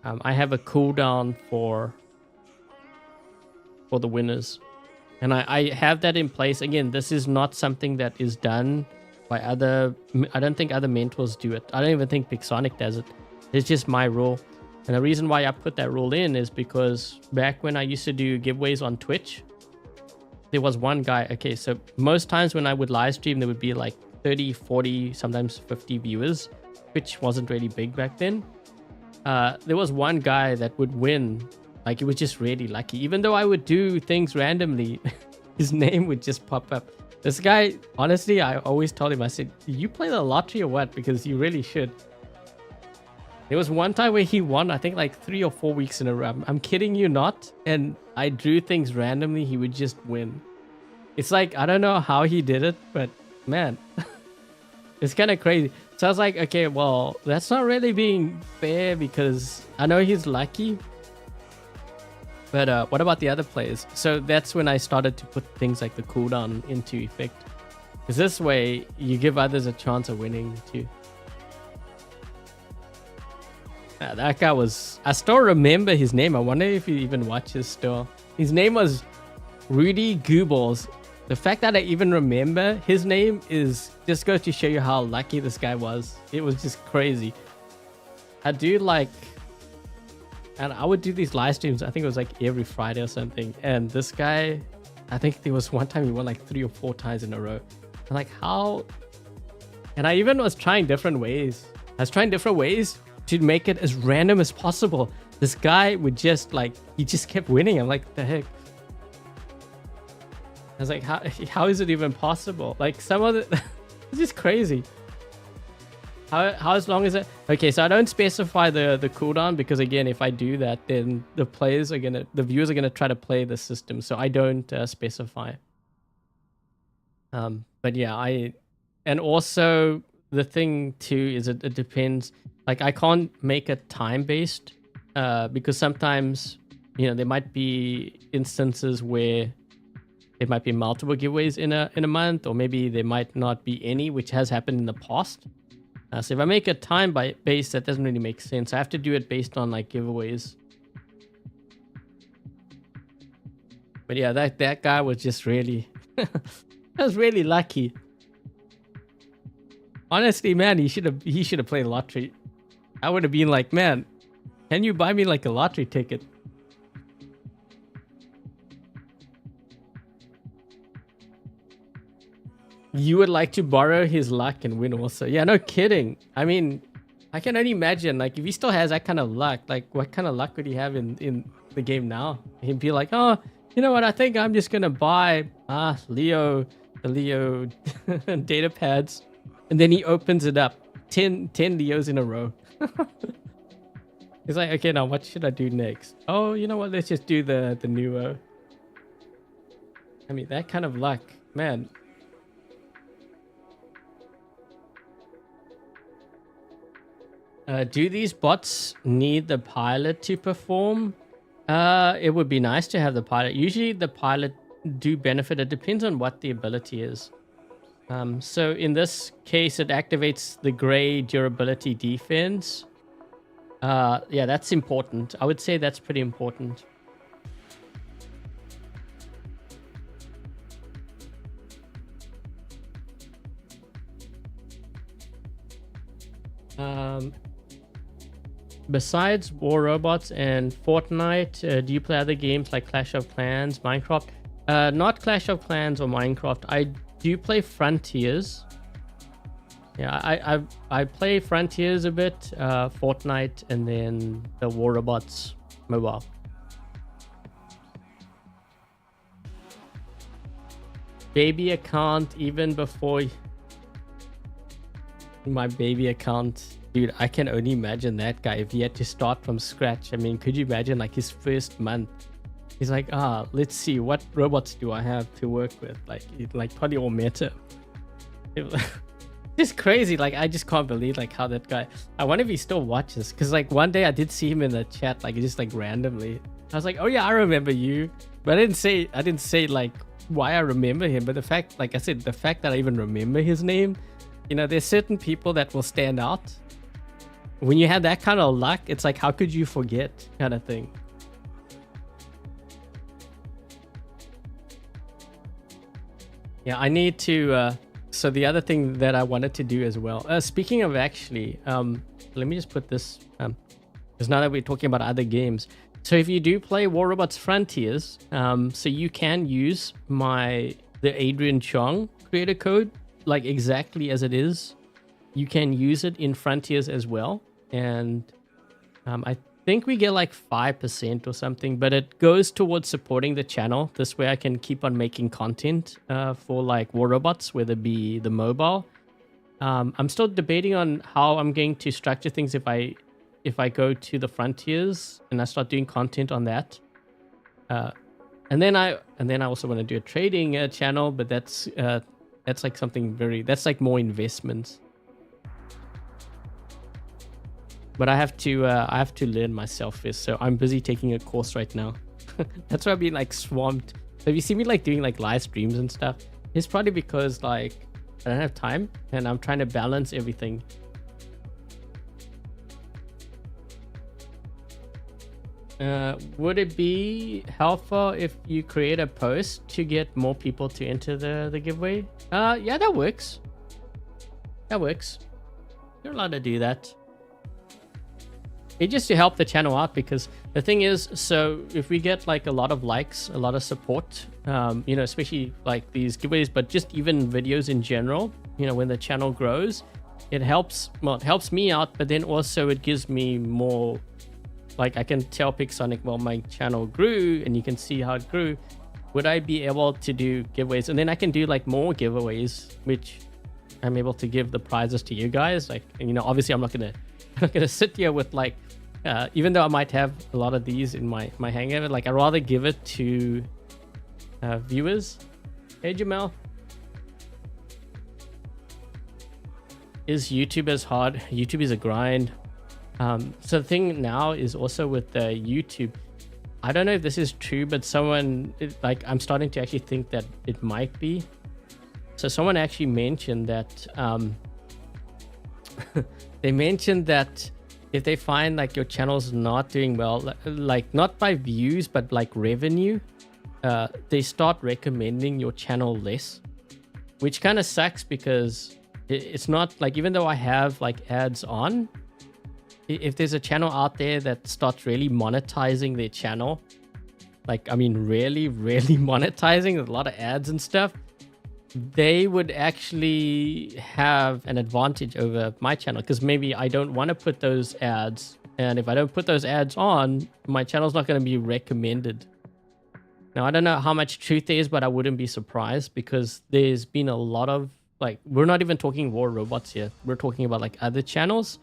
I have a cooldown for the winners, and I have that in place. Again, this is not something that is done by other, I don't think other mentors do it. I don't even think Pixonic does it. It's just my rule. And the reason why I put that rule in is because back when I used to do giveaways on Twitch, there was one guy, okay, so most times when I would live stream, there would be like 30, 40, sometimes 50 viewers. Twitch wasn't really big back then. There was one guy that would win. Like, it was just really lucky. Even though I would do things randomly, his name would just pop up. This guy, honestly, I always told him, I said, do you play the lottery or what? Because you really should. There was one time where he won, I think like 3 or 4 weeks in a row. I'm kidding you not. And I drew things randomly, he would just win. It's like, I don't know how he did it, but man, it's kind of crazy. So I was like, okay, well, that's not really being fair, because I know he's lucky. But what about the other players? So that's when I started to put things like the cooldown into effect. Because this way, you give others a chance of winning too. That guy was... I still remember his name. I wonder if he even watches still. His name was Rudy Goobles. The fact that I even remember his name is just goes to show you how lucky this guy was. It was just crazy. I do like... And I would do these live streams, I think it was like every Friday or something. And this guy, I think there was one time he won like 3 or 4 times in a row. I'm like, how And I even was trying different ways. I was trying different ways to make it as random as possible. This guy would just like, he just kept winning. I'm like, the heck? I was like, how is it even possible? Like some of the, it's just crazy. How as long as it, okay, so I don't specify the cooldown because again, if I do that, then the viewers are gonna try to play the system. So I don't specify. But yeah, and also the thing too is it depends. Like I can't make it time-based because sometimes, you know, there might be instances where there might be multiple giveaways in a month, or maybe there might not be any, which has happened in the past. So if I make a time-based, that doesn't really make sense. I have to do it based on like giveaways. But yeah, that guy was just really, I was really lucky. Honestly, man, he should have played lottery. I would have been like, man, can you buy me like a lottery ticket? You would like to borrow his luck and win also. Yeah, no kidding. I mean, I can only imagine, like, if he still has that kind of luck, like, what kind of luck would he have in the game now? He'd be like, oh, you know what? I think I'm just going to buy the Lio data pads. And then he opens it up. 10 Leos in a row. He's like, okay, now what should I do next? Oh, you know what? Let's just do the Nuo. I mean, that kind of luck, man. Do these bots need the pilot to perform? It would be nice to have the pilot. Usually the pilot do benefit. It depends on what the ability is. So in this case, it activates the gray durability defense. Yeah, that's important. I would say that's pretty important. Besides War Robots and Fortnite, do you play other games like Clash of Clans, Minecraft? Not Clash of Clans or Minecraft. I do play Frontiers. Yeah, I play Frontiers a bit, Fortnite, and then the War Robots mobile. Baby account even before my baby account. Dude, I can only imagine that guy if he had to start from scratch. I mean, could you imagine like his first month? He's like, let's see, what robots do I have to work with? Like probably all meta. It's crazy. Like, I just can't believe like how that guy. I wonder if he still watches. Cause like one day I did see him in the chat, like just like randomly. I was like, oh yeah, I remember you. But I didn't say like why I remember him. But the fact, like I said, the fact that I even remember his name, you know, there's certain people that will stand out. When you have that kind of luck, it's like, how could you forget, kind of thing. Yeah, I need to, so the other thing that I wanted to do as well, speaking of actually, let me just put this, because now that we're talking about other games. So if you do play War Robots Frontiers, so you can use the Adrian Chong creator code, like exactly as it is. You can use it in Frontiers as well. And I think we get like 5% or something, but it goes towards supporting the channel. This way I can keep on making content for like War Robots, whether it be the mobile. I'm still debating on how I'm going to structure things if I go to the Frontiers and I start doing content on that. And then I also want to do a trading channel, but that's like something that's like more investments. But I have to learn myself first, so I'm busy taking a course right now. That's why I've been like swamped. So if you see me like doing like live streams and stuff, it's probably because like I don't have time and I'm trying to balance everything. Would it be helpful if you create a post to get more people to enter the giveaway? Yeah, that works. That works. You're allowed to do that. it's just to help the channel out, because the thing is, so if we get like a lot of likes, a lot of support, you know, especially like these giveaways, but just even videos in general, you know, when the channel grows, it helps, well, it helps me out, but then also it gives me more, like I can tell Pixonic, well, my channel grew and you can see how it grew. Would I be able to do giveaways? And then I can do like more giveaways, which I'm able to give the prizes to you guys. Like, and, you know, obviously I'm not gonna sit here with like, even though I might have a lot of these in my hangover, like I'd rather give it to viewers. Hey Jamel. Is YouTube as hard? YouTube is a grind. So the thing now is also with YouTube, I don't know if this is true, but like I'm starting to actually think that it might be. So someone actually mentioned that they mentioned that if they find like your channel's not doing well, like not by views, but like revenue, they start recommending your channel less, which kind of sucks, because it's not like, even though I have like ads on, if there's a channel out there that starts really monetizing their channel, like, I mean, really monetizing with a lot of ads and stuff, they would actually have an advantage over my channel, because maybe I don't want to put those ads, and if I don't put those ads on, my channel's not going to be recommended. Now, I don't know how much truth there is, but I wouldn't be surprised, because there's been a lot of, like, we're not even talking War Robots here, we're talking about like other channels.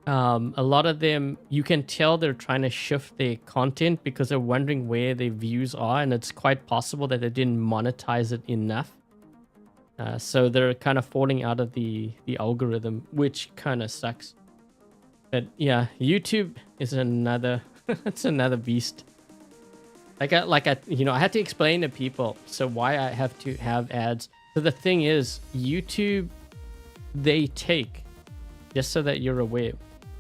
A lot of them, you can tell they're trying to shift their content because they're wondering where their views are, and it's quite possible that they didn't monetize it enough. So they're kind of falling out of the algorithm, which kind of sucks. But yeah, YouTube is another it's another beast. Like I you know, I had to explain to people so why I have to have ads. So the thing is, YouTube, they take, just so that you're aware,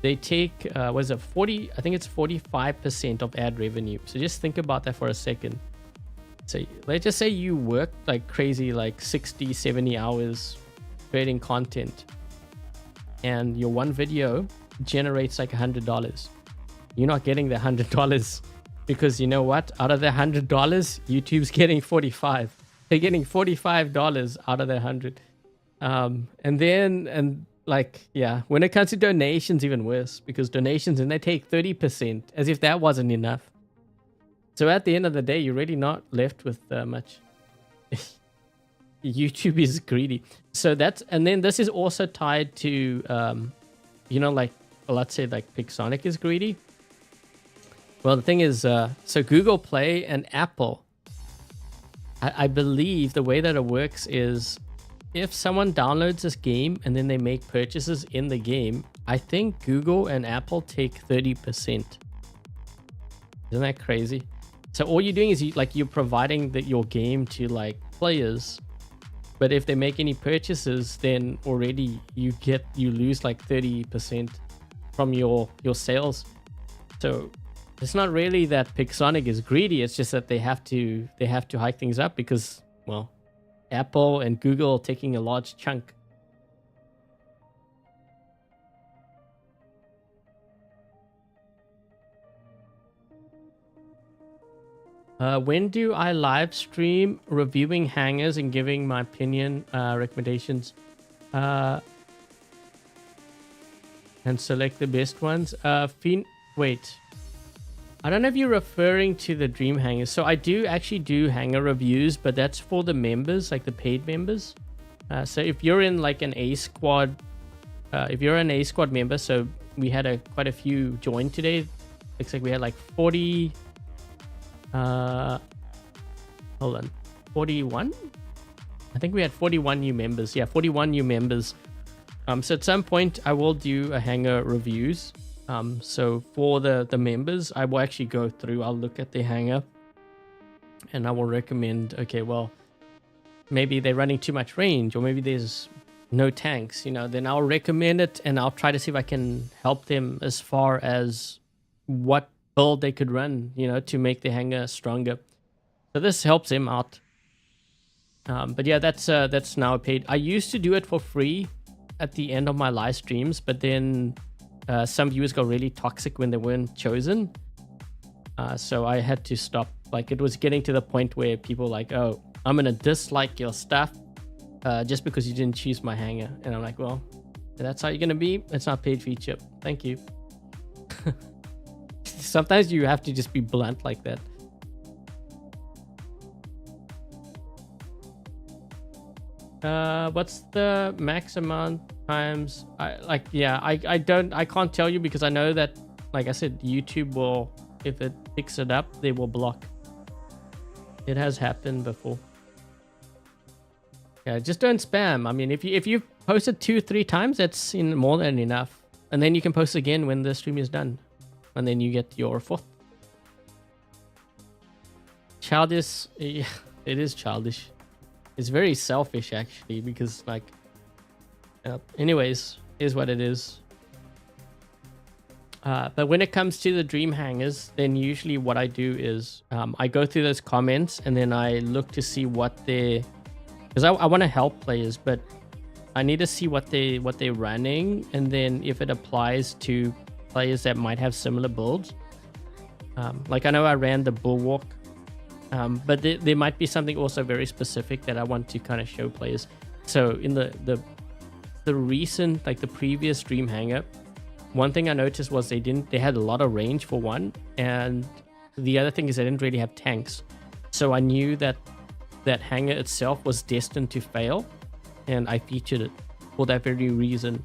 they take was it 40, I think it's 45% of ad revenue. So just think about that for a second. So let's just say you work like crazy, like 60, 70 hours creating content, and your one video generates like $100. You're not getting the $100, because you know what? Out of the $100, YouTube's getting 45. They're getting $45 out of the 100. And like, yeah, when it comes to donations, even worse, because donations, and they take 30%, as if that wasn't enough. So at the end of the day, you're really not left with much. YouTube is greedy. So that's, and then this is also tied to, you know, like, well, let's say like Pixonic is greedy. Well, the thing is, so Google Play and Apple, I believe the way that it works is, if someone downloads this game and then they make purchases in the game, I think Google and Apple take 30%. Isn't that crazy? So all you're doing is you're providing your game to like players, but if they make any purchases, then already you lose like 30% from your sales. So it's not really that Pixonic is greedy, it's just that they have to hike things up, because, well, Apple and Google are taking a large chunk. When do I live stream reviewing hangers and giving my opinion, recommendations, and select the best ones? Wait, I don't know if you're referring to the Dream hangers. So I do actually do hanger reviews, but that's for the members, like the paid members. So if you're in like an A squad, if you're an A squad member, so we had quite a few join today. Looks like we had like 40. Hold on, 41. I think we had 41 new members. Yeah, 41 new members. So at some point I will do a hanger reviews. So for the members, I will actually go through, I'll look at the hanger, and I will recommend, okay, well, maybe they're running too much range, or maybe there's no tanks, you know, then I'll recommend it, and I'll try to see if I can help them as far as what build they could run, you know, to make the hanger stronger. So this helps him out. But yeah, that's now paid. I used to do it for free at the end of my live streams, but then some viewers got really toxic when they weren't chosen. So I had to stop. Like, it was getting to the point where people like, oh, I'm gonna dislike your stuff just because you didn't choose my hanger. And I'm like, well, that's how you're gonna be. It's not paid feature. Thank you. Sometimes you have to just be blunt like that. What's the max amount times? I can't tell you, because I know that, like I said, YouTube will, if it picks it up, they will block. It has happened before. Yeah, just don't spam. I mean, if you've posted 2-3 times, that's more than enough. And then you can post again when the stream is done, and then you get your 4th. Childish. Yeah, it is childish. It's very selfish, actually, because, like, anyways, is what it is. But when it comes to the dream hangers, then usually what I do is I go through those comments, and then I look to see what they're, because I want to help players, but I need to see what they're running, and then if it applies to players that might have similar builds. Like, I know I ran the Bulwark. But there might be something also very specific that I want to kind of show players. So in the recent, like the previous Dream Hanger, one thing I noticed was they had a lot of range for one, and the other thing is they didn't really have tanks. So I knew that hanger itself was destined to fail, and I featured it for that very reason.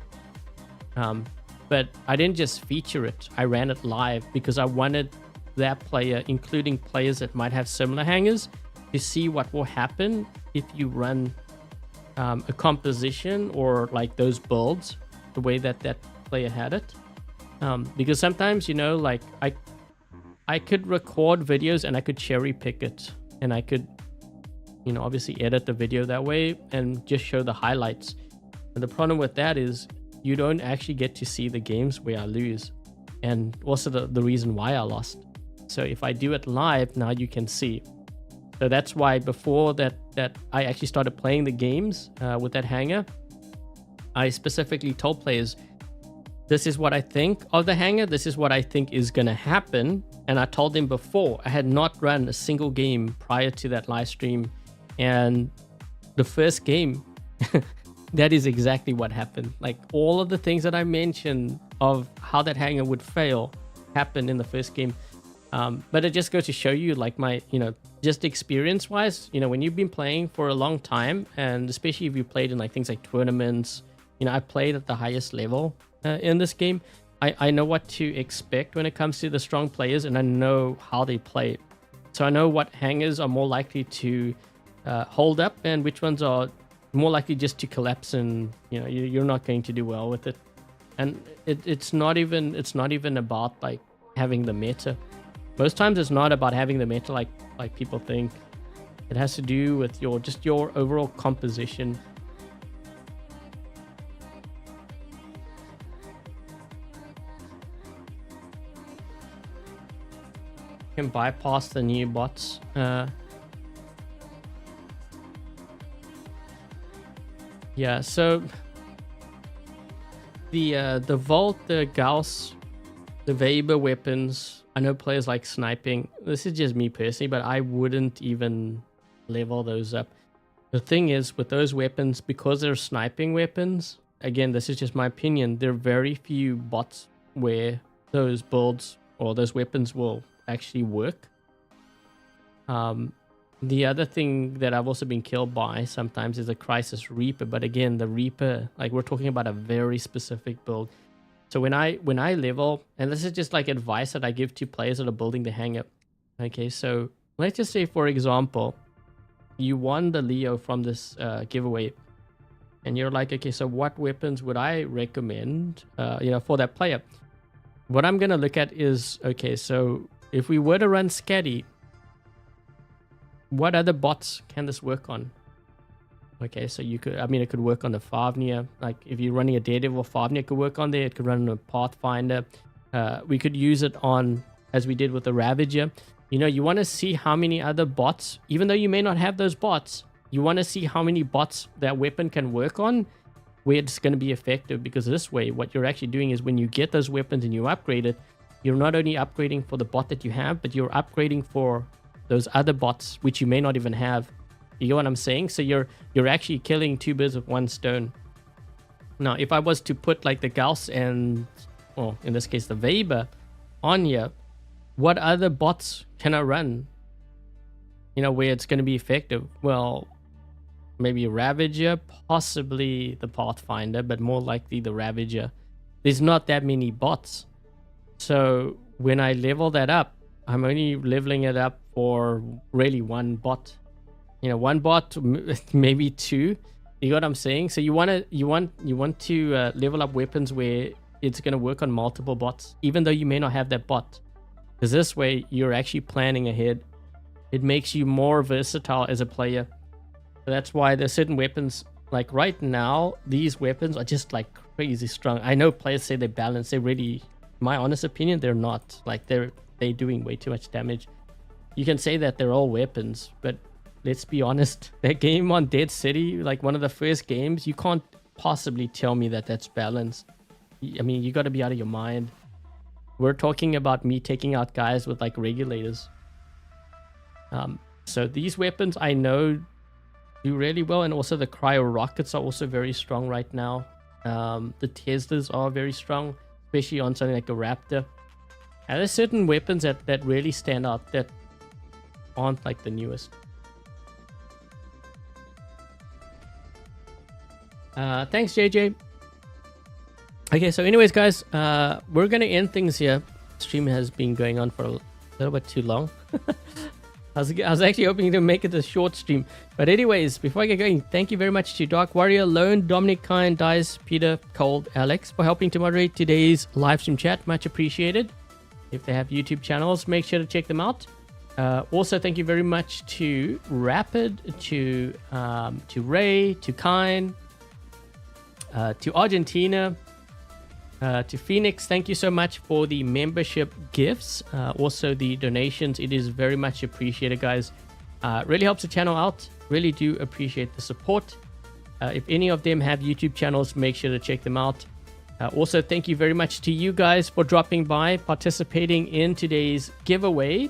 But I didn't just feature it, I ran it live because I wanted that player, including players that might have similar hangers, to see what will happen if you run a composition or like those builds the way that player had it. Because sometimes, you know, like I could record videos and I could cherry pick it, and I could, you know, obviously edit the video that way and just show the highlights. And the problem with that is you don't actually get to see the games where I lose, and also the reason why I lost. So if I do it live, now you can see. So that's why before that I actually started playing the games with that hanger, I specifically told players, this is what I think of the hanger, this is what I think is going to happen. And I told them before. I had not run a single game prior to that live stream. And the first game, that is exactly what happened. Like, all of the things that I mentioned of how that hanger would fail happened in the first game. But it just goes to show you, like, my, you know, just experience wise, you know, when you've been playing for a long time, and especially if you played in like things like tournaments, you know, I played at the highest level in this game. I know what to expect when it comes to the strong players, and I know how they play. So I know what hangers are more likely to hold up, and which ones are more likely just to collapse, and, you know, you're not going to do well with it. And it's not even about like having the meta. Most times it's not about having the meta like people think. It has to do with your overall composition. You can bypass the new bots. Yeah, so the Volt, the Gauss, the Weber weapons, I know players like sniping. This is just me personally, but I wouldn't even level those up. The thing is, with those weapons, because they're sniping weapons, again, this is just my opinion, there are very few bots where those builds or those weapons will actually work. The other thing that I've also been killed by sometimes is a Crisis Reaper, but again, the Reaper, like, we're talking about a very specific build. So when I level, and this is just like advice that I give to players that are building the hanger. Okay, so let's just say, for example, you won the Lio from this giveaway, and you're like, okay, so what weapons would I recommend, you know, for that player? What I'm gonna look at is, okay, so if we were to run Skadi, what other bots can this work on? Okay, so you could, I mean, it could work on the Fafnir. Like, if you're running a Daredevil, Fafnir could work on there. It could run on a Pathfinder. We could use it on, as we did with the Ravager. You know, you want to see how many other bots, even though you may not have those bots, you want to see how many bots that weapon can work on where it's going to be effective, because this way what you're actually doing is when you get those weapons and you upgrade it, you're not only upgrading for the bot that you have, but you're upgrading for those other bots which you may not even have. You get what I'm saying? So you're actually killing two birds with one stone. Now, if I was to put like the Gauss and, well, in this case the Weber on here, what other bots can I run? You know, where it's going to be effective? Well, maybe a Ravager, possibly the Pathfinder, but more likely the Ravager. There's not that many bots. So when I level that up, I'm only leveling it up for really one bot. You know, one bot, maybe two. You know what I'm saying? So you want to level up weapons where it's going to work on multiple bots, even though you may not have that bot. Because this way, you're actually planning ahead. It makes you more versatile as a player. So that's why there's certain weapons, like right now, these weapons are just like crazy strong. I know players say they're balanced. They really, my honest opinion, they're not. Like they're doing way too much damage. You can say that they're all weapons, but let's be honest, that game on Dead City, like one of the first games, you can't possibly tell me that that's balanced. I mean, you got to be out of your mind. We're talking about me taking out guys with like regulators. So these weapons I know do really well, and also the cryo rockets are also very strong right now. The Teslas are very strong, especially on something like a Raptor. And there's certain weapons that really stand out that aren't like the newest. Thanks, JJ. Okay, so anyways, guys, we're going to end things here. Stream has been going on for a little bit too long. I was actually hoping to make it a short stream. But anyways, before I get going, thank you very much to Dark Warrior, Lone, Dominic, Kind, Dice, Peter, Cold, Alex for helping to moderate today's live stream chat. Much appreciated. If they have YouTube channels, make sure to check them out. Also, thank you very much to Rapid, to Ray, to Kind, to Argentina, to Phoenix. Thank you so much for the membership gifts, also the donations. It is very much appreciated, guys. Really helps the channel out. Really do appreciate the support. If any of them have YouTube channels, make sure to check them out. Also, thank you very much to you guys for dropping by, participating in today's giveaway,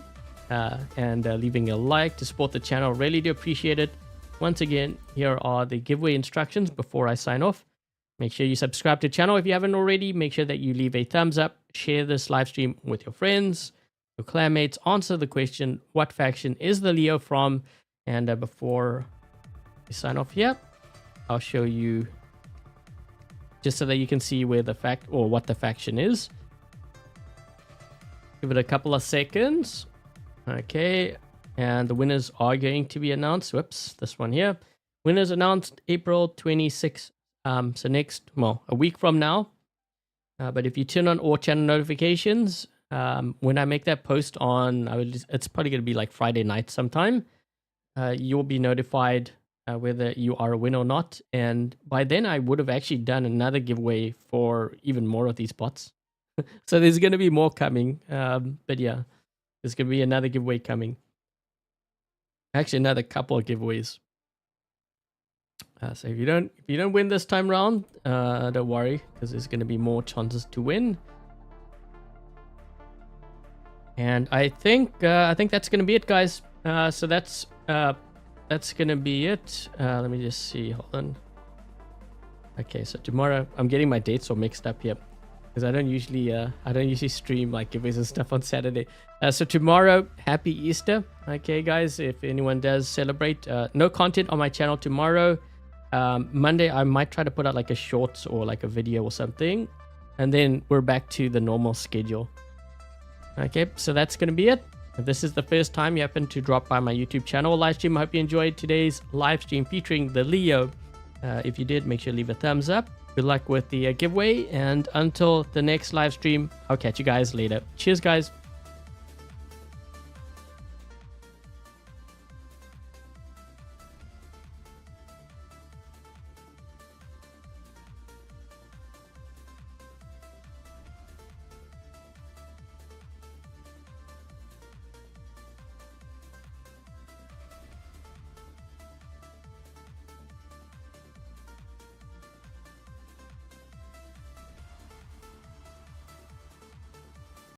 and leaving a like to support the channel. Really do appreciate it. Once again, here are the giveaway instructions before I sign off. Make sure you subscribe to the channel if you haven't already. Make sure that you leave a thumbs up. Share this live stream with your friends, your clanmates. Answer the question, what faction is the Lio from? And before we sign off here, I'll show you just so that you can see where the what the faction is. Give it a couple of seconds. Okay, and the winners are going to be announced. Whoops, this one here. Winners announced April 26th. So next, well, a week from now. But if you turn on all channel notifications, when I make that post on, it's probably going to be like Friday night sometime, you'll be notified whether you are a winner or not. And by then, I would have actually done another giveaway for even more of these bots. So there's going to be more coming. But yeah, there's going to be another giveaway coming. Actually, another couple of giveaways. So if you don't win this time round, don't worry, because there's going to be more chances to win. And I think that's going to be it, guys. So that's going to be it. Let me just see. Hold on. Okay, so tomorrow I'm getting my dates all mixed up here because I don't usually stream like giveaways and stuff on Saturday. So tomorrow, happy Easter. Okay, guys, if anyone does celebrate, no content on my channel tomorrow. Monday I might try to put out like a short or like a video or something, and then we're back to the normal schedule. Okay, so that's gonna be it. If this is the first time you happen to drop by my YouTube channel live stream, I hope you enjoyed today's live stream featuring the Lio. If you did, make sure to leave a thumbs up. Good luck with the giveaway, and until the next live stream, I'll catch you guys later. Cheers, guys.